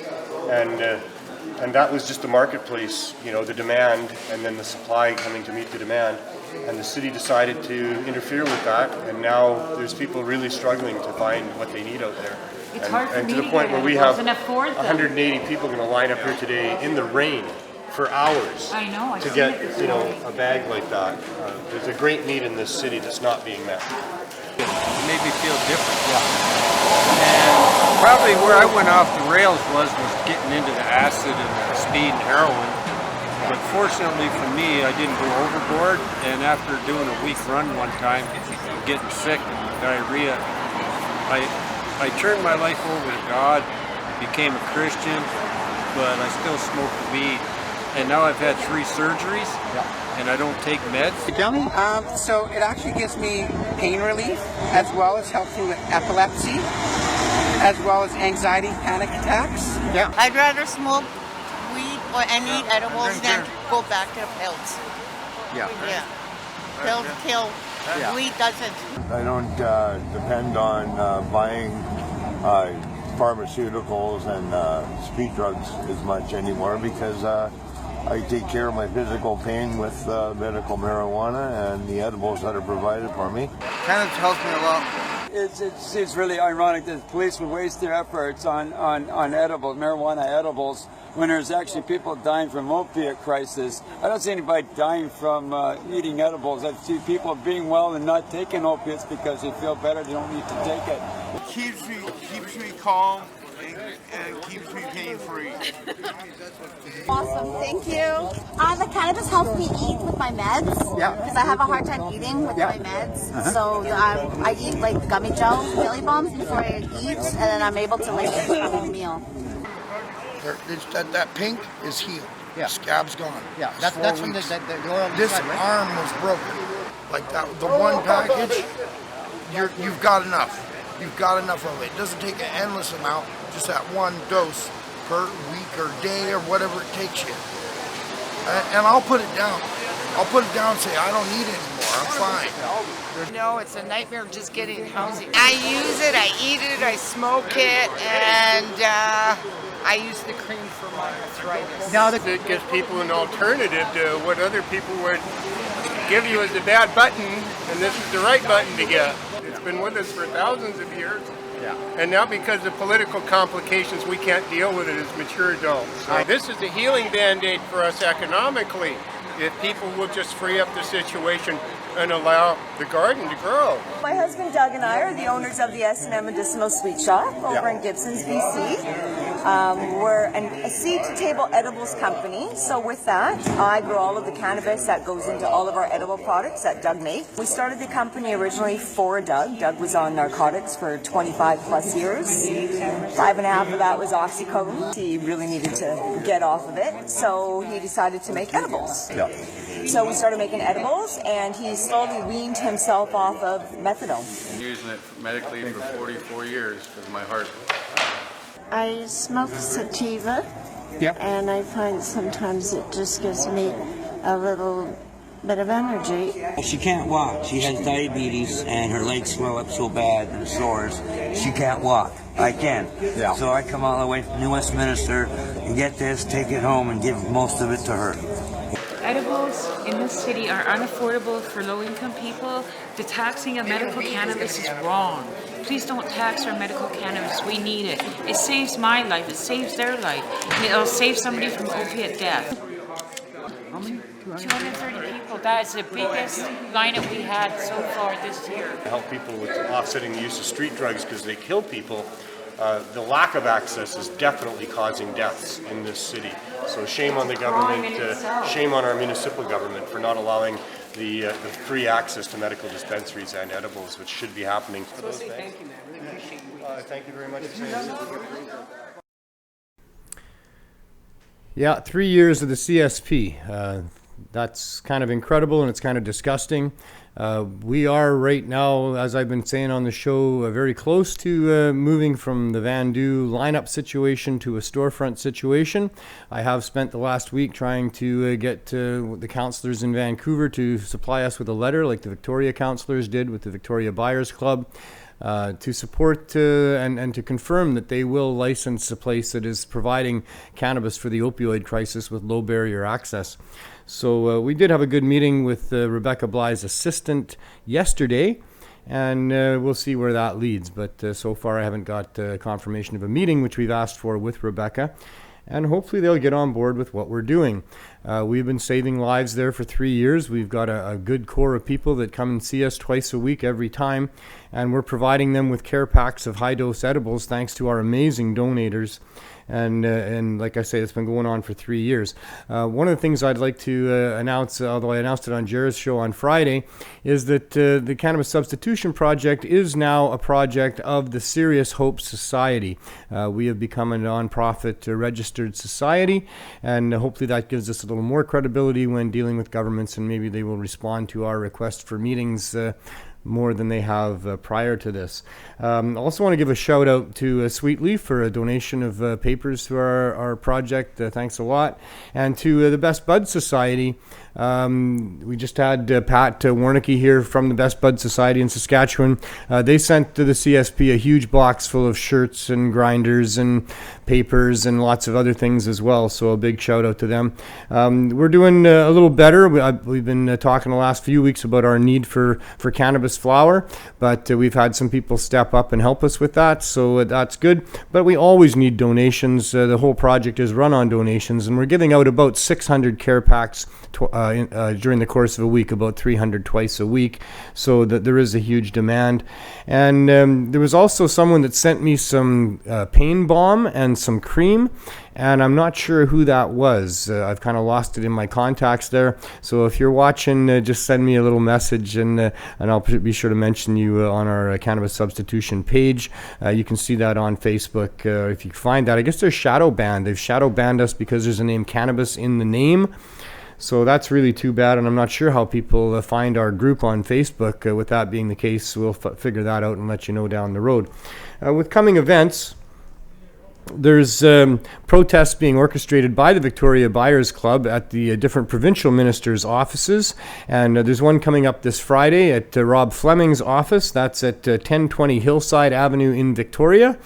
And that was just the marketplace, you know, the demand and then the supply coming to meet the demand. And the city decided to interfere with that, and now there's people really struggling to find what they need out there. It's hard for and me to the point where we have 180 them. people going to line up here today in the rain for hours to get, you know, a bag like that. There's a great need in this city that's not being met. It made me feel different. And probably where I went off the rails was getting into the acid and the speed and heroin. But fortunately for me, I didn't go overboard, and after doing a week run one time, getting sick and diarrhea, I turned my life over to God, became a Christian, but I still smoke weed. And now I've had 3 surgeries, and I don't take meds. So it actually gives me pain relief, as well as helps me with epilepsy, as well as anxiety, panic attacks. Yeah. I'd rather smoke weed or any edibles than go back to pills. Yeah. Pills kill. Yeah. Weed doesn't. I don't depend on buying pharmaceuticals and speed drugs as much anymore because I take care of my physical pain with medical marijuana and the edibles that are provided for me. Cannabis helps me a lot. It's really ironic that police would waste their efforts on edibles, marijuana edibles, when there's actually people dying from opiate crisis. I don't see anybody dying from eating edibles. I see people being well and not taking opiates because they feel better, they don't need to take it. It keeps me calm and keeps me pain-free. Awesome, thank you. The cannabis helps me eat with my meds. Because I have a hard time eating with my meds. So I eat like gummy gels, Billy Bombs before I eat, and then I'm able to like have a meal. That pink is healed. Yeah. Scab's gone. Yeah, that's from the oil. This side, right? arm was broken. Like that, the one package, you've got enough. You've got enough of it. It doesn't take an endless amount, just that one dose per week or day or whatever it takes you. And I'll put it down. I'll put it down and say, I don't need it anymore. I'm fine. No, it's a nightmare just getting housing. I use it, I eat it, I smoke it, and I use the cream for my arthritis. Now that it gives people an alternative to what other people would give you as a bad button, and this is the right button to get. It's been with us for thousands of years. Yeah. And now because of political complications, we can't deal with it as mature adults. So this is a healing band-aid for us economically. If people will just free up the situation and allow the garden to grow. My husband Doug and I are the owners of the S&M Medicinal Sweet Shop over in Gibsons, BC. We're a seed-to-table edibles company, so with that, I grow all of the cannabis that goes into all of our edible products that Doug makes. We started the company originally for Doug. Doug was on narcotics for 25 plus years. 5.5 of that was oxycodone. He really needed to get off of it, so he decided to make edibles. Yeah. So we started making edibles, and he slowly weaned himself off of methadone. I'm using it medically for 44 years because of my heart. I smoke sativa, and I find sometimes it just gives me a little bit of energy. She can't walk. She has diabetes, and her legs swell up so bad and sores. She can't walk. I can. Yeah. So I come all the way from New Westminster and get this, take it home, and give most of it to her. Edibles in this city are unaffordable for low-income people. The taxing of medical cannabis is wrong. Please don't tax our medical cannabis. We need it. It saves my life. It saves their life. And it'll save somebody from opiate death. How many? 230 people. That is the biggest lineup we had so far this year. To help people with offsetting the use of street drugs because they kill people. The lack of access is definitely causing deaths in this city. So shame on the government, shame on our municipal government for not allowing the free access to medical dispensaries and edibles, which should be happening. So say thank you, man. Really appreciate you. Thank you very much. Yeah, 3 years of the CSP. That's kind of incredible, and it's kind of disgusting. We are right now, as I've been saying on the show, very close to moving from the Vandu lineup situation to a storefront situation. I have spent the last week trying to get the councillors in Vancouver to supply us with a letter like the Victoria councillors did with the Victoria Buyers Club. To support and to confirm that they will license a place that is providing cannabis for the opioid crisis with low barrier access. So we did have a good meeting with Rebecca Bly's assistant yesterday, and we'll see where that leads. But so far I haven't got confirmation of a meeting, which we've asked for with Rebecca. And hopefully they'll get on board with what we're doing. We've been saving lives there for 3 years. We've got a good core of people that come and see us twice a week every time. And we're providing them with care packs of high-dose edibles thanks to our amazing donators. And like I say, it's been going on for 3 years. One of the things I'd like to announce, although I announced it on Jared's show on Friday, is that the Cannabis Substitution Project is now a project of the Serious Hope Society. We have become a non-profit registered society, and hopefully that gives us a little more credibility when dealing with governments, and maybe they will respond to our request for meetings more than they have prior to this. I also want to give a shout out to Sweet Leaf for a donation of papers to our project. Thanks a lot. And to the Best Bud Society. We just had Pat Warnecke here from the Best Bud Society in Saskatchewan. They sent to the CSP a huge box full of shirts and grinders and papers and lots of other things as well. So a big shout out to them. We're doing a little better. We've been talking the last few weeks about our need for cannabis flower, but we've had some people step up and help us with that, so that's good. But we always need donations. The whole project is run on donations, and we're giving out about 600 care packs during the course of a week, about 300 twice a week, so that there is a huge demand. And there was also someone that sent me some pain balm and some cream, and I'm not sure who that was. I've kind of lost it in my contacts there. So if you're watching, just send me a little message, and I'll be sure to mention you on our Cannabis Substitution page. You can see that on Facebook. If you find that, I guess they're shadow banned. They've shadow banned us because there's a name cannabis in the name. So that's really too bad, and I'm not sure how people find our group on Facebook. With that being the case, we'll figure that out and let you know down the road. With coming events, There's protests being orchestrated by the Victoria Buyers Club at the different provincial ministers' offices. And there's one coming up this Friday at Rob Fleming's office. That's at 1020 Hillside Avenue in Victoria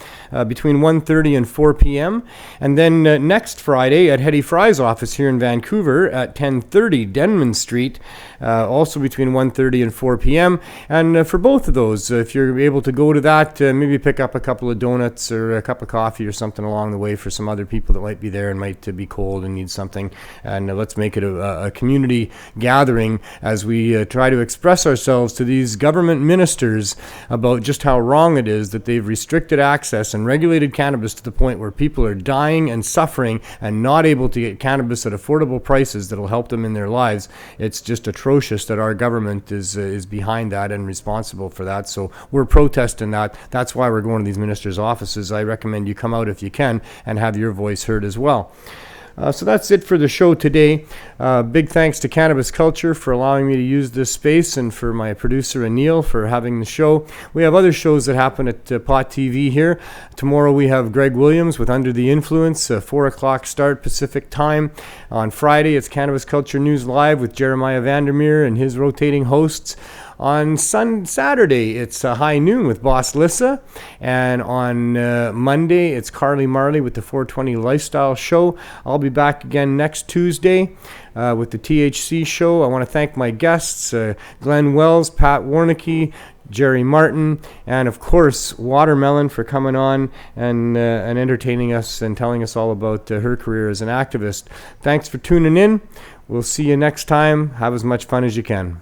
between 1:30 and 4 p.m. And then next Friday at Hetty Fry's office here in Vancouver at 1030 Denman Street, also between 1:30 and 4 p.m. And for both of those, if you're able to go to that, maybe pick up a couple of donuts or a cup of coffee or something along the way for some other people that might be there and might be cold and need something. And let's make it a community gathering as we try to express ourselves to these government ministers about just how wrong it is that they've restricted access and regulated cannabis to the point where people are dying and suffering and not able to get cannabis at affordable prices that'll help them in their lives. It's just atrocious that our government is behind that and responsible for that. So we're protesting that. That's why we're going to these ministers' offices. I recommend you come out if you can and have your voice heard as well. So that's it for the show today. Big thanks to Cannabis Culture for allowing me to use this space, and for my producer Anil for having the show. We have other shows that happen at Pot TV here. Tomorrow we have Greg Williams with Under the Influence, 4 o'clock start Pacific time. On Friday it's Cannabis Culture News Live with Jeremiah Vandermeer and his rotating hosts. On Saturday, it's High Noon with Boss Lissa. And on Monday, it's Carly Marley with the 420 Lifestyle Show. I'll be back again next Tuesday with the THC Show. I want to thank my guests, Glenn Wells, Pat Warnecke, Jerry Martin, and of course Watermelon for coming on and entertaining us and telling us all about her career as an activist. Thanks for tuning in. We'll see you next time. Have as much fun as you can.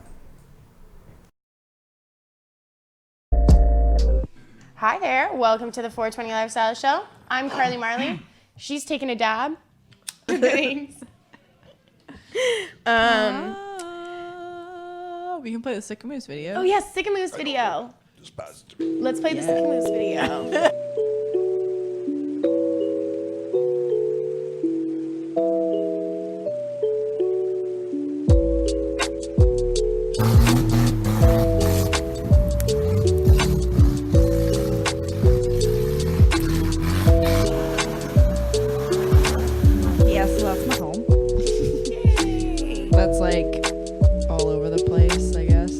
Hi there, welcome to the 420 Lifestyle Show. I'm Carly Marley. She's taking a dab. Thanks. We can play the Sick and Moose video. Oh yes, Sick and Moose video. Let's play the Sick and Moose video. That's like all over the place, I guess.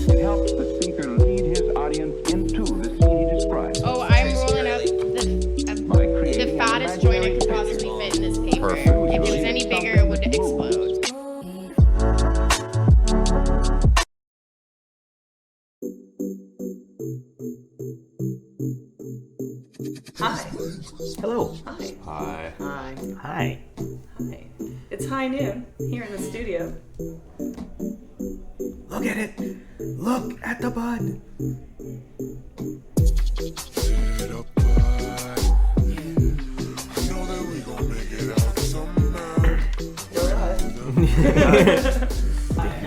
It helps the speaker lead his audience into the scene he describes. Oh, I'm rolling up the fattest joint I could possibly fit in this paper. If it was any bigger, it would explode. Hi. Hello. Hi. Hi. Hi. Hi. Hi. It's high noon here in the studio. Look at it. Look at the bud.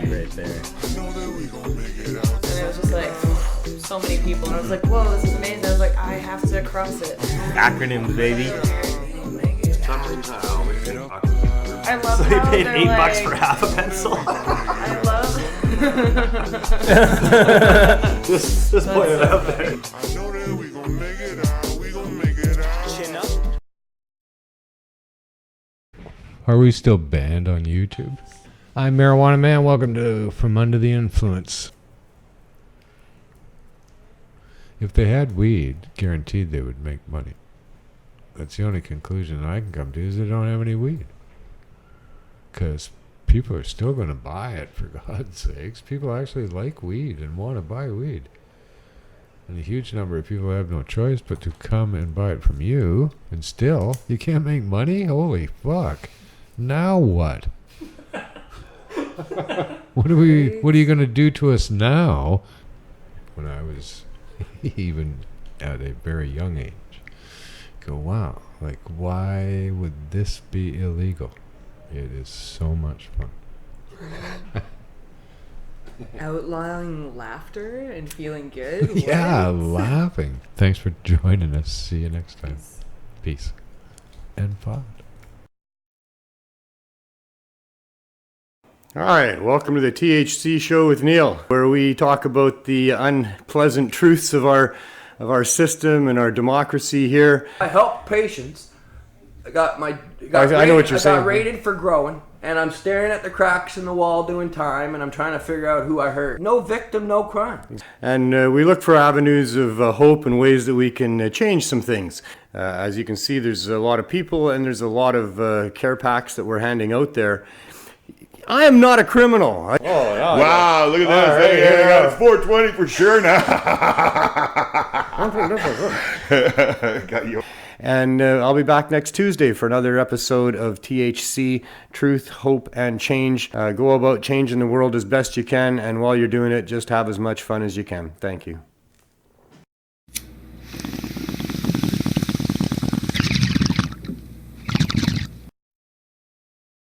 Right there. And it was just like so many people, and I was like, "Whoa, this is amazing!" I was like, "I have to cross it." Acronyms, baby. I love So how you paid they're $8 like, for half a pencil. I love. just put it out there. Are we still banned on YouTube? I'm Marijuana Man. Welcome to From Under the Influence. If they had weed, guaranteed they would make money. That's the only conclusion I can come to, is they don't have any weed. Because people are still going to buy it, for God's sakes. People actually like weed and want to buy weed. And a huge number of people have no choice but to come and buy it from you. And still, you can't make money? Holy fuck. Now what? What are you going to do to us now? When I was even at a very young age, go, wow, like, why would this be illegal? It is so much fun. Outlawing laughter and feeling good. Yeah, What? laughing. Thanks for joining us. See you next time. Peace. And pod. All right, welcome to the THC show with Neil, where we talk about the unpleasant truths of our system and our democracy here. I help patients. I know what you're saying. I got rated for growing, and I'm staring at the cracks in the wall doing time, and I'm trying to figure out who I hurt. No victim, no crime. And we look for avenues of hope and ways that we can change some things. As you can see, there's a lot of people, and there's a lot of care packs that we're handing out there. I am not a criminal. Wow, look at this. Right, Hey, it's 420 for sure now. Got you. And I'll be back next Tuesday for another episode of THC, Truth, Hope, and Change. Go about changing the world as best you can, and while you're doing it, just have as much fun as you can. Thank you.